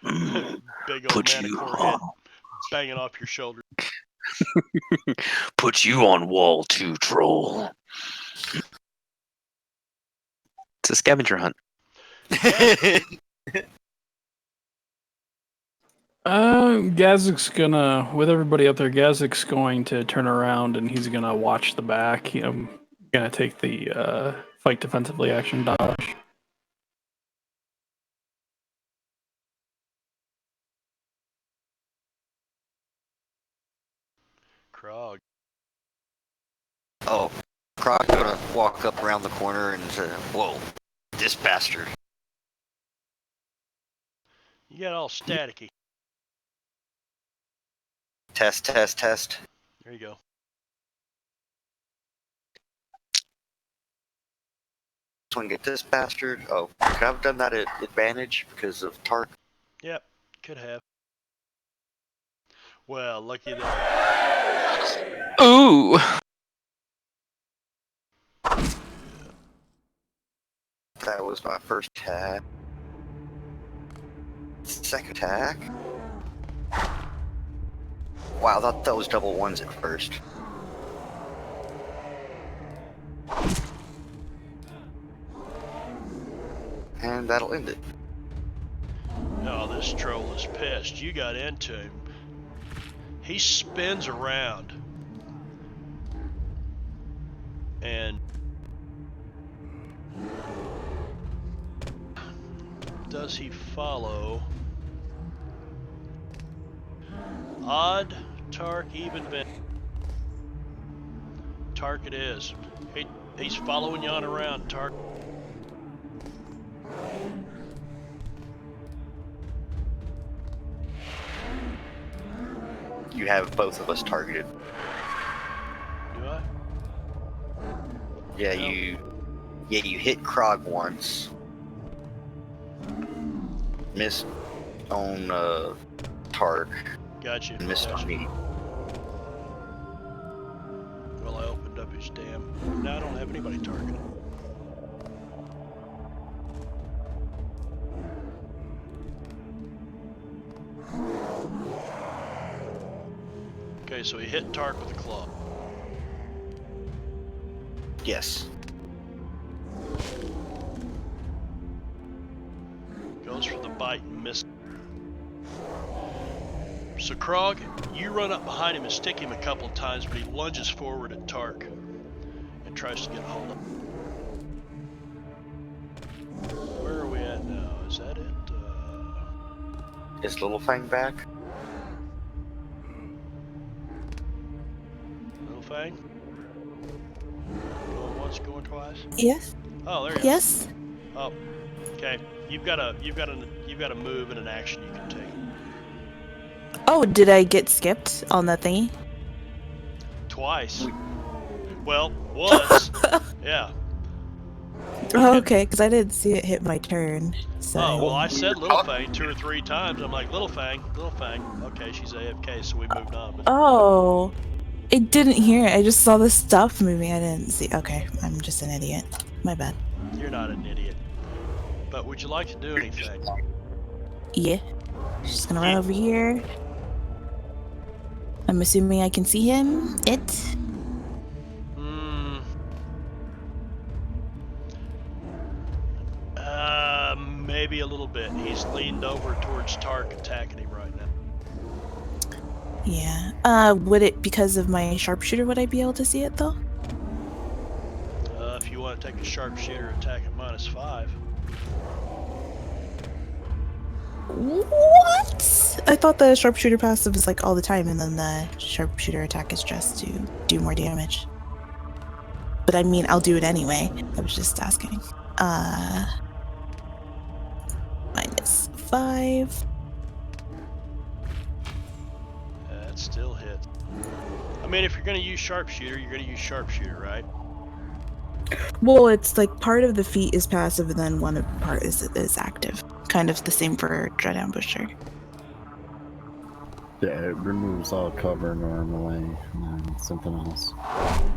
Speaker 1: Big old
Speaker 5: Put
Speaker 1: manicore
Speaker 5: you
Speaker 1: head banging off your shoulder.
Speaker 5: Put you on wall too, troll. It's a scavenger hunt.
Speaker 6: Gazik's gonna, with everybody out there, Gazik's going to turn around and he's gonna watch the back. Gonna take the fight defensively action dodge.
Speaker 1: Krog.
Speaker 2: Oh, Croc's gonna walk up around the corner and say, "Whoa, this bastard!"
Speaker 1: You got all staticky.
Speaker 2: Test, test, test.
Speaker 1: There you go.
Speaker 2: Swing at this bastard. Oh, could I have done that at advantage because of Tark?
Speaker 1: Yep, could have. Well, lucky that.
Speaker 5: Ooh!
Speaker 2: That was my first attack. Second attack. Wow, I thought that was double ones at first. And that'll end it.
Speaker 1: Oh, this troll is pissed. You got into him. He spins around. And does he follow? Odd, Tark, even, Ben. Tark it is. He's following you on around, Tark.
Speaker 2: You have both of us targeted.
Speaker 1: Do I?
Speaker 2: Yeah,
Speaker 1: No.
Speaker 2: you hit Krog once. Missed on Tark.
Speaker 1: Gotcha.
Speaker 2: And missed on me.
Speaker 1: Well, I opened up his damn. Now I don't have anybody targeted. Okay, so he hit Tark with a claw.
Speaker 2: Yes.
Speaker 1: Goes for the bite and misses. So Krog, you run up behind him and stick him a couple of times, but he lunges forward at Tark and tries to get a hold of him. Where are we at now? Is that it?
Speaker 2: Is Little Fang back?
Speaker 1: Little Fang? Going once, going twice?
Speaker 4: Yes.
Speaker 1: Oh, there you
Speaker 4: Yes.
Speaker 1: go. Oh, okay. You've got a move and an action you can take.
Speaker 4: Oh, did I get skipped on that thingy?
Speaker 1: Twice. Well, once. Yeah.
Speaker 4: Oh, okay, because I didn't see it hit my turn. So
Speaker 1: Oh, well, I said Little Fang 2 or 3 times. I'm like, Little Fang. Okay, she's AFK, so we moved on. But
Speaker 4: Oh, I didn't hear it. I just saw the stuff moving. I didn't see. Okay, I'm just an idiot. My bad.
Speaker 1: you're not an idiot. But would you like to do anything?
Speaker 4: Yeah. Just gonna run over here. I'm assuming I can see him.
Speaker 1: Maybe a little bit. He's leaned over towards Tark, attacking him right now.
Speaker 4: Yeah. Would it, because of my sharpshooter, would I be able to see it though?
Speaker 1: If you want to take a sharpshooter attack at -5.
Speaker 4: What? I thought the sharpshooter passive was like all the time, and then the sharpshooter attack is just to do more damage. But I mean, I'll do it anyway. I was just asking. -5.
Speaker 1: That still hits. I mean, if you're going to use sharpshooter, you're going to use sharpshooter, right?
Speaker 4: Well, it's like part of the feat is passive, and then one part is active. Kind of the same for Dread Ambusher.
Speaker 3: Yeah, it removes all cover normally, and then something else.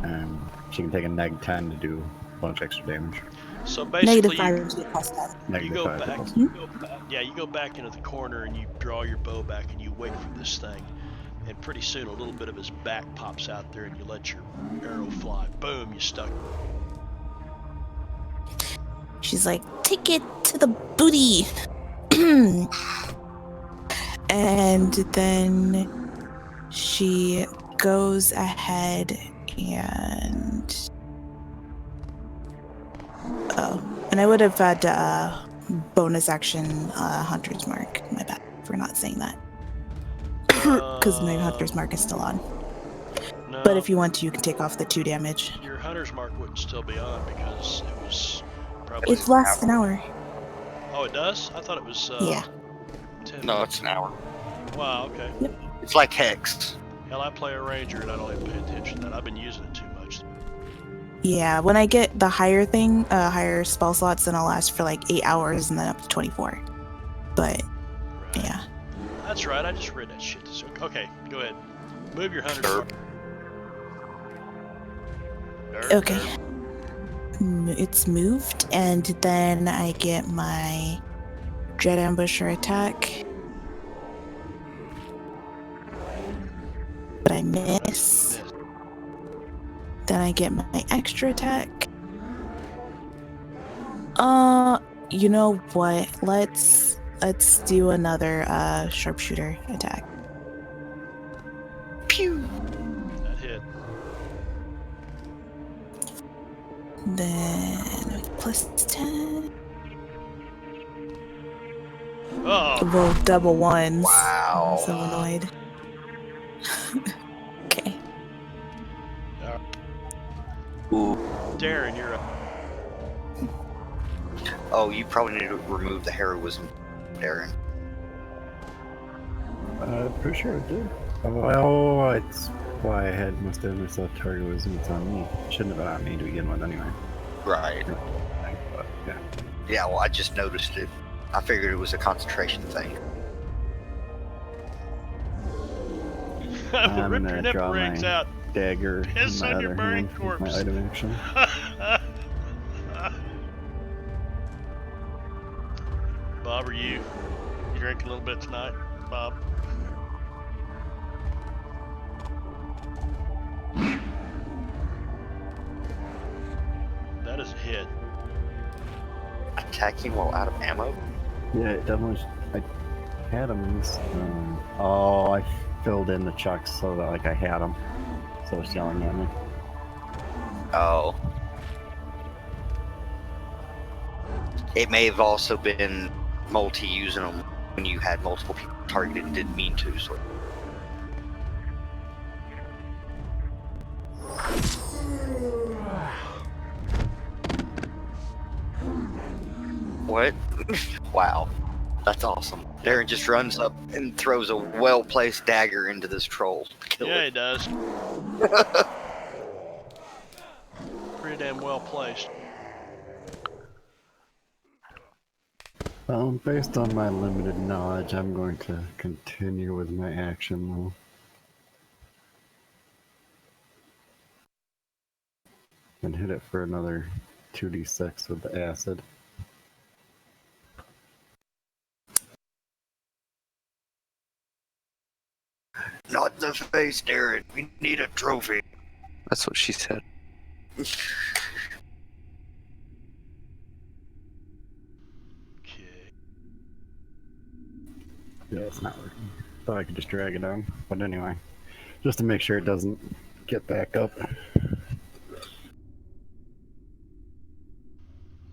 Speaker 3: And she can take a -10 to do a bunch of extra damage.
Speaker 1: So basically,
Speaker 4: -5 to +10.
Speaker 1: you go
Speaker 3: -5
Speaker 1: back.
Speaker 3: plus.
Speaker 1: You go back into the corner and you draw your bow back and you wait for this thing. And pretty soon, a little bit of his back pops out there, and you let your arrow fly. Boom! You stuck.
Speaker 4: She's like, take it to the booty. And then she goes ahead and and I would have had bonus action Hunter's Mark. My bad for not saying that, because my Hunter's Mark is still on.
Speaker 1: No,
Speaker 4: But if you want to, you can take off the 2 damage.
Speaker 1: your Hunter's Mark wouldn't still be on because it was probably.
Speaker 4: It lasts an hour.
Speaker 1: Oh, it does? I thought it was.
Speaker 4: Yeah.
Speaker 1: 10
Speaker 2: No,
Speaker 1: minutes.
Speaker 2: it's an hour.
Speaker 1: Wow. Okay.
Speaker 2: It's like Hex.
Speaker 1: Hell, I play a ranger and I don't even pay attention to that. I've been using it too much.
Speaker 4: Yeah, when I get the higher thing, higher spell slots, then I'll last for like 8 hours and then up to 24. But
Speaker 1: Right.
Speaker 4: yeah.
Speaker 1: That's right. I just read that shit. Okay, go ahead. Move your Hunter's
Speaker 2: Sure.
Speaker 1: Mark.
Speaker 4: Okay. It's moved, and then I get my Dread Ambusher attack. But I miss. Then I get my extra attack. You know what? Let's do another sharpshooter attack.
Speaker 2: Pew!
Speaker 1: That hit.
Speaker 4: Then +10.
Speaker 1: Oh,
Speaker 4: Roll double ones.
Speaker 2: Wow.
Speaker 4: I'm so annoyed. Okay.
Speaker 5: Ooh.
Speaker 1: Darren, you're up.
Speaker 2: Oh, you probably need to remove the heroism, Darren.
Speaker 3: Pretty sure it did. Oh, it's why I must have myself target was it's on me. Shouldn't have been on me to begin with anyway.
Speaker 2: Right.
Speaker 3: But yeah.
Speaker 2: Yeah, well, I just noticed it. I figured it was a concentration thing.
Speaker 3: I'm
Speaker 1: Rip
Speaker 3: gonna
Speaker 1: your nipple
Speaker 3: draw
Speaker 1: rings
Speaker 3: my
Speaker 1: out.
Speaker 3: dagger
Speaker 1: Piss
Speaker 3: in my
Speaker 1: on your
Speaker 3: other
Speaker 1: burning
Speaker 3: hand with my
Speaker 1: corpse.
Speaker 3: item action.
Speaker 1: Bob, are you drinking a little bit tonight, Bob? That is a hit.
Speaker 2: Attacking while out of ammo?
Speaker 3: Yeah, it definitely. I had them. Oh, I filled in the chucks so that like I had them. So it's yelling at me.
Speaker 2: Oh. It may have also been multi-using them when you had multiple people targeted and didn't mean to, so. What? Wow. That's awesome. Darren just runs up and throws a well-placed dagger into this troll to kill
Speaker 1: Yeah,
Speaker 2: it.
Speaker 1: he does. Pretty damn well placed.
Speaker 3: Well, based on my limited knowledge, I'm going to continue with my action though. And hit it for another 2d6 with the acid.
Speaker 2: Not in the face, Darren. We need a trophy.
Speaker 5: That's what she said.
Speaker 1: Okay.
Speaker 3: Yeah, it's not working. Thought I could just drag it down. But anyway, just to make sure it doesn't get back up.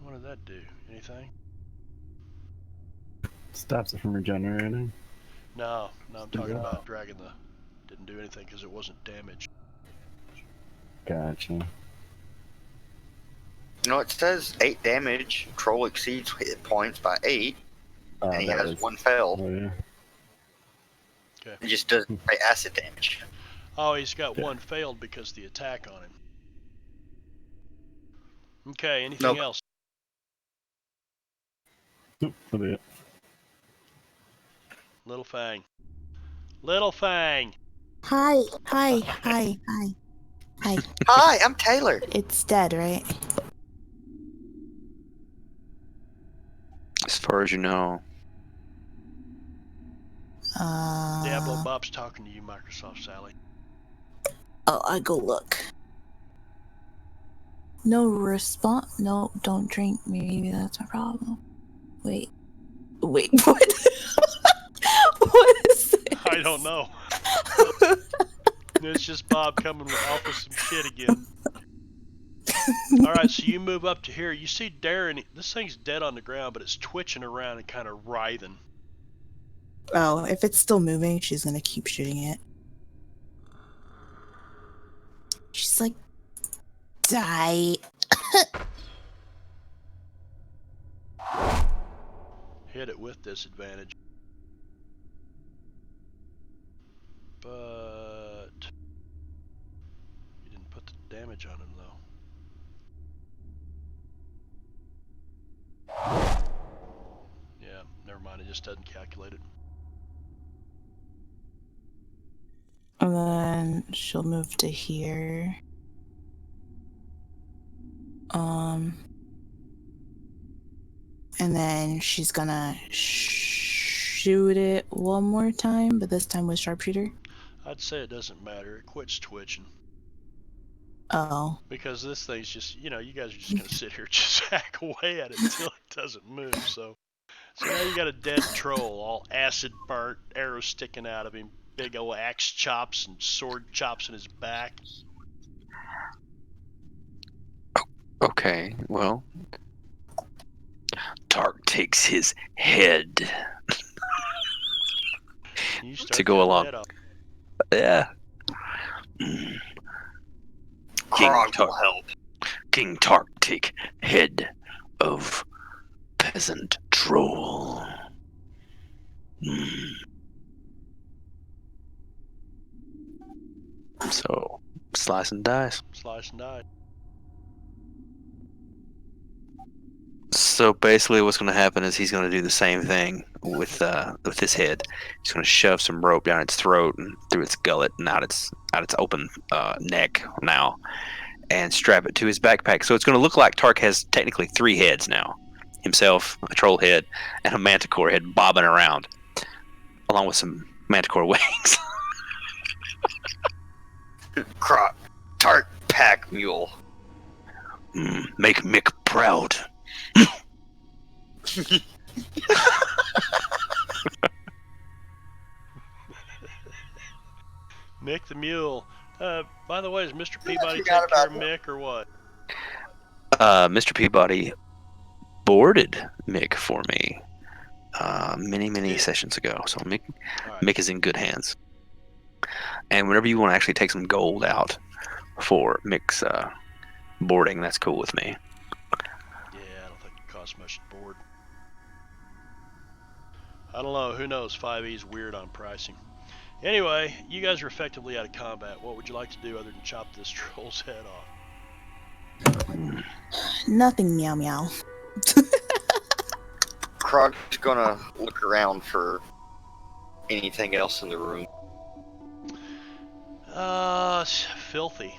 Speaker 1: What did that do? Anything?
Speaker 3: Stops it from regenerating.
Speaker 1: No, I'm talking about dragging the... Didn't do anything because it wasn't damaged.
Speaker 3: Gotcha.
Speaker 2: No, it says 8 damage. Troll exceeds hit points by 8. And he
Speaker 3: that
Speaker 2: has
Speaker 3: was-
Speaker 2: 1 fail.
Speaker 3: Oh, yeah.
Speaker 1: Okay.
Speaker 2: He just doesn't take acid damage.
Speaker 1: Oh, he's got one failed because of the attack on him. Okay, anything else?
Speaker 3: Nope, that'll be it.
Speaker 1: Little Fang. Little Fang!
Speaker 4: Hi. Hi.
Speaker 2: Hi, I'm Taylor.
Speaker 4: It's dead, right?
Speaker 5: As far as you know.
Speaker 1: Diablo Bob's talking to you, Microsoft Sally.
Speaker 4: Oh, I go look. No response. No, don't drink. Maybe that's my problem. Wait, what? What is this?
Speaker 1: I don't know. It's just Bob coming off with some shit again. Alright, so you move up to here. You see Darren. This thing's dead on the ground, but it's twitching around and kind of writhing.
Speaker 4: Oh, if it's still moving, she's gonna keep shooting it. She's like, die.
Speaker 1: Hit it with disadvantage. But you didn't put the damage on him, though. Yeah, never mind. It just doesn't calculate it.
Speaker 4: And then she'll move to here. And then she's gonna shoot it one more time, but this time with sharpshooter.
Speaker 1: I'd say it doesn't matter. It quits twitching.
Speaker 4: Oh.
Speaker 1: Because this thing's just, you guys are just going to sit here just hack away at it until it doesn't move. So now you got a dead troll, all acid burnt, arrows sticking out of him, big old axe chops and sword chops in his back.
Speaker 5: Okay, well. Tark takes his head.
Speaker 1: You start
Speaker 5: To go
Speaker 1: cutting
Speaker 5: along.
Speaker 1: that off.
Speaker 5: Yeah.
Speaker 2: Krog will help.
Speaker 5: King Tark take head of peasant troll. So, slice and dice.
Speaker 1: Slice and dice.
Speaker 5: So basically, what's going to happen is he's going to do the same thing with his head. He's going to shove some rope down its throat and through its gullet and out its open neck now, and strap it to his backpack. So it's going to look like Tark has technically 3 heads now: himself, a troll head, and a manticore head bobbing around, along with some manticore wings.
Speaker 2: Tark pack mule.
Speaker 5: Make Mick proud.
Speaker 1: Mick the Mule. By the way, does Mr. Peabody take
Speaker 2: forgot
Speaker 1: care of
Speaker 2: about
Speaker 1: Mick or what?
Speaker 5: Mr. Peabody boarded Mick for me many sessions ago. So
Speaker 1: All right.
Speaker 5: Mick is in good hands. And whenever you want to actually take some gold out for Mick's boarding, that's cool with me.
Speaker 1: Yeah, I don't think it costs much to board. I don't know. Who knows? 5E's weird on pricing. Anyway, you guys are effectively out of combat. What would you like to do other than chop this troll's head off?
Speaker 4: Nothing, meow meow.
Speaker 2: Krog's gonna look around for anything else in the room.
Speaker 1: Filthy.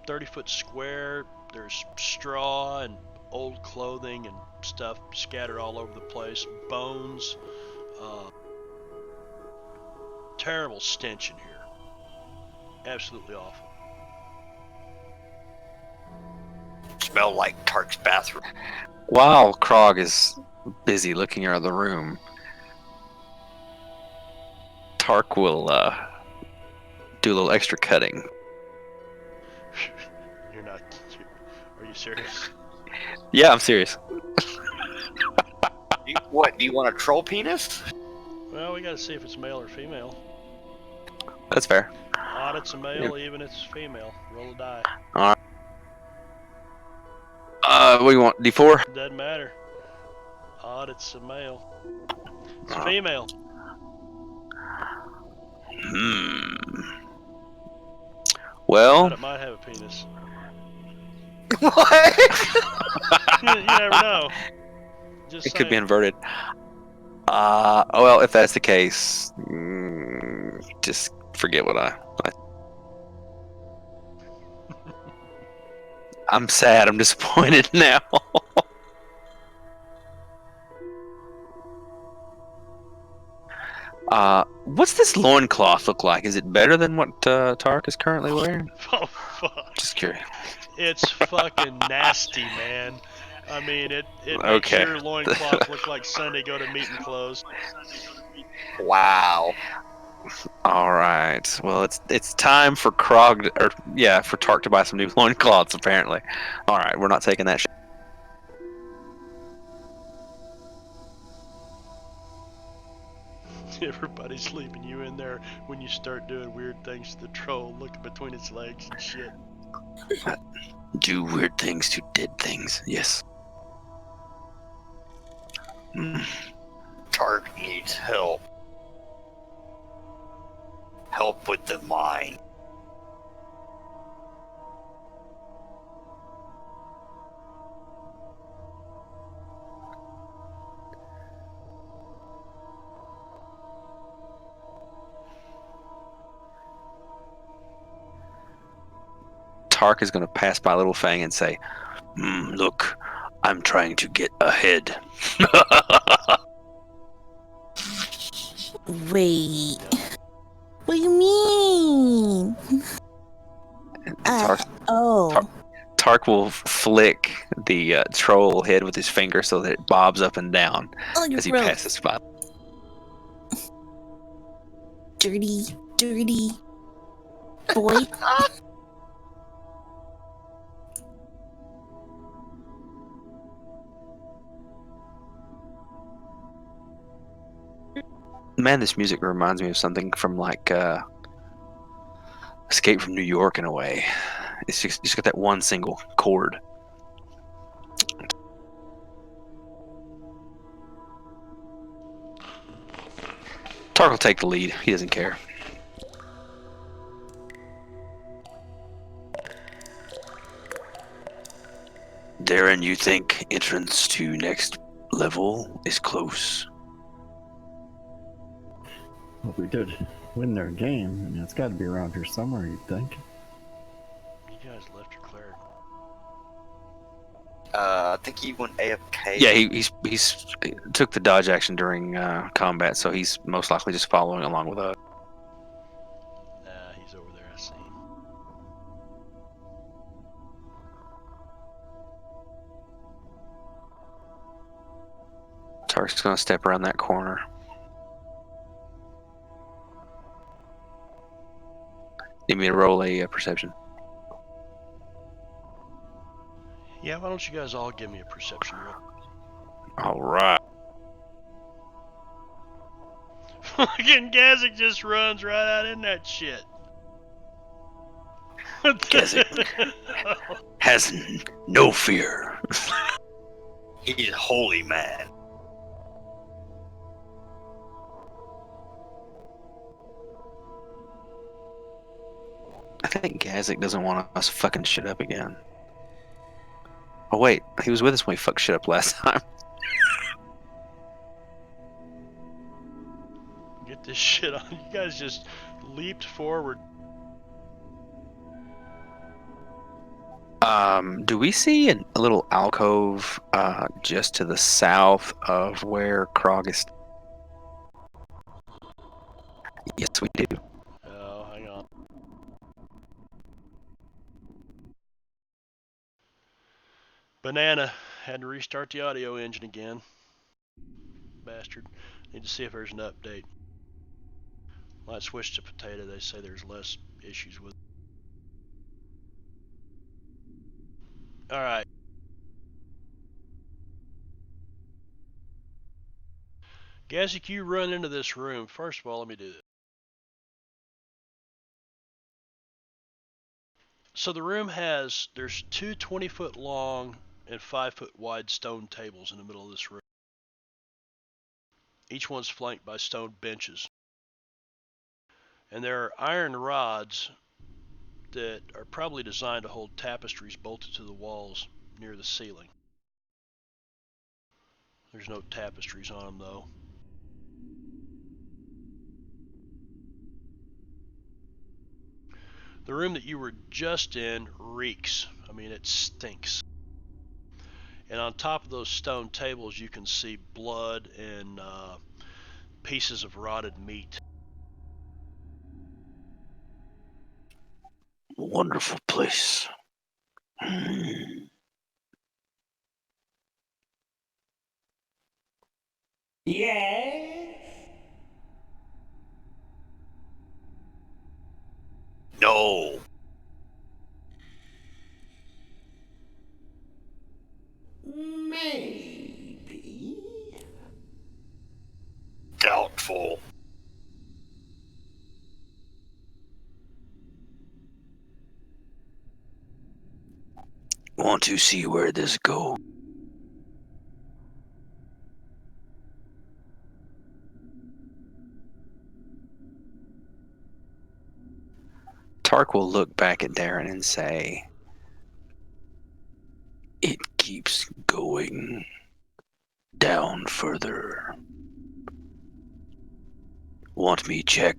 Speaker 1: 30-foot square. There's straw and old clothing and stuff scattered all over the place. Bones. Terrible stench in here. Absolutely awful.
Speaker 2: Smell like Tark's bathroom.
Speaker 5: While Krog is busy looking around the room, Tark will do a little extra cutting.
Speaker 1: You're not. Are you serious?
Speaker 5: Yeah, I'm serious.
Speaker 2: What, do you want a troll penis?
Speaker 1: Well, we gotta see if it's male or female.
Speaker 5: That's fair.
Speaker 1: Odd it's a male, even if it's female. Roll a die.
Speaker 5: All right. What do you want? D4?
Speaker 1: Doesn't matter. Odd it's a male. It's a female.
Speaker 5: Well,
Speaker 1: But it might have a penis.
Speaker 2: What?
Speaker 1: You never know. Just
Speaker 5: it could be
Speaker 1: saying.
Speaker 5: inverted. Well, if that's the case, just forget what I I'm sad. I'm disappointed now. What's this loincloth look like? Is it better than what Tark is currently wearing?
Speaker 1: Oh fuck!
Speaker 5: Just curious.
Speaker 1: It's fucking nasty, man. I mean, it makes
Speaker 5: Okay.
Speaker 1: your loincloth look like Sunday go to meeting clothes.
Speaker 2: Wow.
Speaker 5: All right. Well, it's time for Krog, for Tark to buy some new loincloths. Apparently. All right, we're not taking that.
Speaker 1: Everybody's leaving you in there when you start doing weird things to the troll, looking between its legs and shit.
Speaker 5: Do weird things to dead things. Yes.
Speaker 2: Tark needs help. Help with the mine.
Speaker 5: Tark is going to pass by Little Fang and say, "Look, I'm trying to get ahead."
Speaker 4: Wait. What do you mean?
Speaker 5: Tark will flick the troll head with his finger so that it bobs up and down
Speaker 4: You're
Speaker 5: as he
Speaker 4: gross.
Speaker 5: passes by.
Speaker 4: Dirty boy.
Speaker 5: Man, this music reminds me of something from like Escape from New York in a way. It's just got that one single chord. Tark will take the lead. He doesn't care. Darren, you think entrance to next level is close?
Speaker 3: Well, we did win their game. I mean, it's got to be around here somewhere, you'd think.
Speaker 1: You guys left your cleric.
Speaker 2: I think he went AFK.
Speaker 5: Yeah, he took the dodge action during combat, so he's most likely just following along with us.
Speaker 1: Nah, he's over there, I see him.
Speaker 5: Tark's gonna step around that corner. Need me to roll a perception.
Speaker 1: Yeah, why don't you guys all give me a perception roll?
Speaker 5: All right.
Speaker 1: Fucking Gazik just runs right out in that shit.
Speaker 5: Gazik has no fear.
Speaker 2: He's a holy man.
Speaker 5: I think Gazik doesn't want us fucking shit up again. Oh wait, he was with us when we fucked shit up last time.
Speaker 1: Get this shit on. You guys just leaped forward.
Speaker 5: Do we see a little alcove just to the south of where Krog is? Yes, we do.
Speaker 1: Oh, hang on. Banana had to restart the audio engine again. Bastard. Need to see if there's an update. When I switched to potato, they say there's less issues with it. Alright. Gazik, you run into this room. First of all, let me do this. So the room there's two 20-foot long and 5-foot wide stone tables in the middle of this room. Each one's flanked by stone benches. And there are iron rods that are probably designed to hold tapestries bolted to the walls near the ceiling. There's no tapestries on them though. The room that you were just in reeks. I mean, it stinks. And on top of those stone tables, you can see blood and pieces of rotted meat.
Speaker 5: Wonderful place.
Speaker 7: Yes.
Speaker 2: No.
Speaker 7: Maybe.
Speaker 2: Doubtful.
Speaker 5: Want to see where this goes? Tark will look back at Darren and say, "It keeps going down further. Want me check?"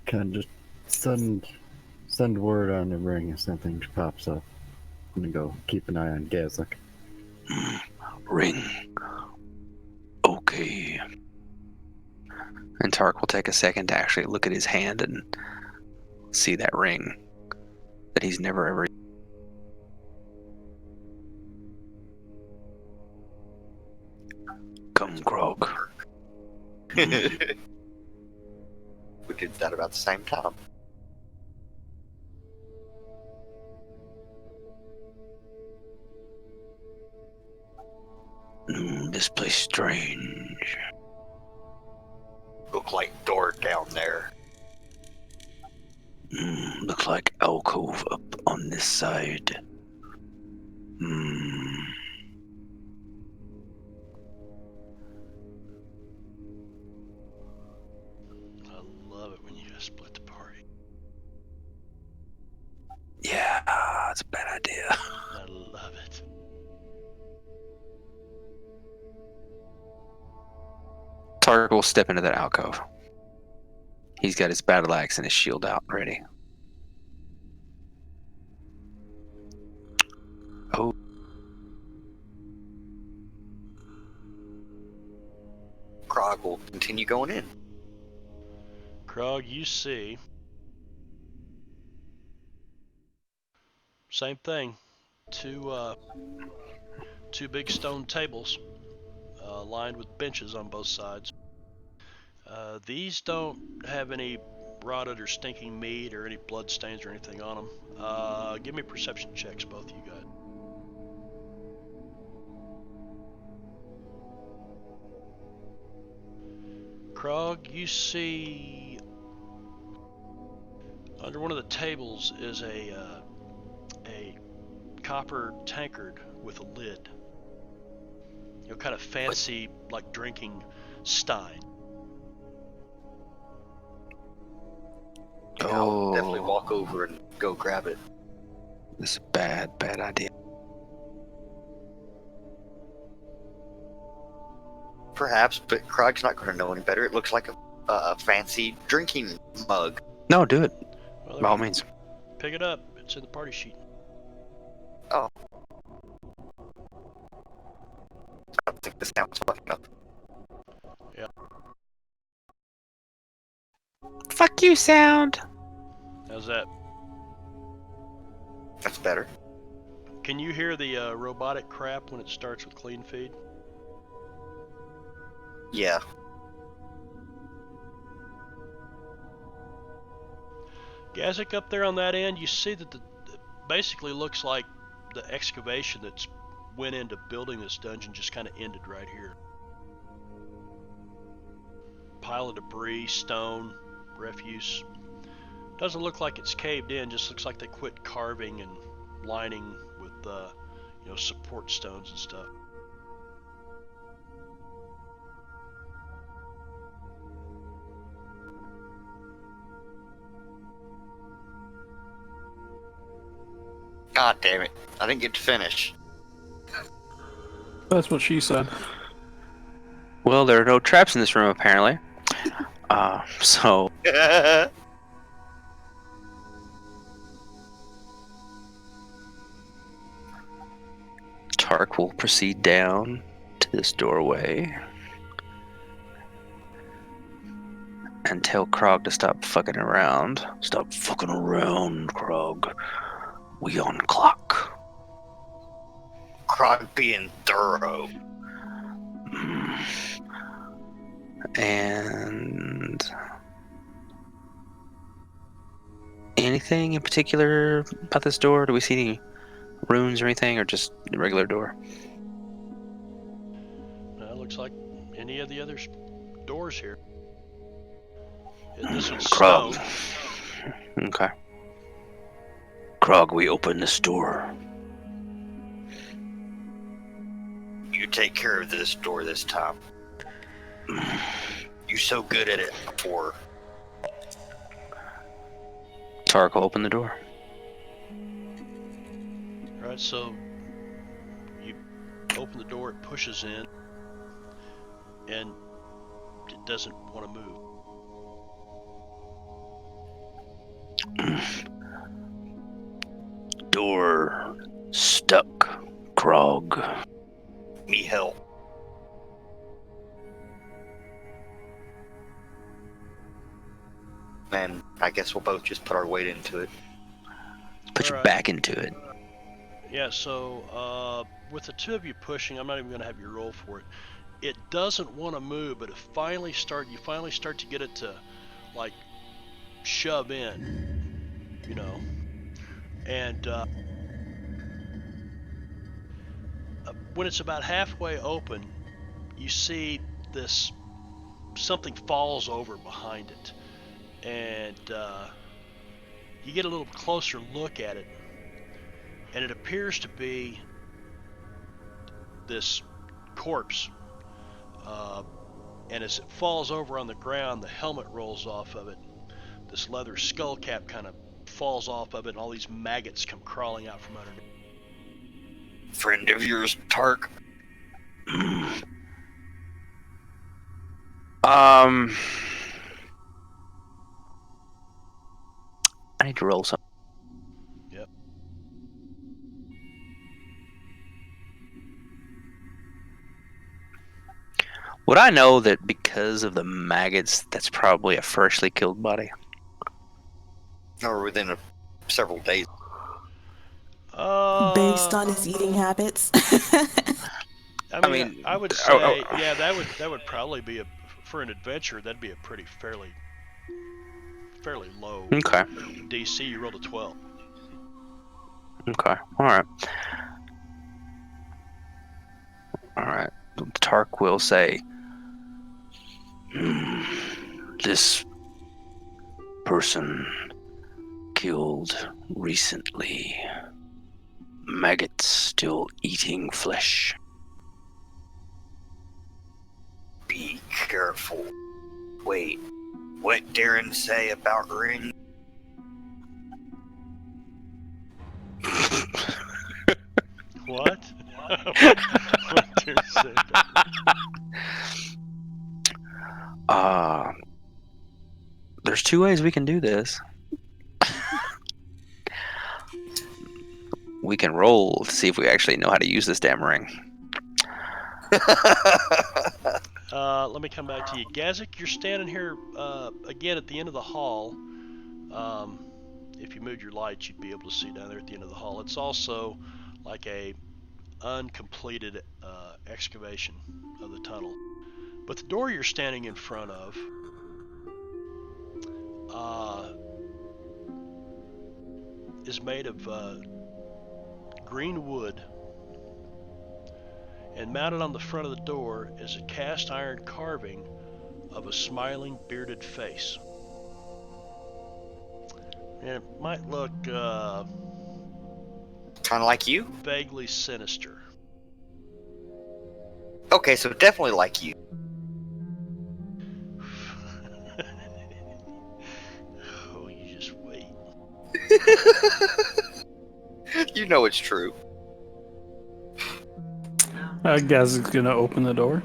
Speaker 3: Can just send word on the ring if something pops up. I'm gonna go keep an eye on Gazik.
Speaker 5: Ring. Okay. And Tark will take a second to actually look at his hand and see that ring that he's never ever. Come, Krog.
Speaker 2: We did that about the same time.
Speaker 5: This place strange.
Speaker 2: Look like door down there.
Speaker 5: Looks like alcove up on this side.
Speaker 1: I love it when you guys split the party.
Speaker 5: Yeah, it's a bad idea.
Speaker 1: I love it.
Speaker 5: Tark will step into that alcove. He's got his battle axe and his shield out ready. Oh.
Speaker 2: Krog will continue going in.
Speaker 1: Krog, you see. Same thing. Two big stone tables lined with benches on both sides. These don't have any rotted or stinking meat or any blood stains or anything on them. Give me perception checks, both of you guys. Krog, you see under one of the tables is a copper tankard with a lid. You know, kind of fancy, like drinking stein.
Speaker 2: Yeah, I'll definitely
Speaker 5: Oh.
Speaker 2: walk over and go grab it.
Speaker 5: This is a bad idea.
Speaker 2: Perhaps, but Krog's not going to know any better. It looks like a fancy drinking mug.
Speaker 5: No, do it.
Speaker 1: Well,
Speaker 5: By all means.
Speaker 1: pick it up. It's in the party sheet.
Speaker 2: Oh. I don't think this sounds fucking up.
Speaker 5: Fuck you, sound.
Speaker 1: How's that?
Speaker 2: That's better.
Speaker 1: Can you hear the robotic crap when it starts with clean feed?
Speaker 2: Yeah.
Speaker 1: Gazik, up there on that end, you see that it basically looks like the excavation that's went into building this dungeon just kind of ended right here. Pile of debris, stone, refuse. Doesn't look like it's caved in, just looks like they quit carving and lining with support stones and stuff.
Speaker 2: God damn it. I didn't get to finish.
Speaker 6: That's what she said.
Speaker 5: Well, there are no traps in this room, apparently. So Tark will proceed down to this doorway and tell Krog to stop fucking around. Stop fucking around, Krog. We on clock.
Speaker 2: Krog being thorough.
Speaker 5: And anything in particular about this door? Do we see any runes or anything, or just the regular door?
Speaker 1: Looks like any of the other doors here. This one's
Speaker 5: Krog.
Speaker 1: stone.
Speaker 5: Okay. Krog, we open this door.
Speaker 2: You take care of this door this time. You're so good at it before.
Speaker 5: Tark will open the door.
Speaker 1: Alright, so you open the door, it pushes in, and it doesn't want to move.
Speaker 5: Door stuck, Krog.
Speaker 2: Me help. And I guess we'll both just put our weight into it.
Speaker 5: Put your
Speaker 1: Alright.
Speaker 5: back into it.
Speaker 1: Yeah, so with the two of you pushing, I'm not even going to have you roll for it. It doesn't want to move, but you finally start to get it to like shove in, and when it's about halfway open, you see something falls over behind it, and you get a little closer look at it, and it appears to be this corpse. And as it falls over on the ground, the helmet rolls off of it. This leather skull cap kind of falls off of it, and all these maggots come crawling out from underneath.
Speaker 2: Friend of yours, Tark.
Speaker 5: I need to roll something.
Speaker 1: Yep.
Speaker 5: Would I know that because of the maggots, that's probably a freshly killed body?
Speaker 2: Or within several days.
Speaker 4: Based on his eating habits.
Speaker 1: I mean, I would say, yeah, that would probably be for an adventure. That'd be a fairly low
Speaker 5: Okay.
Speaker 1: DC. You rolled a 12.
Speaker 5: Okay. All right. Tark will say, this person killed recently. Maggots still eating flesh.
Speaker 2: Be careful. Wait, what Darren say about ring?
Speaker 5: There's two ways we can do this. We can roll to see if we actually know how to use this damn ring.
Speaker 1: Let me come back to you. Gazik, you're standing here again at the end of the hall. If you moved your lights, you'd be able to see down there at the end of the hall. It's also like a uncompleted excavation of the tunnel. But the door you're standing in front of is made of green wood, and mounted on the front of the door is a cast iron carving of a smiling bearded face. And it might look
Speaker 2: Kind of like you?
Speaker 1: vaguely sinister.
Speaker 2: Okay, so definitely like you.
Speaker 1: Oh, you just wait.
Speaker 2: You know it's true.
Speaker 6: I guess it's gonna open the door.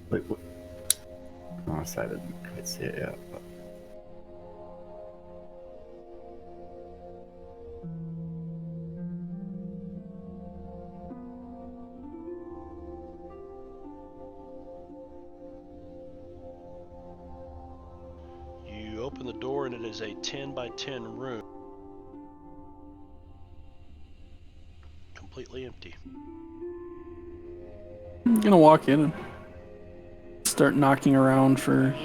Speaker 3: Wait, what? Oh, I didn't quite see it yet. But...
Speaker 1: You open the door and it is a 10 by 10 room. Completely empty.
Speaker 6: I'm gonna walk in and start knocking around for.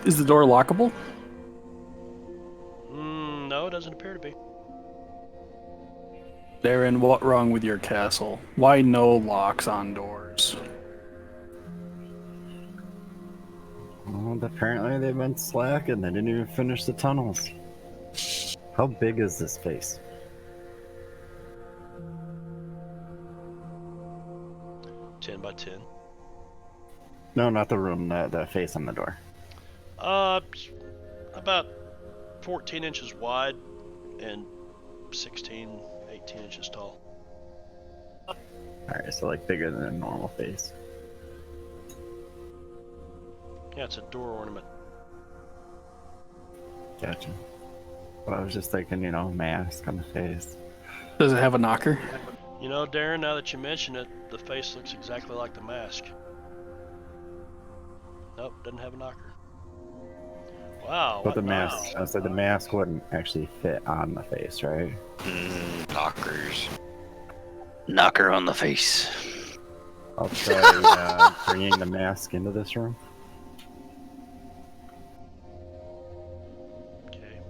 Speaker 6: Is the door lockable?
Speaker 1: No, it doesn't appear to be.
Speaker 6: Darren, what wrong with your castle? Why no locks on doors?
Speaker 3: Well, apparently they've been slack and they didn't even finish the tunnels. How big is this space?
Speaker 1: Ten by 10.
Speaker 3: No, not the room, the face on the door.
Speaker 1: About 14 inches wide and 18 inches tall.
Speaker 3: Alright, so like bigger than a normal face.
Speaker 1: Yeah, it's a door ornament.
Speaker 3: Gotcha. Well, I was just thinking, mask on the face.
Speaker 6: Does it have a knocker?
Speaker 1: You know, Darren, now that you mention it, the face looks exactly like the mask. Nope, doesn't have a knocker. Wow.
Speaker 3: But the
Speaker 1: wow.
Speaker 3: mask, I said the mask wouldn't actually fit on the face, right?
Speaker 2: Knockers.
Speaker 5: Knocker on the face.
Speaker 3: I'll try bringing the mask into this room.
Speaker 1: Okay.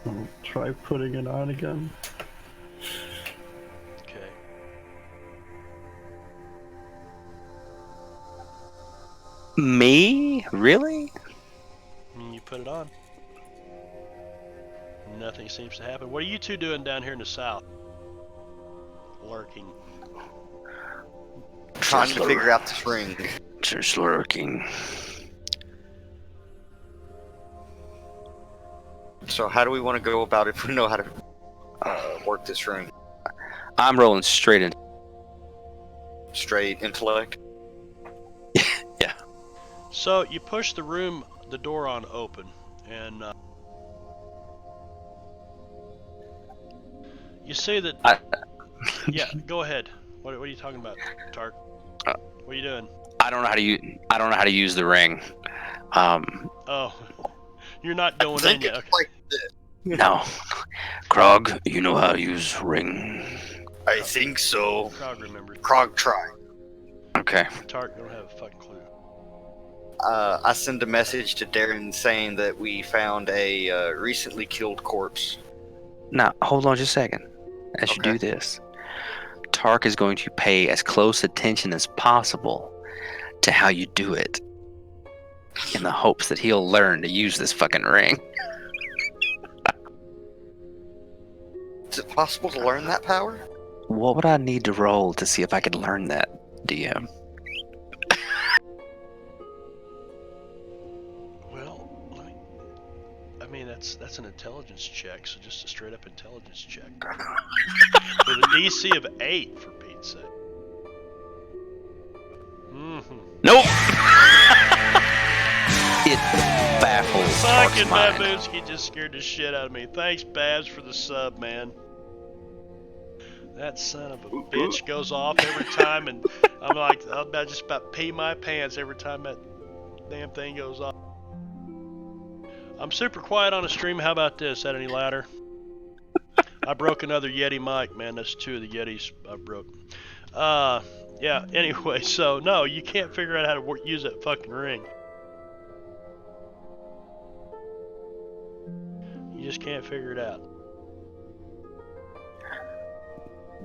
Speaker 3: I'll try putting it on again.
Speaker 1: Okay.
Speaker 5: Me? Really?
Speaker 1: You put it on. Nothing seems to happen. What are you two doing down here in the south? Lurking.
Speaker 2: Trying to figure out this ring.
Speaker 5: Just lurking.
Speaker 2: So how do we want to go about it if we know how to work this ring?
Speaker 5: I'm rolling straight in.
Speaker 2: Straight intellect?
Speaker 5: Yeah.
Speaker 1: So you push the door on open, and you see that. Yeah, go ahead. What are you talking about, Tark? What are you doing?
Speaker 5: I don't know how to use the ring.
Speaker 1: Oh, you're not going in yet. Okay.
Speaker 2: Like this.
Speaker 5: No. Krog, you know how to use ring.
Speaker 2: I think so.
Speaker 1: Krog remembers.
Speaker 2: Krog try.
Speaker 5: Okay.
Speaker 1: Tark don't have a fucking clue.
Speaker 2: I send a message to Darren saying that we found a recently killed corpse.
Speaker 5: Now, hold on just a second. As you do this, Tark is going to pay as close attention as possible to how you do it, in the hopes that he'll learn to use this fucking ring.
Speaker 2: Is it possible to learn that power?
Speaker 5: What would I need to roll to see if I could learn that, DM?
Speaker 1: Well, I mean that's an intelligence check, so just a straight up intelligence check with a DC of 8 for Pete's sake.
Speaker 5: Nope. It baffles Tark's
Speaker 1: Fucking
Speaker 5: mind.
Speaker 1: Babuski just scared the shit out of me. Thanks, Babs, for the sub, man. That son of a bitch goes off every time, and I'm like, I'll just about pee my pants every time that damn thing goes off. I'm super quiet on the stream. How about this? Is that any louder? I broke another Yeti mic, man. That's 2 of the Yetis I broke. Yeah, anyway, so no, you can't figure out how to use that fucking ring. You just can't figure it out.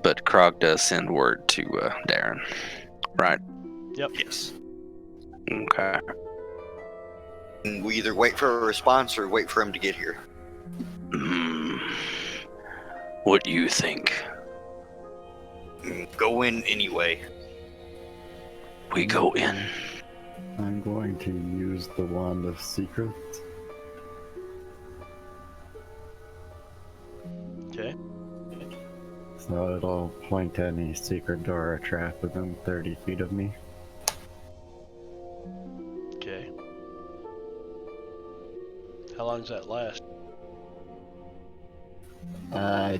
Speaker 5: But Krog does send word to Darren, right?
Speaker 1: Yep.
Speaker 2: Yes.
Speaker 5: Okay.
Speaker 2: And we either wait for a response or wait for him to get here.
Speaker 5: What do you think?
Speaker 2: Go in anyway.
Speaker 5: We go in.
Speaker 3: I'm going to use the Wand of Secrets.
Speaker 1: Okay.
Speaker 3: So it'll point to any secret door or trap within 30 feet of me.
Speaker 1: Okay. How long does that last?
Speaker 3: I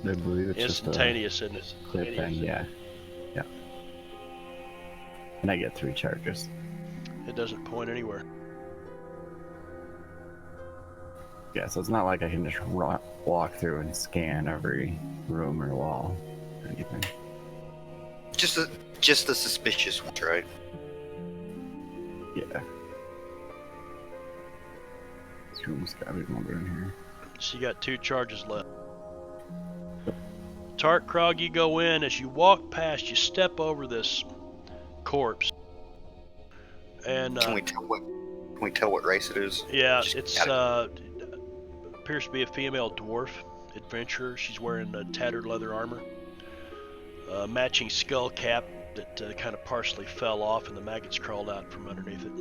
Speaker 3: believe it's
Speaker 1: Instantaneous, isn't it?
Speaker 3: just a clear thing, yeah. Yeah. And I get 3 charges.
Speaker 1: It doesn't point anywhere.
Speaker 3: Yeah, so it's not like I can just walk through and scan every room or wall or anything.
Speaker 2: Just the suspicious ones, right?
Speaker 3: Yeah. This room's gotta be more in here.
Speaker 1: So you got 2 charges left. Tart Krog, you go in. As you walk past, you step over this corpse. And
Speaker 2: Can we tell what race it is?
Speaker 1: yeah,
Speaker 2: Just
Speaker 1: it's appears to be a female dwarf adventurer. She's wearing a tattered leather armor, matching skull cap that kind of partially fell off, and the maggots crawled out from underneath it.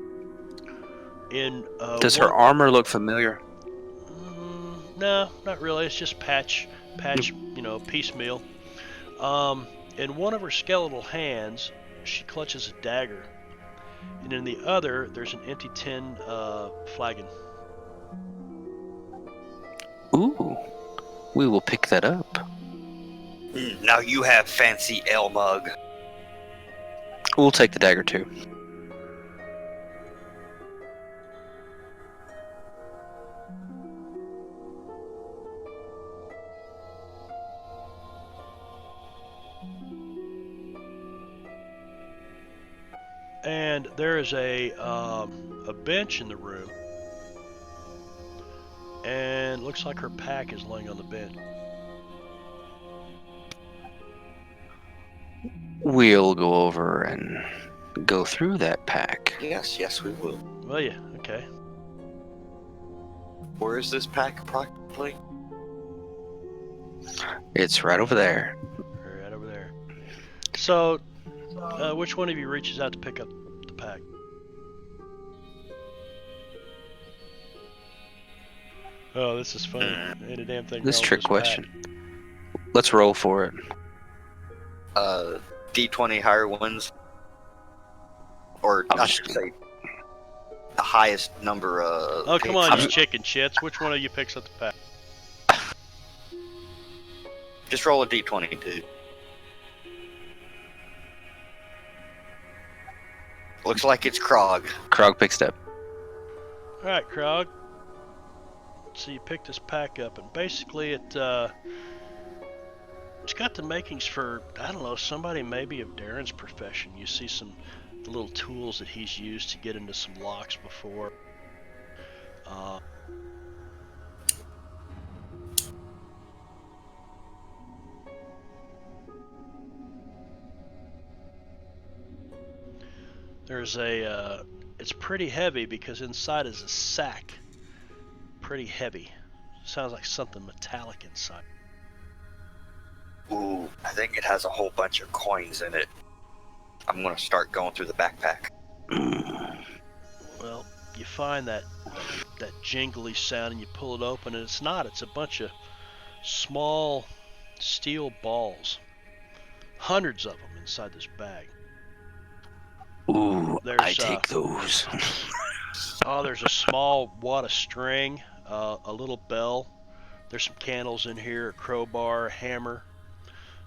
Speaker 5: Does her armor look familiar?
Speaker 1: No, not really. It's just patch, piecemeal. In one of her skeletal hands, she clutches a dagger, and in the other, there's an empty tin flagon.
Speaker 5: Ooh, we will pick that up.
Speaker 2: Now you have fancy ale mug.
Speaker 5: We'll take the dagger too.
Speaker 1: And there is a bench in the room, and looks like her pack is laying on the bench.
Speaker 5: We'll go over and go through that pack.
Speaker 2: Yes, we will.
Speaker 1: Well, yeah, okay.
Speaker 2: Where is this pack approximately?
Speaker 5: It's right over there.
Speaker 1: Right over there. So, which one of you reaches out to pick up the pack? Oh, this is funny. Ain't a damn thing.
Speaker 5: This
Speaker 1: wrong with
Speaker 5: trick
Speaker 1: pack.
Speaker 5: question. Let's roll for it.
Speaker 2: D20 higher ones, or
Speaker 5: I'm
Speaker 2: I
Speaker 5: just
Speaker 2: should say, the highest number.
Speaker 1: Oh, come on, you chicken shits. Which one of you picks up the pack?
Speaker 2: Just roll a D20, dude. Looks like it's Krog.
Speaker 5: Krog picks it up.
Speaker 1: All right, Krog. So you pick this pack up, and basically it's got the makings for, I don't know, somebody maybe of Darren's profession. You see the little tools that he's used to get into some locks before. There's it's pretty heavy because inside is a sack. Pretty heavy. Sounds like something metallic inside.
Speaker 2: Ooh, I think it has a whole bunch of coins in it. I'm gonna start going through the backpack.
Speaker 1: Well, you find that jingly sound and you pull it open, and it's not. It's a bunch of small steel balls. Hundreds of them inside this bag.
Speaker 5: Ooh, I
Speaker 1: There's
Speaker 5: take those.
Speaker 1: there's a small wad of string, a little bell. There's some candles in here, a crowbar, a hammer,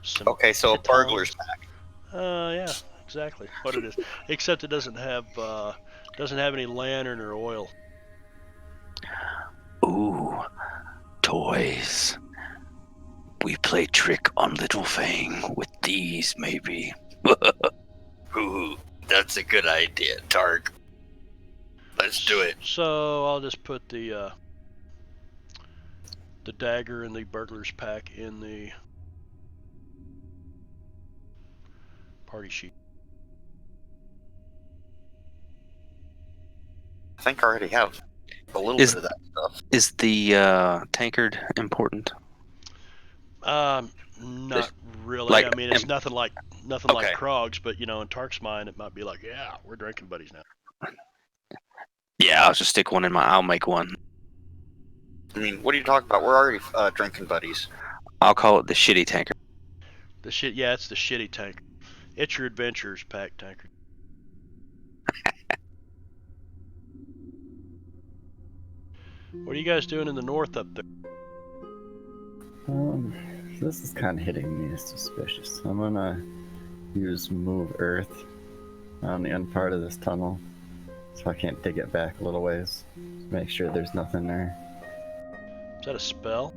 Speaker 1: some
Speaker 2: Okay, so a
Speaker 1: pitons.
Speaker 2: burglar's pack.
Speaker 1: Yeah, exactly what it is. Except it doesn't have any lantern or oil.
Speaker 5: Ooh, toys. We play trick on Little Fang with these, maybe.
Speaker 2: Ooh, that's a good idea, Tark. Let's do it.
Speaker 1: So I'll just put the dagger and the burglar's pack in the party sheet.
Speaker 2: I think I already have a little
Speaker 5: Is-
Speaker 2: bit of that stuff.
Speaker 5: Is the tankard important?
Speaker 1: Not really.
Speaker 5: Like,
Speaker 1: I mean, it's nothing like
Speaker 2: Okay.
Speaker 1: Krog's, but in Tark's mind, it might be like, yeah, we're drinking buddies now.
Speaker 5: Yeah, I'll just stick one in my. I'll make one.
Speaker 2: I mean, what are you talking about? We're already drinking buddies.
Speaker 5: I'll call it the shitty tankard.
Speaker 1: It's the shitty tank. It's your adventurer's pack tankard. What are you guys doing in the north up there?
Speaker 3: This is kind of hitting me as suspicious. I'm gonna use move earth on the end part of this tunnel, so I can't dig it back a little ways. Make sure there's nothing there.
Speaker 1: Is that a spell?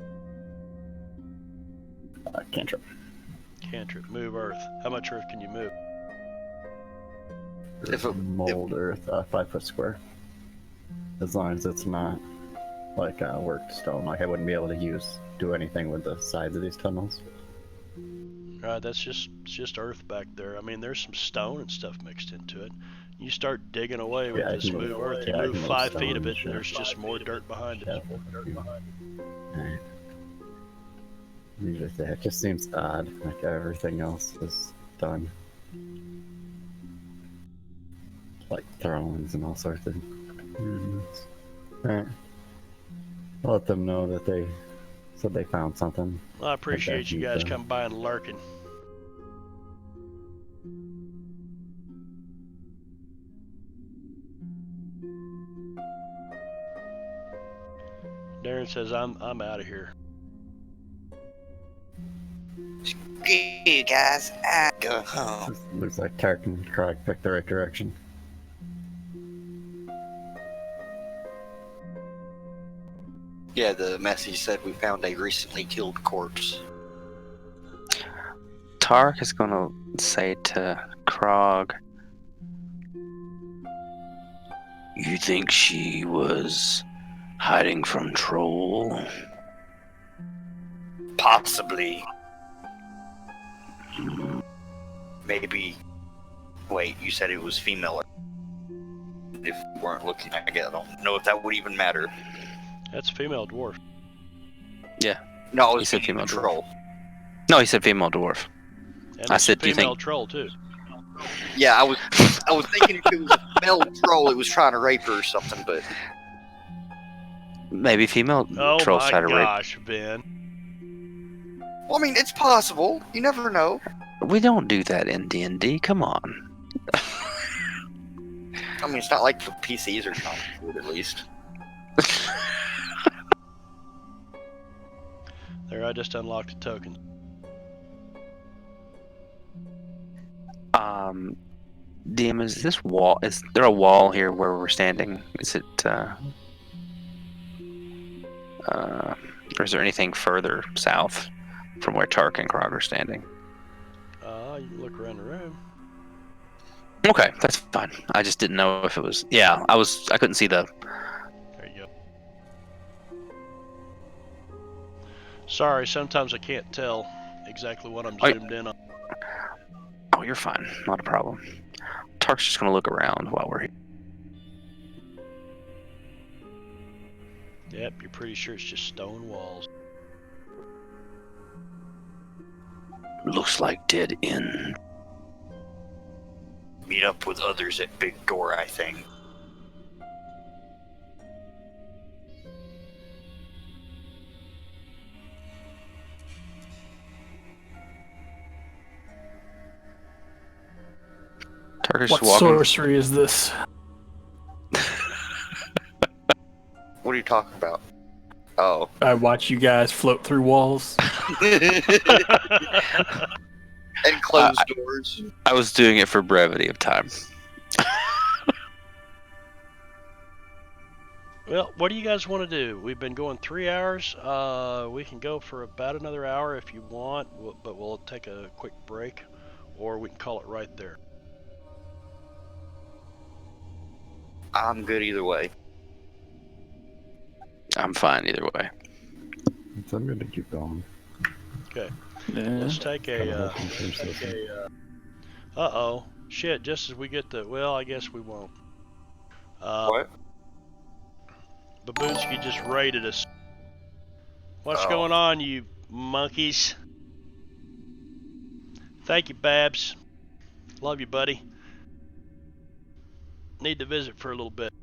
Speaker 3: Cantrip.
Speaker 1: Cantrip. Move earth. How much earth can you move?
Speaker 3: Mold earth, 5 foot square. As long as it's not like worked stone. Like I wouldn't be able to do anything with the sides of these tunnels.
Speaker 1: Right, that's just earth back there. I mean, there's some stone and stuff mixed into it. You start digging away with this move earth. You move 5 feet of it, and there's just more dirt behind it.
Speaker 3: Alright. It just seems odd. Like everything else is done. Like thrones and all sorts of. Alright. I'll let them know that they said they found something.
Speaker 1: Well, I appreciate you guys coming by and lurking. Darren says I'm out of here.
Speaker 2: You guys, I go home.
Speaker 3: Looks like Tark and Krog picked the right direction.
Speaker 2: Yeah, the message said we found a recently killed corpse.
Speaker 5: Tark is gonna say to Krog, "You think she was hiding from Troll?"
Speaker 2: Possibly. Maybe. Wait, you said it was female. If we weren't looking, I don't know if that would even matter.
Speaker 1: That's a female dwarf.
Speaker 2: No,
Speaker 5: He
Speaker 2: it
Speaker 5: said
Speaker 2: was
Speaker 5: female
Speaker 2: troll.
Speaker 5: No, he said female dwarf.
Speaker 1: And
Speaker 5: I
Speaker 1: it's
Speaker 5: said,
Speaker 1: a
Speaker 5: do you
Speaker 1: female
Speaker 5: think-
Speaker 1: troll too.
Speaker 2: Yeah, I was thinking if it was a male troll, it was trying to rape her or something, but
Speaker 5: Maybe female
Speaker 1: Oh
Speaker 5: trolls
Speaker 1: my
Speaker 5: try to rape.
Speaker 1: gosh, Ben.
Speaker 2: well, I mean, it's possible. You never know.
Speaker 5: We don't do that in D&D. Come on.
Speaker 2: I mean, it's not like the PCs are trying to do it, at least.
Speaker 1: There, I just unlocked a token.
Speaker 5: DM, is this wall? Is there a wall here where we're standing? Is it? Or is there anything further south from where Tark and Krog are standing?
Speaker 1: You can look around the room.
Speaker 5: Okay, that's fine. I just didn't know if it was. Yeah, I couldn't see the.
Speaker 1: There you go. Sorry, sometimes I can't tell exactly what I'm zoomed in on.
Speaker 5: Oh, you're fine. Not a problem. Tark's just gonna look around while we're here.
Speaker 1: Yep, you're pretty sure it's just stone walls.
Speaker 5: Looks like dead end.
Speaker 2: Meet up with others at Big Door, I think.
Speaker 5: Turkish
Speaker 6: What
Speaker 5: walking.
Speaker 6: sorcery is this?
Speaker 2: What are you talking about? Oh.
Speaker 6: I watch you guys float through walls.
Speaker 2: And closed doors.
Speaker 5: I was doing it for brevity of time.
Speaker 1: Well, what do you guys want to do? We've been going 3 hours. We can go for about another hour if you want, but we'll take a quick break, or we can call it right there.
Speaker 2: I'm good either way.
Speaker 5: I'm fine either way.
Speaker 3: So I'm going to keep going.
Speaker 1: Okay.
Speaker 6: Yeah.
Speaker 1: Let's take a. Uh-oh. Shit, just as we get the. Well, I guess we won't.
Speaker 2: What?
Speaker 1: Babushki just raided us. What's
Speaker 2: Oh.
Speaker 1: going on, you monkeys? Thank you, Babs. Love you, buddy. Need to visit for a little bit.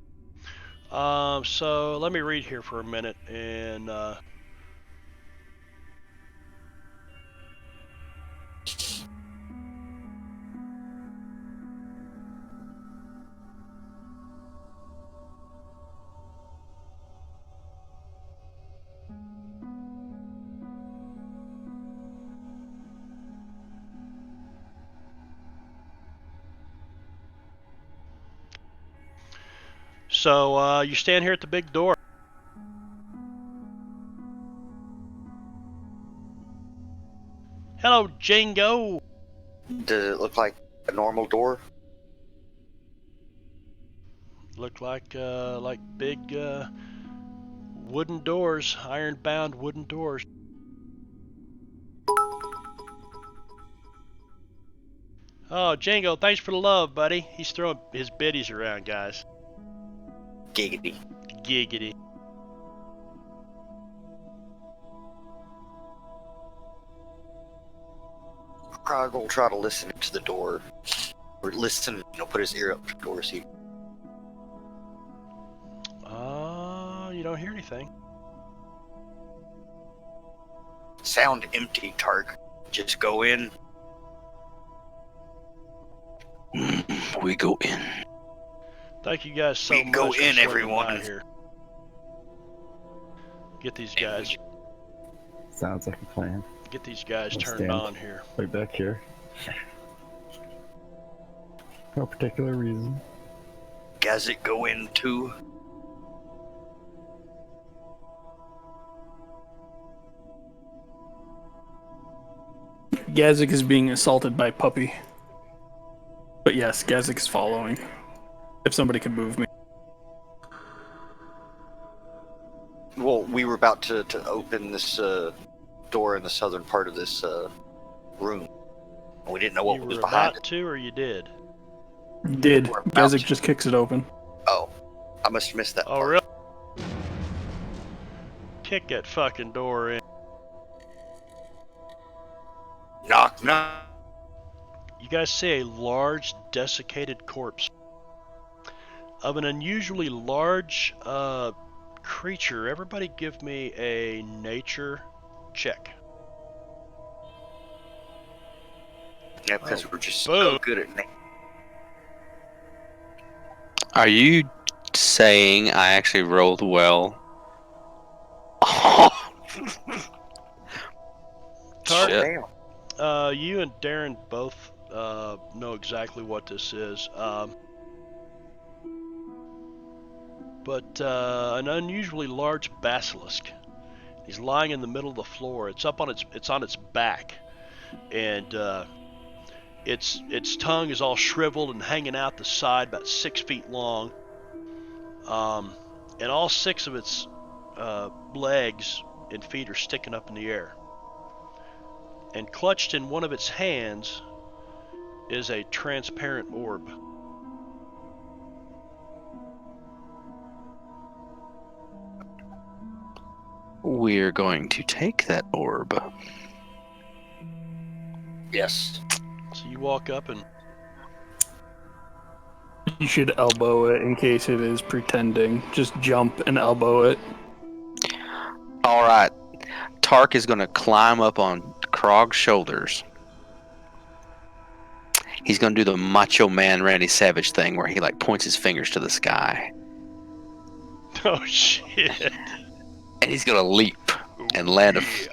Speaker 1: So let me read here for a minute and so you stand here at the big door. Hello, Django.
Speaker 2: Does it look like a normal door?
Speaker 1: Look like big wooden doors, iron-bound wooden doors. Oh, Django, thanks for the love, buddy. He's throwing his biddies around, guys.
Speaker 2: Giggity.
Speaker 1: Giggity.
Speaker 2: Krog will try to listen to the door. Or listen, put his ear up to the door, see.
Speaker 1: You don't hear anything.
Speaker 2: Sound empty, Tark. Just go in.
Speaker 5: We go in.
Speaker 1: Thank you guys so
Speaker 2: We
Speaker 1: much.
Speaker 2: go
Speaker 1: for
Speaker 2: in,
Speaker 1: swinging
Speaker 2: everyone.
Speaker 1: by here. Get these guys.
Speaker 3: Sounds like a plan.
Speaker 1: Get these guys
Speaker 3: I'll
Speaker 1: turned
Speaker 3: stand
Speaker 1: on here.
Speaker 3: Right back here. No particular reason.
Speaker 2: Gazit go in too.
Speaker 6: Gazik is being assaulted by Puppy. But yes, Gazik is following. If somebody could move me.
Speaker 2: Well, we were about to open this door in the southern part of this room. We didn't know what
Speaker 1: You
Speaker 2: was
Speaker 1: were
Speaker 2: behind
Speaker 1: about
Speaker 2: it.
Speaker 1: to, or you did?
Speaker 6: Did.
Speaker 2: We're about
Speaker 6: Gazik
Speaker 2: to.
Speaker 6: just kicks it open.
Speaker 2: Oh, I must have missed that
Speaker 1: Oh,
Speaker 2: part.
Speaker 1: really? Kick that fucking door in.
Speaker 2: Knock, knock.
Speaker 1: You guys see a large, desiccated corpse of an unusually large creature. Everybody give me a nature check.
Speaker 2: Yeah, because
Speaker 1: Oh,
Speaker 2: we're just
Speaker 1: boom.
Speaker 2: so good at
Speaker 5: Are you saying I actually rolled well?
Speaker 1: Tark,
Speaker 5: Shit.
Speaker 2: Damn.
Speaker 1: you and Darren both know exactly what this is. But an unusually large basilisk. He's lying in the middle of the floor. It's on its back, and its tongue is all shriveled and hanging out the side, about 6 feet long. And all 6 of its legs and feet are sticking up in the air. And clutched in one of its hands is a transparent orb.
Speaker 5: We're going to take that orb.
Speaker 2: Yes.
Speaker 1: So you walk up and
Speaker 6: You should elbow it in case it is pretending. Just jump and elbow it.
Speaker 5: All right. Tark is going to climb up on Krog's shoulders. He's going to do the Macho Man Randy Savage thing where he like points his fingers to the sky.
Speaker 1: oh shit!
Speaker 5: And he's going to leap and land
Speaker 1: Yeah.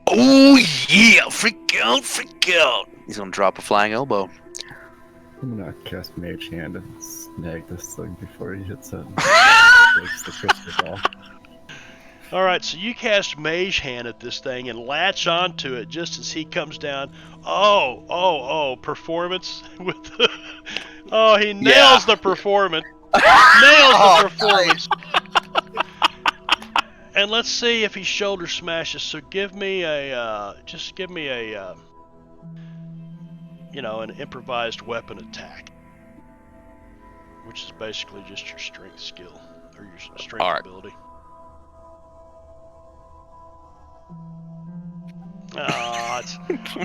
Speaker 5: Oh yeah! Freak out, freak out! He's going to drop a flying elbow.
Speaker 3: I'm gonna cast Mage Hand and snag this thing before he hits it. Breaks the crystal ball.
Speaker 1: All right, so you cast Mage Hand at this thing and latch onto it just as he comes down. Oh! Performance with the. Oh, he nails the performance. Nails the performance. And let's see if he shoulder smashes. So give me a, an improvised weapon attack, which is basically just your strength skill or your strength
Speaker 5: All right.
Speaker 1: ability.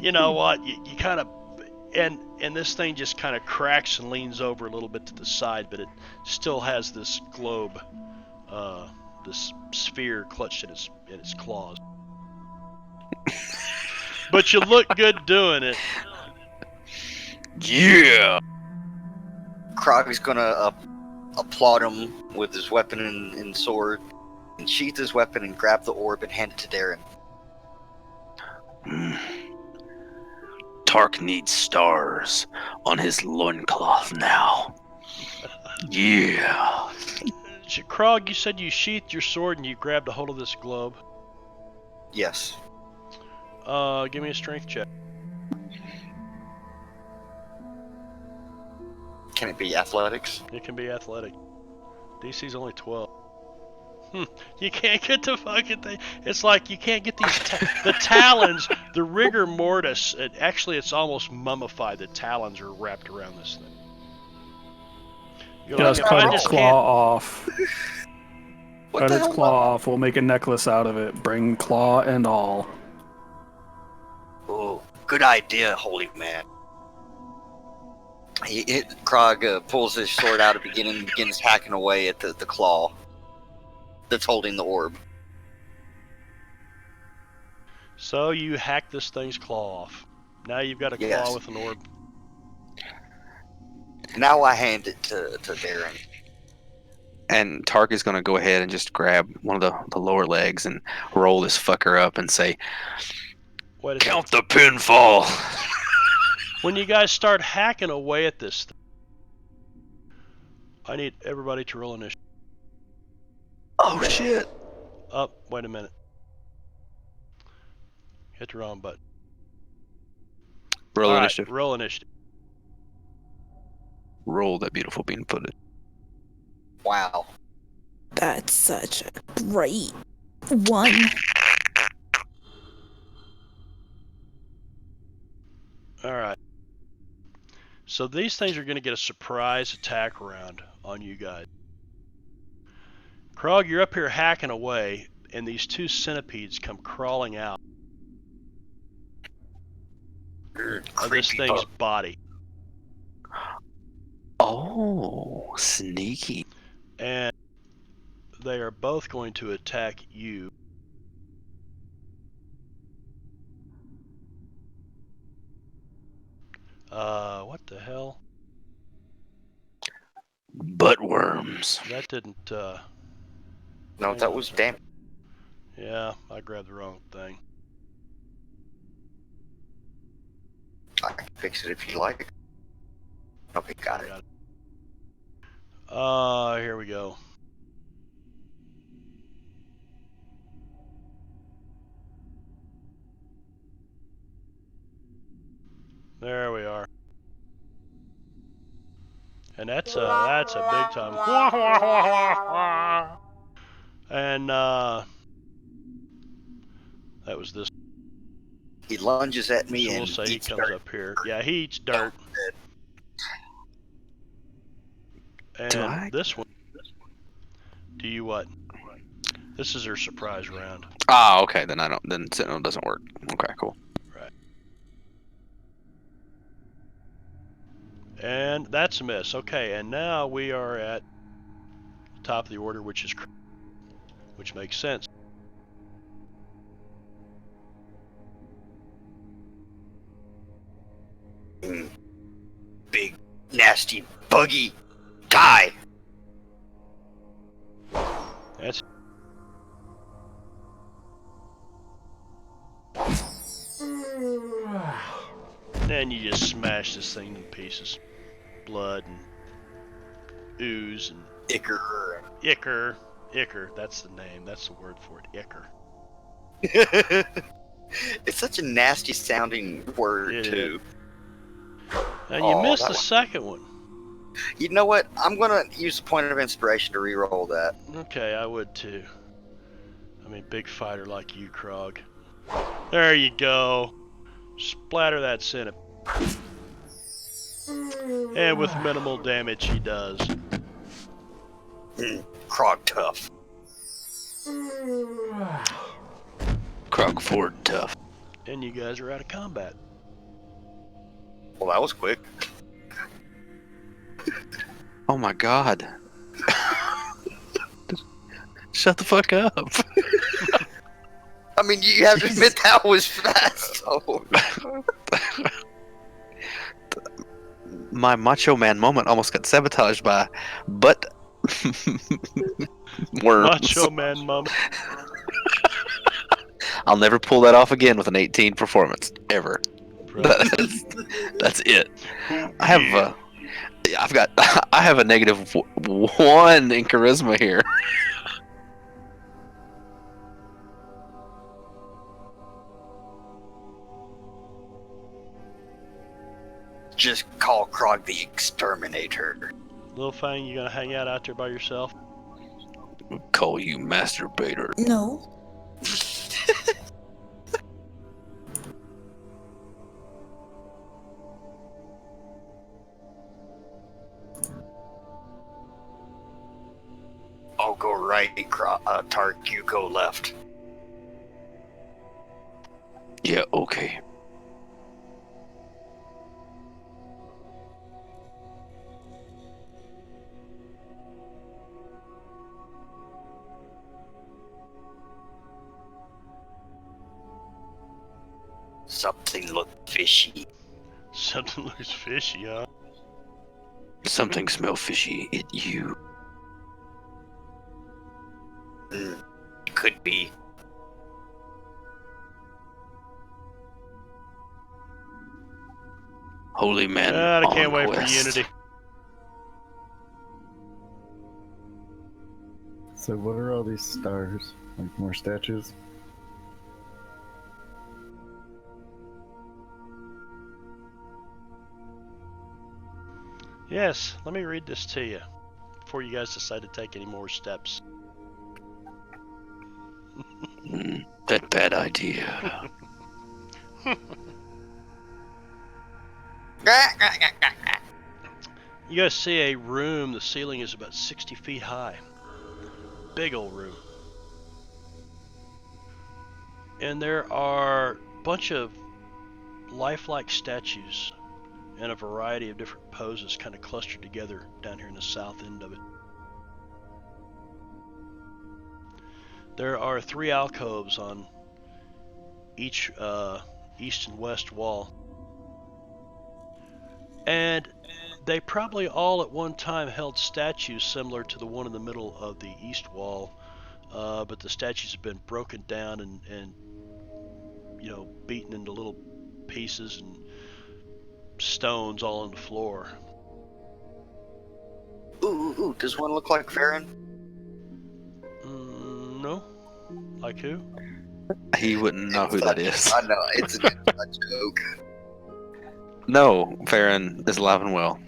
Speaker 1: You know what? You kind of, and this thing just kind of cracks and leans over a little bit to the side, but it still has this globe, this sphere clutched in its claws. But you look good doing it.
Speaker 5: Yeah!
Speaker 2: Krog is gonna applaud him with his weapon and sword, and sheath his weapon and grab the orb and hand it to Darren.
Speaker 5: Tark needs stars on his loincloth now. Yeah.
Speaker 1: Krog, you said you sheathed your sword and you grabbed a hold of this globe.
Speaker 2: Yes.
Speaker 1: Give me a strength check.
Speaker 2: Can it be athletics?
Speaker 1: It can be athletic. DC's only 12. You can't get the fucking thing. It's like you can't get these the talons, the rigor mortis. It's almost mummified. The talons are wrapped around this thing. You're
Speaker 6: Just
Speaker 1: like,
Speaker 6: cut its claw off.
Speaker 2: What
Speaker 6: Cut
Speaker 2: the
Speaker 6: its
Speaker 2: hell?
Speaker 6: claw off. We'll make a necklace out of it. Bring claw and all.
Speaker 2: Oh, good idea, holy man. Krog pulls his sword out and begins hacking away at the claw that's holding the orb.
Speaker 1: So you hack this thing's claw off. Now you've got a claw
Speaker 2: Yes.
Speaker 1: with an orb.
Speaker 2: Now I hand it to Darren.
Speaker 5: And Tark is going to go ahead and just grab one of the lower legs and roll this fucker up and say,
Speaker 1: Wait a
Speaker 5: count the pinfall!
Speaker 1: When you guys start hacking away at this thing, I need everybody to roll initiative.
Speaker 5: Oh shit!
Speaker 1: Oh, wait a minute. Hit the wrong button.
Speaker 5: Roll
Speaker 1: All right,
Speaker 5: initiative.
Speaker 1: roll initiative.
Speaker 5: Roll that beautiful bean footed.
Speaker 2: Wow.
Speaker 4: That's such a great one.
Speaker 1: All right. So these things are going to get a surprise attack round on you guys. Krog, you're up here hacking away, and these two centipedes come crawling out of this
Speaker 2: Creepy
Speaker 1: thing's
Speaker 2: fuck.
Speaker 1: body.
Speaker 5: Oh, sneaky.
Speaker 1: And they are both going to attack you. What the hell?
Speaker 5: Butt worms.
Speaker 1: That didn't,
Speaker 2: No, that was damn.
Speaker 1: yeah, I grabbed the wrong thing.
Speaker 2: I can fix it if you like. Okay, got it.
Speaker 1: Here we go. There we are. And that's a big time. And that was this.
Speaker 2: He lunges at me
Speaker 1: So we'll
Speaker 2: and
Speaker 1: say he
Speaker 2: eats
Speaker 1: comes
Speaker 2: dirt.
Speaker 1: up here. Yeah, he eats dirt. And
Speaker 5: Do I?
Speaker 1: this one. Do you what? This is her surprise round.
Speaker 5: Ah, okay. Then Sentinel doesn't work. Okay, cool.
Speaker 1: And that's a miss. Okay, and now we are at the top of the order, which makes sense.
Speaker 2: Big, nasty, buggy, die!
Speaker 1: That's then you just smash this thing to pieces. Blood and ooze and
Speaker 2: Icker.
Speaker 1: Icker, that's the name. That's the word for it. Icker.
Speaker 2: It's such a nasty sounding word,
Speaker 1: It
Speaker 2: too.
Speaker 1: And you missed
Speaker 2: that
Speaker 1: the
Speaker 2: one.
Speaker 1: second one.
Speaker 2: You know what? I'm gonna use a point of inspiration to re-roll that.
Speaker 1: Okay, I would too. I mean, big fighter like you, Krog. There you go. Splatter that centipede. And with minimal damage, he does.
Speaker 2: Krog tough.
Speaker 5: Krog Ford tough.
Speaker 1: And you guys are out of combat.
Speaker 2: Well, that was quick.
Speaker 5: Oh my god. Shut the fuck up.
Speaker 2: I mean, you have to admit that was fast. So.
Speaker 5: My Macho Man moment almost got sabotaged by butt worms.
Speaker 1: Macho Man mum.
Speaker 5: I'll never pull that off again with an 18 performance ever. That's it. I have a negative 1 in charisma here.
Speaker 2: Just call Krog the Exterminator.
Speaker 1: Little Fang, you gonna hang out there by yourself?
Speaker 5: Call you masturbator.
Speaker 4: No.
Speaker 2: I'll go right, Tark, you go left.
Speaker 5: Yeah, okay.
Speaker 2: Something looked fishy.
Speaker 1: Something looks fishy, huh?
Speaker 5: Something smell fishy. It you.
Speaker 2: Could be.
Speaker 5: Holy man.
Speaker 1: God, I can't
Speaker 5: on
Speaker 1: wait for
Speaker 5: quest.
Speaker 1: Unity.
Speaker 3: So what are all these stars? Like more statues?
Speaker 1: Yes, let me read this to you before you guys decide to take any more steps.
Speaker 5: That bad idea.
Speaker 1: You guys see a room, the ceiling is about 60 feet high. Big old room. And there are a bunch of lifelike statues in a variety of different poses kind of clustered together down here in the south end of it. There are 3 alcoves on each east and west wall. And they probably all at one time held statues similar to the one in the middle of the east wall, but the statues have been broken down and you know, beaten into little pieces and stones all on the floor.
Speaker 2: Ooh, does one look like Farron?
Speaker 1: No? Like who?
Speaker 5: He wouldn't know who that is.
Speaker 2: I know, it's a joke.
Speaker 5: No, Farron is alive and well.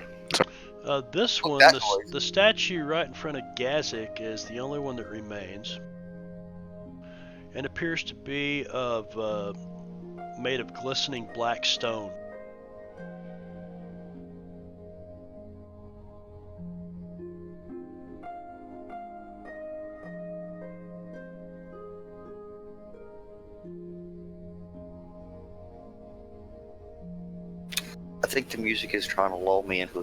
Speaker 1: This one,
Speaker 2: that noise.
Speaker 1: the statue right in front of Gazik is the only one that remains, and appears to be made of glistening black stone.
Speaker 2: That's think the music is trying to lull me into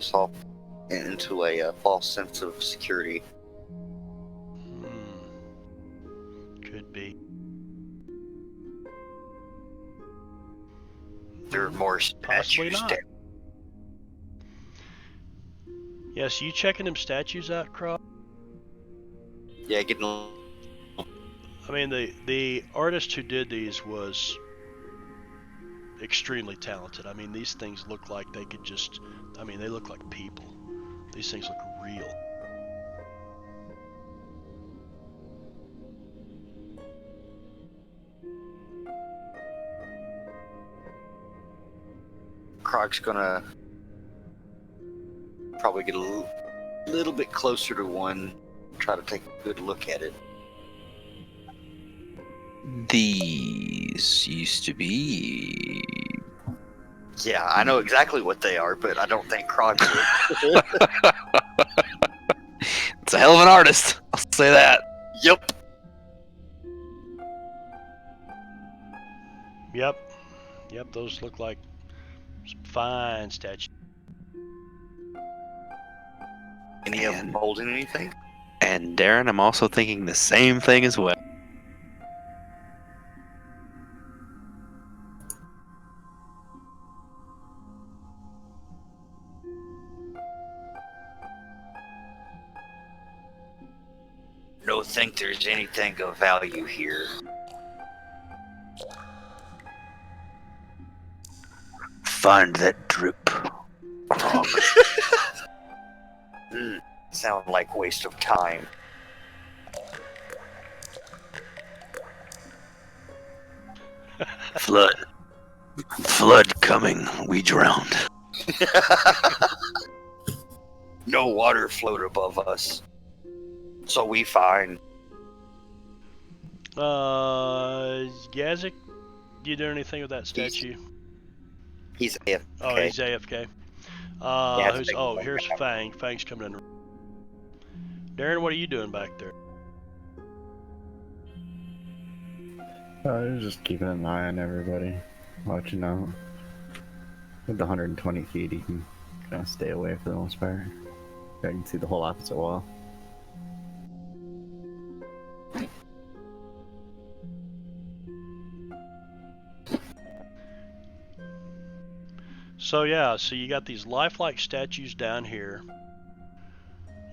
Speaker 2: a false sense of security.
Speaker 1: Could be.
Speaker 2: There are more
Speaker 1: Possibly
Speaker 2: statues
Speaker 1: not.
Speaker 2: down.
Speaker 1: Yeah, so you checking them statues out, Croc?
Speaker 2: Yeah, getting.
Speaker 1: I mean, the artist who did these was extremely talented. I mean, these things look like they could just, I mean, they look like people. These things look real.
Speaker 2: Krog's gonna probably get a little bit closer to one, try to take a good look at it.
Speaker 5: These used to be.
Speaker 2: Yeah, I know exactly what they are, but I don't think Krog would.
Speaker 5: It's a hell of an artist. I'll say that.
Speaker 2: Yep.
Speaker 1: Yep, those look like some fine statues.
Speaker 2: Any of them holding anything?
Speaker 5: And Darren, I'm also thinking the same thing as well.
Speaker 2: Don't think there's anything of value here.
Speaker 5: Find that drip. Krog.
Speaker 2: Sound like waste of time.
Speaker 5: Flood coming. We drowned.
Speaker 2: No water float above us. So we fine.
Speaker 1: Gazik, you do anything with that statue?
Speaker 2: He's AFK.
Speaker 1: Oh, he's AFK. Here's Fang. Fang's coming in. Darren, what are you doing back there?
Speaker 3: Just keeping an eye on everybody, watching out. With the 120 feet, you can kind of stay away for the most part. I can see the whole opposite wall.
Speaker 1: So yeah, so you got these lifelike statues down here.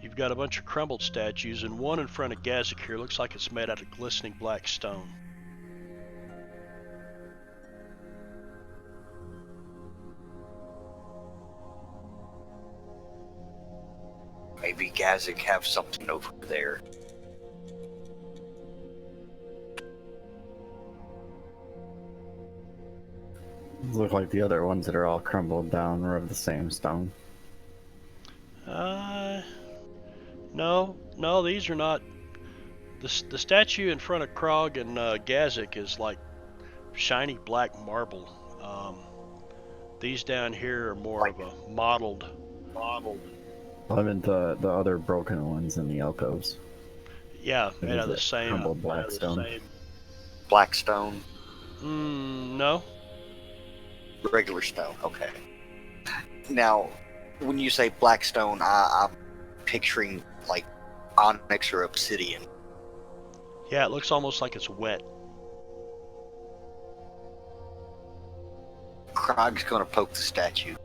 Speaker 1: You've got a bunch of crumbled statues, and one in front of Gazik here looks like it's made out of glistening black stone.
Speaker 2: Maybe Gazik have something over there.
Speaker 3: Look like the other ones that are all crumbled down are of the same stone.
Speaker 1: No, these are not. The statue in front of Krog and Gazik is like shiny black marble. These down here are more of a mottled.
Speaker 3: I meant the other broken ones in the alcoves.
Speaker 1: Yeah, made out of the same.
Speaker 3: Crumbled black stone.
Speaker 2: Black stone?
Speaker 1: No.
Speaker 2: Regular stone, okay. Now, when you say black stone, I'm picturing like onyx or obsidian.
Speaker 1: Yeah, it looks almost like it's wet.
Speaker 2: Krog's gonna poke the statue.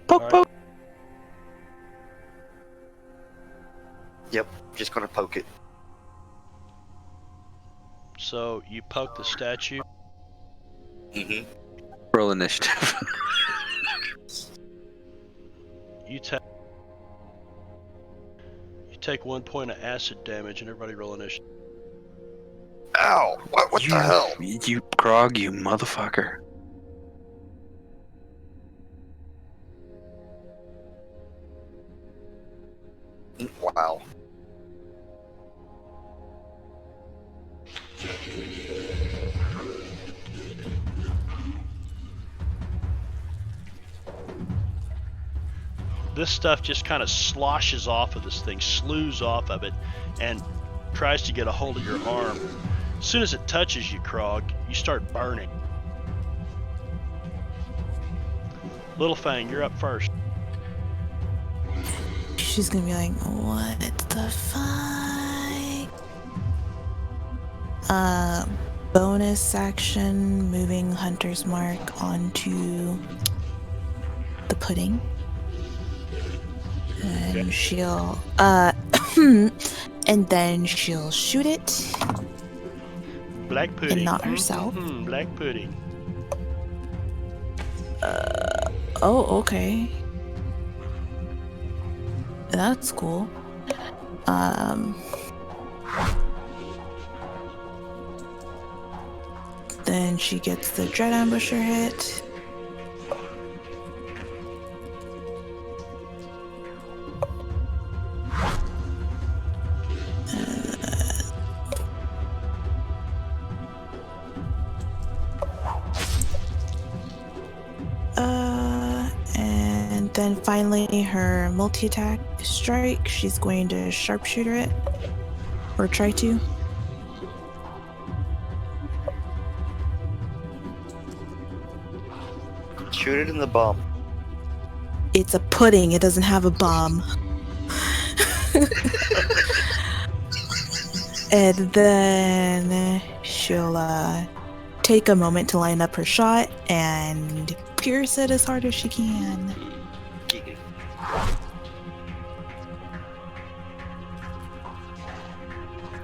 Speaker 5: Poke,
Speaker 1: All right.
Speaker 5: poke.
Speaker 2: Yep, just gonna poke it.
Speaker 1: So you poke the statue.
Speaker 2: Mm-hmm.
Speaker 5: Roll initiative.
Speaker 1: You take 1 point of acid damage, and everybody roll initiative.
Speaker 2: Ow! What the hell?
Speaker 5: You Krog, you motherfucker.
Speaker 2: Wow.
Speaker 1: This stuff just kind of sloshes off of this thing, slews off of it, and tries to get a hold of your arm. As soon as it touches you, Krog, you start burning. Little Fang, you're up first.
Speaker 4: She's gonna be like, what the fuck? Bonus action, moving Hunter's Mark onto the pudding. And she'll, and then she'll shoot it.
Speaker 1: Black pudding.
Speaker 4: And not herself.
Speaker 1: Black pudding.
Speaker 4: Oh, okay. That's cool. Then she gets the Dread Ambusher hit. And then finally her multi-attack strike, she's going to sharpshooter it. Or try to.
Speaker 2: Shoot it in the bum.
Speaker 4: It's a pudding, it doesn't have a bomb. And then she'll take a moment to line up her shot and pierce it as hard as she can.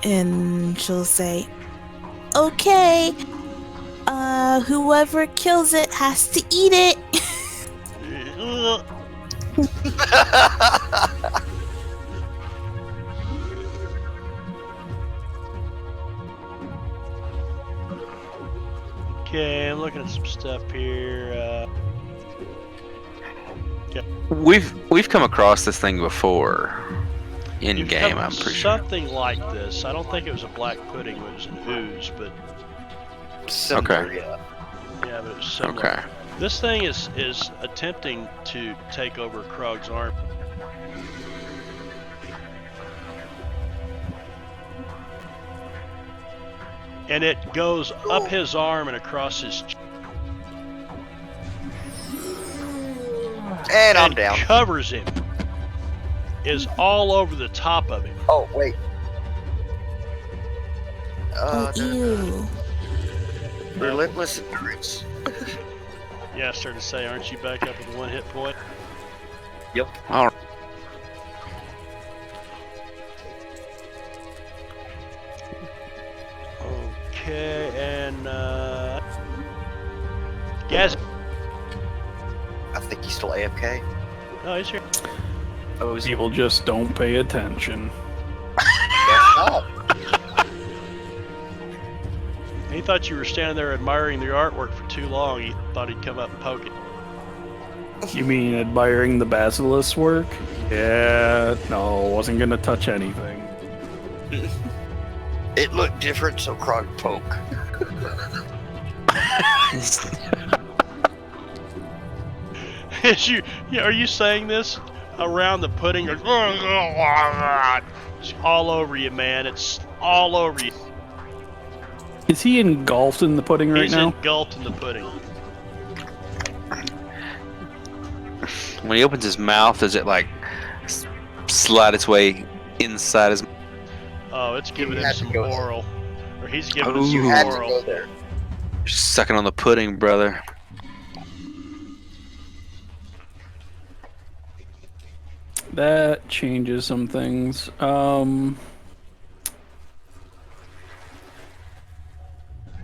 Speaker 4: And she'll say, okay, whoever kills it has to eat it.
Speaker 1: Okay, I'm looking at some stuff here.
Speaker 5: We've come across this thing before in
Speaker 1: You've
Speaker 5: game.
Speaker 1: come
Speaker 5: I'm pretty sure.
Speaker 1: something like this. I don't think it was a black pudding. It was an ooze, but
Speaker 2: Similar,
Speaker 5: Okay.
Speaker 2: yeah.
Speaker 1: yeah, but it was similar.
Speaker 5: Okay.
Speaker 1: This thing is attempting to take over Krog's arm. And it goes up his arm and across his
Speaker 2: And I'm down.
Speaker 1: covers him. Is all over the top of him.
Speaker 2: Oh, wait.
Speaker 4: Oh, ew.
Speaker 2: Relentless endurance.
Speaker 1: Yeah, I started to say, aren't you back up with 1 hit point?
Speaker 2: Yep.
Speaker 5: All right.
Speaker 1: Okay, and Gaz.
Speaker 2: I think he's still AFK.
Speaker 1: Oh, he's here.
Speaker 2: Oh, is he?
Speaker 6: People just don't pay attention.
Speaker 2: Guess not.
Speaker 1: He thought you were standing there admiring the artwork for too long. He thought he'd come up and poke it.
Speaker 6: You mean admiring the basilisk's work? Yeah, no, wasn't gonna touch anything.
Speaker 2: It looked different, so Krog poke.
Speaker 1: Are you saying this around the pudding? It's all over you, man. It's all over you.
Speaker 6: Is he engulfed in the pudding right
Speaker 1: He's
Speaker 6: now?
Speaker 1: engulfed in the pudding.
Speaker 5: When he opens his mouth, does it like slide its way inside his?
Speaker 1: Oh, it's giving him
Speaker 2: had to
Speaker 1: some
Speaker 2: go there.
Speaker 1: oral. Or he's giving
Speaker 5: Ooh.
Speaker 1: him
Speaker 2: You
Speaker 1: some
Speaker 2: had to
Speaker 1: oral.
Speaker 2: go there.
Speaker 5: Sucking on the pudding, brother.
Speaker 6: That changes some things.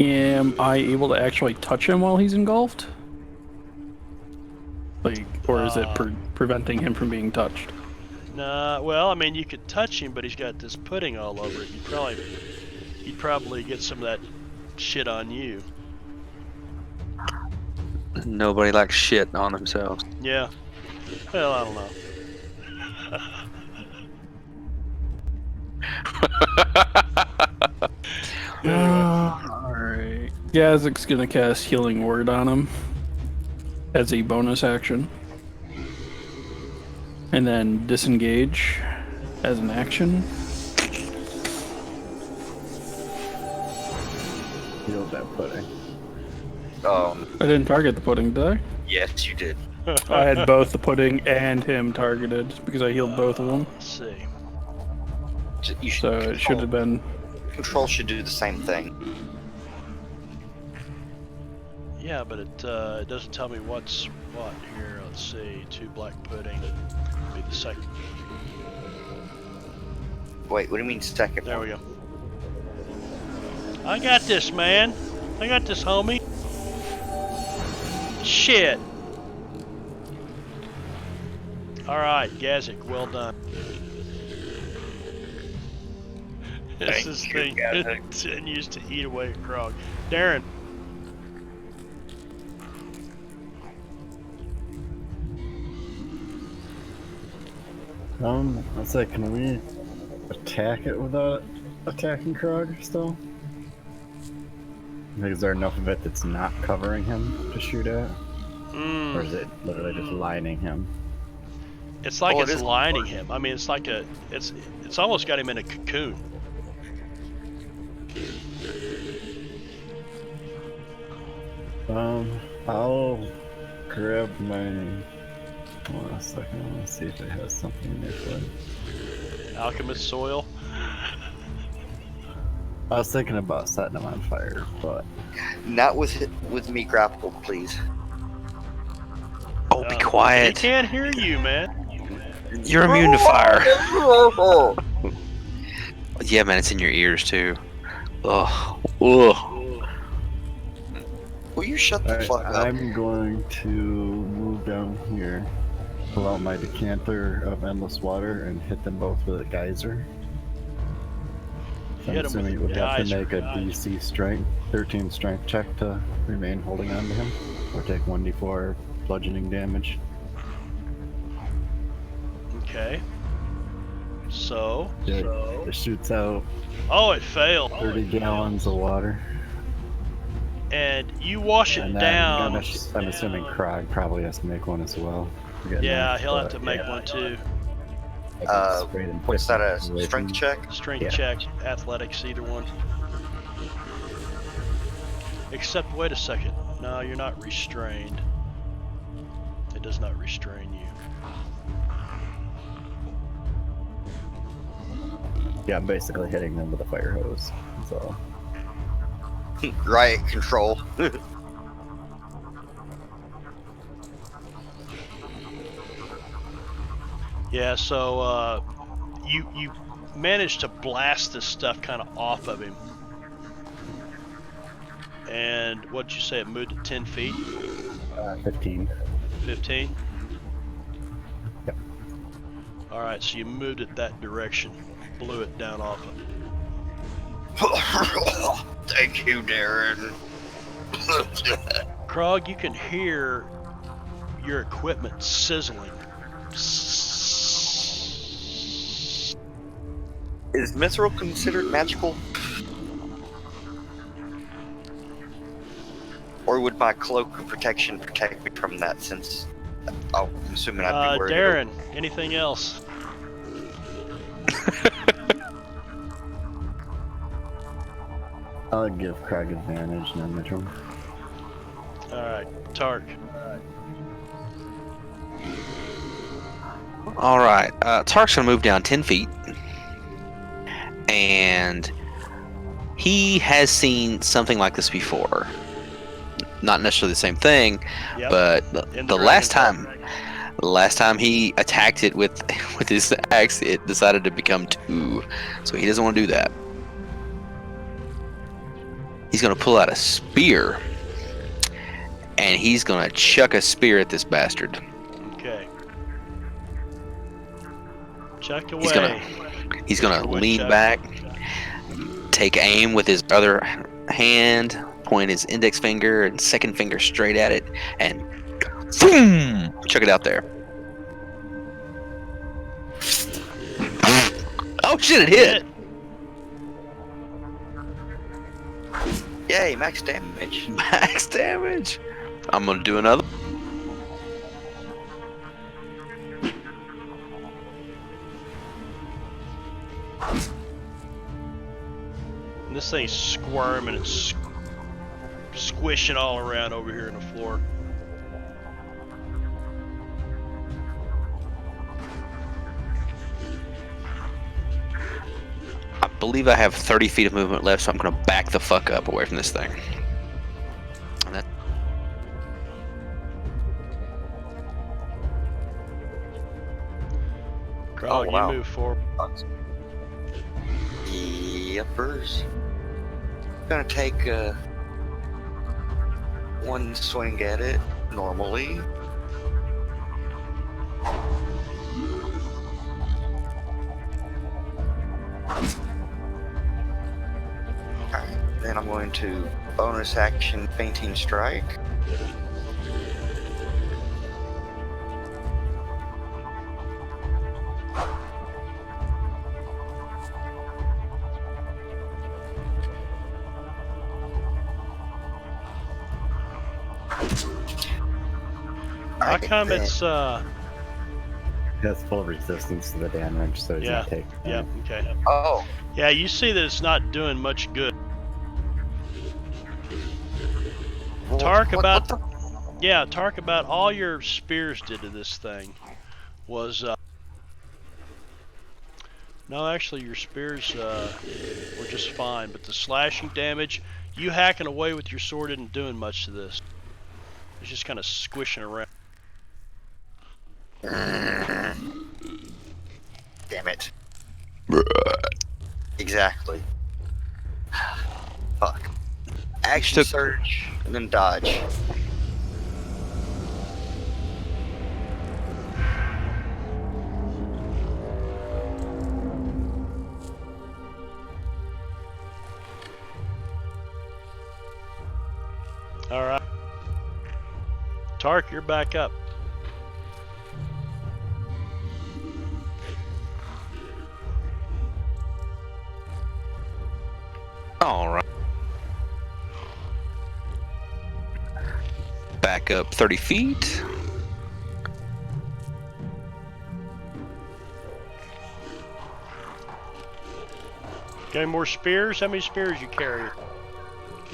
Speaker 6: Am I able to actually touch him while he's engulfed? Like, or is it preventing him from being touched?
Speaker 1: Nah, well, I mean, you could touch him, but he's got this pudding all over it. He'd probably get some of that shit on you.
Speaker 5: Nobody likes shit on themselves.
Speaker 1: Yeah. Well, I don't know.
Speaker 6: Alright. Gazik's gonna cast Healing Word on him as a bonus action. And then disengage as an action.
Speaker 3: Heal that pudding.
Speaker 6: I didn't target the pudding, did I?
Speaker 2: Yes, you did.
Speaker 6: I had both the pudding and him targeted because I healed both of them.
Speaker 1: Let's see.
Speaker 2: You should,
Speaker 6: So it should have been.
Speaker 2: Control should do the same thing.
Speaker 1: Yeah, but it doesn't tell me what's what here. Let's see. 2 black pudding. Be the second.
Speaker 2: Wait, what do you mean second?
Speaker 1: There we go. I got this, man. I got this, homie. Shit. Alright, Gazik, well done. This thing continues to eat away at Krog. Darren.
Speaker 3: Let's say, can we attack it without attacking Krog still? Is there enough of it that's not covering him to shoot at? Or is it literally just lining him?
Speaker 1: It's like
Speaker 2: it
Speaker 1: it's
Speaker 2: is
Speaker 1: lining him. I mean, it's like it's almost got him in a cocoon.
Speaker 3: I'll grab my. Hold on a second. I want to see if it has something in there for it.
Speaker 1: Alchemist soil.
Speaker 3: I was thinking about setting him on fire, but
Speaker 2: Not with me grappled, please.
Speaker 5: Oh, be quiet.
Speaker 1: He can't hear you, man.
Speaker 5: You're immune to fire. Yeah, man, it's in your ears too. Ugh. Ugh.
Speaker 2: Will you shut the fuck up?
Speaker 3: I'm going to move down here, pull out my decanter of endless water, and hit them both with a geyser. So I'm
Speaker 1: Hit 'em
Speaker 3: assuming
Speaker 1: with
Speaker 3: you would
Speaker 1: the
Speaker 3: have to
Speaker 1: geyser.
Speaker 3: make a DC strength, 13 strength check to remain holding on to him, or take 1d4 bludgeoning damage.
Speaker 1: Okay. So.
Speaker 3: It shoots out
Speaker 1: Oh, it failed.
Speaker 3: 30 gallons of water.
Speaker 1: And you wash it
Speaker 3: And then
Speaker 1: down.
Speaker 3: I'm assuming Krog probably has to make one as well. Forget
Speaker 1: Yeah,
Speaker 3: that,
Speaker 1: he'll have
Speaker 3: but
Speaker 1: to make one too.
Speaker 3: I can spray them
Speaker 2: What's that, a
Speaker 3: away
Speaker 2: strength
Speaker 3: from-
Speaker 2: check?
Speaker 1: Strength
Speaker 3: Yeah.
Speaker 1: check, athletics, either one. Except, wait a second. No, you're not restrained. It does not restrain you.
Speaker 3: Yeah, I'm basically hitting them with a fire hose. So
Speaker 2: Riot control.
Speaker 1: Yeah, so you managed to blast this stuff kind of off of him. And what'd you say? It moved at 10 feet?
Speaker 3: 15.
Speaker 1: 15?
Speaker 3: Yep.
Speaker 1: Alright, so you moved it that direction. Blew it down off of him.
Speaker 2: Thank you, Darren.
Speaker 1: Krog, you can hear your equipment sizzling.
Speaker 2: Is mithril considered magical? Or would my cloak of protection protect me from that, since I'm assuming I'd be worried?
Speaker 1: Darren, anything else?
Speaker 3: I'll give Krog advantage and then the drum.
Speaker 1: Alright, Tark.
Speaker 5: Alright, Tark's gonna move down 10 feet. And he has seen something like this before. Not necessarily the same thing,
Speaker 1: Yep.
Speaker 5: but
Speaker 1: In
Speaker 5: the last time he attacked it with his axe, it decided to become 2. So he doesn't want to do that. He's gonna pull out a spear, and he's gonna chuck a spear at this bastard.
Speaker 1: Okay. Chuck away.
Speaker 5: He's gonna
Speaker 1: Woodchuck.
Speaker 5: lean back, take aim with his other hand, point his index finger and second finger straight at it, and boom! Chuck it out there. Oh shit! It hit.
Speaker 2: Yay, max damage.
Speaker 5: Max damage. I'm gonna do another.
Speaker 1: And this thing's squirming and squishing all around over here on the floor.
Speaker 5: believe I have 30 feet of movement left, so I'm going to back the fuck up away from this thing. And that,
Speaker 1: Grog,
Speaker 2: Oh, wow.
Speaker 1: you move forward.
Speaker 2: Yepers. Gonna take one swing at it normally. Alright, then I'm going to bonus action fainting strike.
Speaker 1: How
Speaker 2: Alright,
Speaker 1: come
Speaker 2: then-
Speaker 1: it's
Speaker 3: It has full resistance to the damage, so he's
Speaker 1: Yeah,
Speaker 3: not taking
Speaker 1: yeah, okay.
Speaker 2: Oh,
Speaker 1: Yeah, you see that it's not doing much good.
Speaker 2: well,
Speaker 1: Tark
Speaker 2: what
Speaker 1: about
Speaker 2: the-
Speaker 1: Yeah, talk about all your spears did to this thing was no, actually your spears were just fine, but the slashing damage, you hacking away with your sword isn't doing much to this. It's just kind of squishing around.
Speaker 2: Damn it. Exactly. Fuck. Action
Speaker 5: Took-
Speaker 2: surge and then dodge.
Speaker 1: All right, Tark, you're back up.
Speaker 5: all right. Back up 30 feet.
Speaker 1: Got any more spears? How many spears you carry?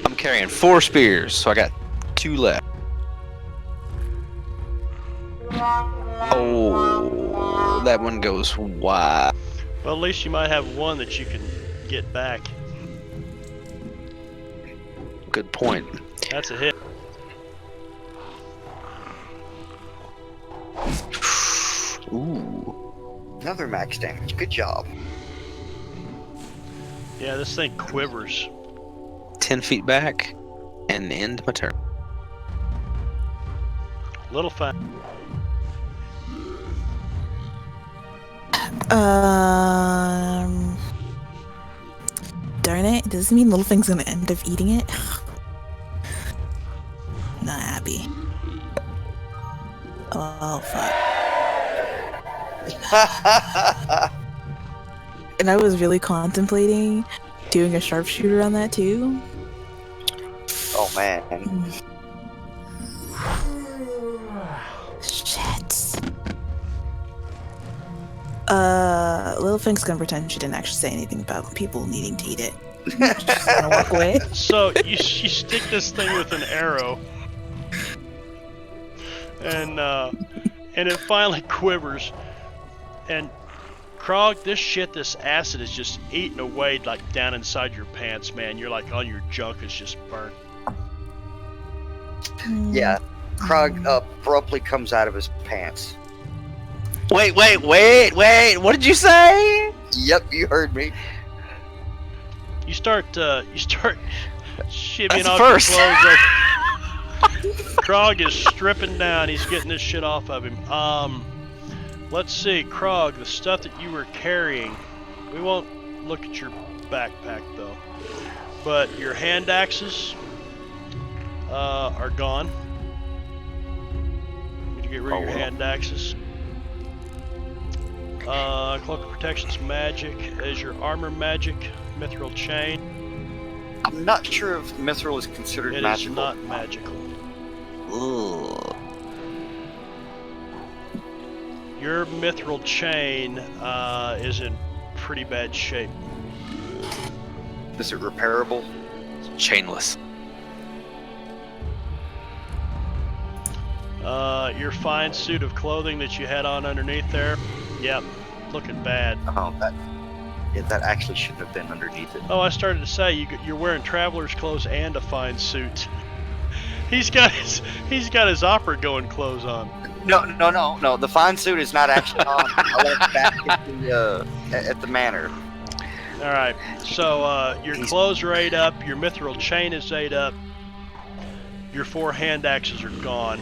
Speaker 5: I'm carrying 4 spears, so I got 2 left. Oh, that one goes wide.
Speaker 1: Well, at least you might have one that you can get back.
Speaker 5: Good point.
Speaker 1: That's a hit.
Speaker 5: Ooh.
Speaker 2: Another max damage. Good job.
Speaker 1: Yeah, this thing quivers.
Speaker 5: 10 feet back and end my turn.
Speaker 1: Little fat.
Speaker 4: Darn it. Does this mean Little Thing's gonna end up eating it? Not happy. Oh, fuck. And I was really contemplating doing a sharpshooter on that too.
Speaker 2: Oh man.
Speaker 4: Shit. Little Thing's gonna pretend she didn't actually say anything about people needing to eat it. She's gonna walk away.
Speaker 1: So you stick this thing with an arrow, and it finally quivers. And Krog, this acid is just eating away like down inside your pants, man. You're like on your junk is just burnt.
Speaker 2: Yeah. Krog abruptly comes out of his pants.
Speaker 5: Wait. What did you say?
Speaker 2: Yep, you heard me.
Speaker 1: You start shimmying
Speaker 5: That's
Speaker 1: off
Speaker 5: first.
Speaker 1: your clothes. Krog is stripping down. He's getting this shit off of him. Let's see, Krog, the stuff that you were carrying. We won't look at your backpack though. But your hand axes are gone. Need to get rid of your hand axes. Cloak of Protection's magic. Is your armor magic? Mithril chain.
Speaker 2: I'm not sure if Mithril is considered
Speaker 1: It is
Speaker 2: magical.
Speaker 1: not magical.
Speaker 5: Ugh.
Speaker 1: Your mithril chain is in pretty bad shape.
Speaker 2: Is it repairable?
Speaker 5: Chainless.
Speaker 1: Your fine suit of clothing that you had on underneath there, yep, looking bad.
Speaker 2: Oh, that. that actually shouldn't have been underneath it.
Speaker 1: Oh, I started to say you're wearing traveler's clothes and a fine suit. He's got his opera going clothes on.
Speaker 2: No. The fine suit is not actually on. I left back at the manor.
Speaker 1: All right. So your clothes are ate up. Your mithril chain is ate up. Your 4 hand axes are gone.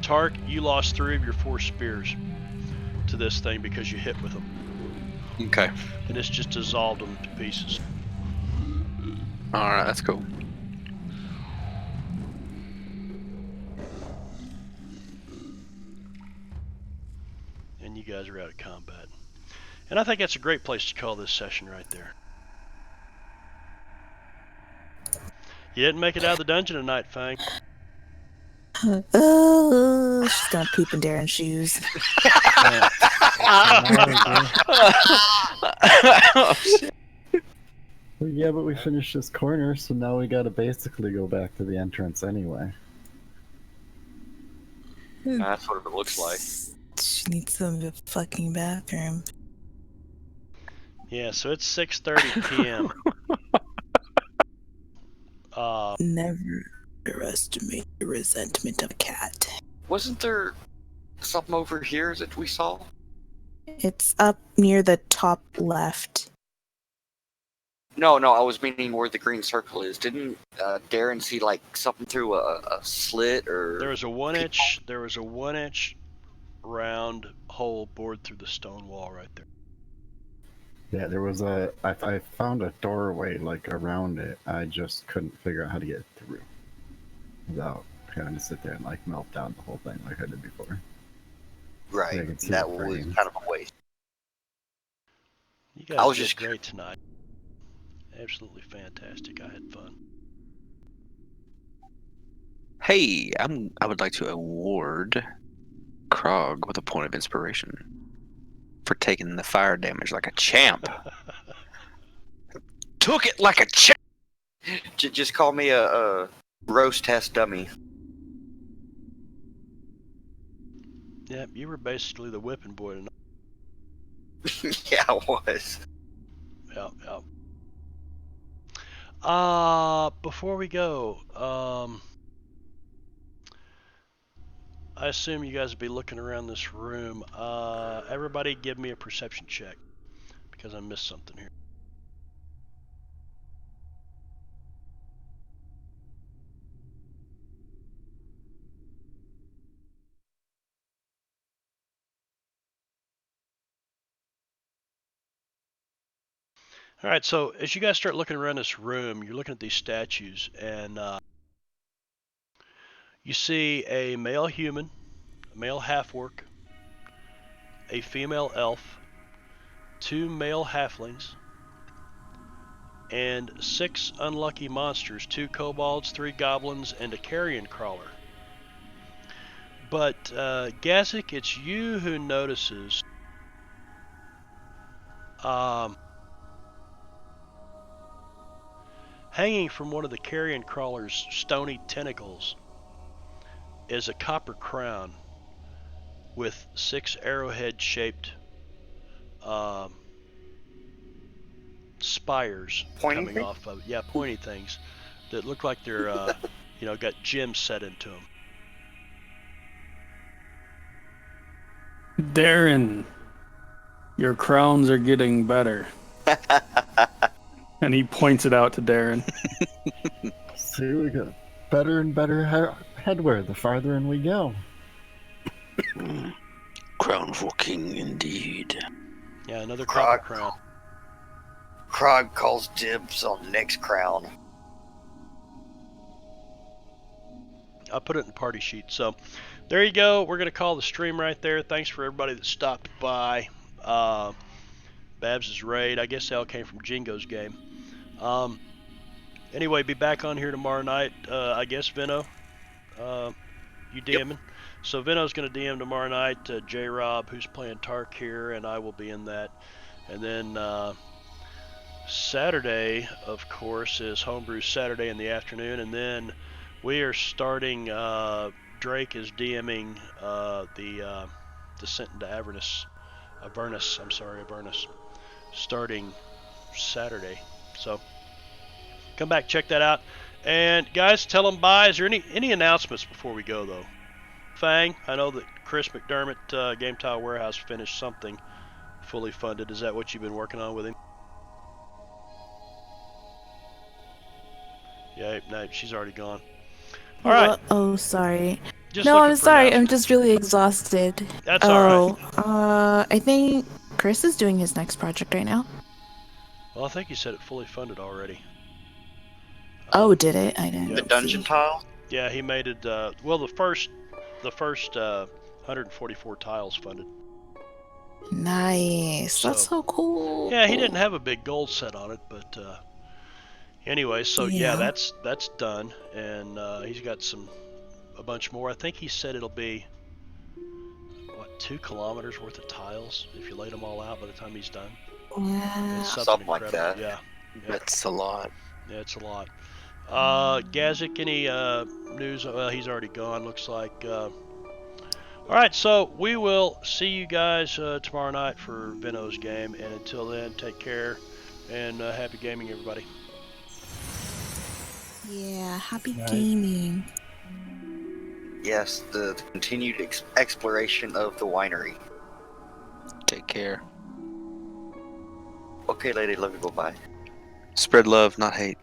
Speaker 1: Tark, you lost 3 of your 4 spears to this thing because you hit with them.
Speaker 5: Okay.
Speaker 1: And it's just dissolved them to pieces.
Speaker 5: Alright, that's cool.
Speaker 1: And you guys are out of combat. And I think that's a great place to call this session right there. You didn't make it out of the dungeon tonight, Fang.
Speaker 4: Oh, she's gonna poop in Darren's shoes.
Speaker 3: Well, yeah, but we finished this corner, so now we gotta basically go back to the entrance anyway.
Speaker 2: That's what it looks like.
Speaker 4: She needs some fucking bathroom.
Speaker 1: Yeah, so it's 6:30 p.m.
Speaker 4: Never underestimate the resentment of a cat.
Speaker 2: Wasn't there something over here that we saw?
Speaker 4: It's up near the top left.
Speaker 2: No, I was meaning where the green circle is. Didn't Darren see like something through a slit or?
Speaker 1: There was a 1-inch round hole bored through the stone wall right there.
Speaker 3: Yeah, there was I found a doorway like around it. I just couldn't figure out how to get through without having to sit there and like melt down the whole thing like I did before.
Speaker 2: Right,
Speaker 3: I can see
Speaker 2: that
Speaker 3: the
Speaker 2: was
Speaker 3: frames.
Speaker 2: kind of a waste.
Speaker 1: You guys
Speaker 2: I was
Speaker 1: did
Speaker 2: just
Speaker 1: great tonight. Absolutely fantastic. I had fun.
Speaker 5: Hey, I would like to award Krog with a point of inspiration for taking the fire damage like a champ. Took it like a champ.
Speaker 2: Just call me a roast test dummy.
Speaker 1: Yeah, you were basically the whipping boy tonight.
Speaker 2: Yeah, I was.
Speaker 1: Yeah. Before we go, I assume you guys will be looking around this room. Everybody give me a perception check, because I missed something here. All right, so as you guys start looking around this room, you're looking at these statues, and you see a male human, a male half-orc, a female elf, 2 male halflings, and 6 unlucky monsters, 2 kobolds, 3 goblins, and a carrion crawler. But Gazik, it's you who notices hanging from one of the carrion crawler's stony tentacles is a copper crown with 6 arrowhead-shaped spires
Speaker 2: Pointy
Speaker 1: coming
Speaker 2: thing?
Speaker 1: off of it. Yeah, pointy things that look like they're got gems set into them.
Speaker 6: Darren, your crowns are getting better. And he points it out to Darren.
Speaker 3: See, we got better and better headwear the farther in we go.
Speaker 5: Crown for king, indeed.
Speaker 1: Yeah, another copper crown.
Speaker 2: Krog calls dibs on the next crown.
Speaker 1: I put it in party sheet. So there you go. We're going to call the stream right there. Thanks for everybody that stopped by. Babs' raid. I guess they all came from Jingo's game. Anyway, be back on here tomorrow night. I guess Vino, you DMing. Yep. So Vino's going to DM tomorrow night. J-Rob, who's playing Tark here, and I will be in that. And then Saturday, of course, is Homebrew Saturday in the afternoon. And then we are starting, Drake is DMing the Descent into Avernus Avernus. I'm sorry, Avernus. Starting Saturday. So come back, check that out. And guys, tell them bye. Is there any announcements before we go though? Fang, I know that Chris McDermott, Game Tile Warehouse, finished something fully funded. Is that what you've been working on with him? Yeah, no, she's already gone. All right.
Speaker 4: Oh, sorry.
Speaker 1: Just
Speaker 4: No,
Speaker 1: looking
Speaker 4: I'm
Speaker 1: for
Speaker 4: sorry. I'm
Speaker 1: announcements.
Speaker 4: just really exhausted.
Speaker 1: That's all right.
Speaker 4: I think Chris is doing his next project right now.
Speaker 1: Well, I think you said it fully funded already.
Speaker 4: Oh, did it? I didn't
Speaker 2: The dungeon
Speaker 4: see.
Speaker 2: tile?
Speaker 1: Yeah, he made it. Well, the first 144 tiles funded.
Speaker 4: Nice. That's so cool.
Speaker 1: Yeah, he didn't have a big goal set on it, but anyway, so yeah,
Speaker 4: Yeah.
Speaker 1: that's done, and he's got a bunch more. I think he said it'll be 2 kilometers worth of tiles if you laid them all out by the time he's done.
Speaker 4: Wow.
Speaker 1: It's
Speaker 2: Something like
Speaker 1: incredible.
Speaker 2: that.
Speaker 1: Yeah,
Speaker 5: That's a lot.
Speaker 1: yeah, it's a lot. Gazik, any news? Well, he's already gone. Looks like. All right, so we will see you guys tomorrow night for Vino's game, and until then, take care and happy gaming, everybody.
Speaker 4: Yeah. Happy
Speaker 3: Nice.
Speaker 4: gaming.
Speaker 2: Yes, the continued exploration of the winery.
Speaker 5: Take care.
Speaker 2: Okay, lady, love you. Bye-bye.
Speaker 5: Spread love, not hate.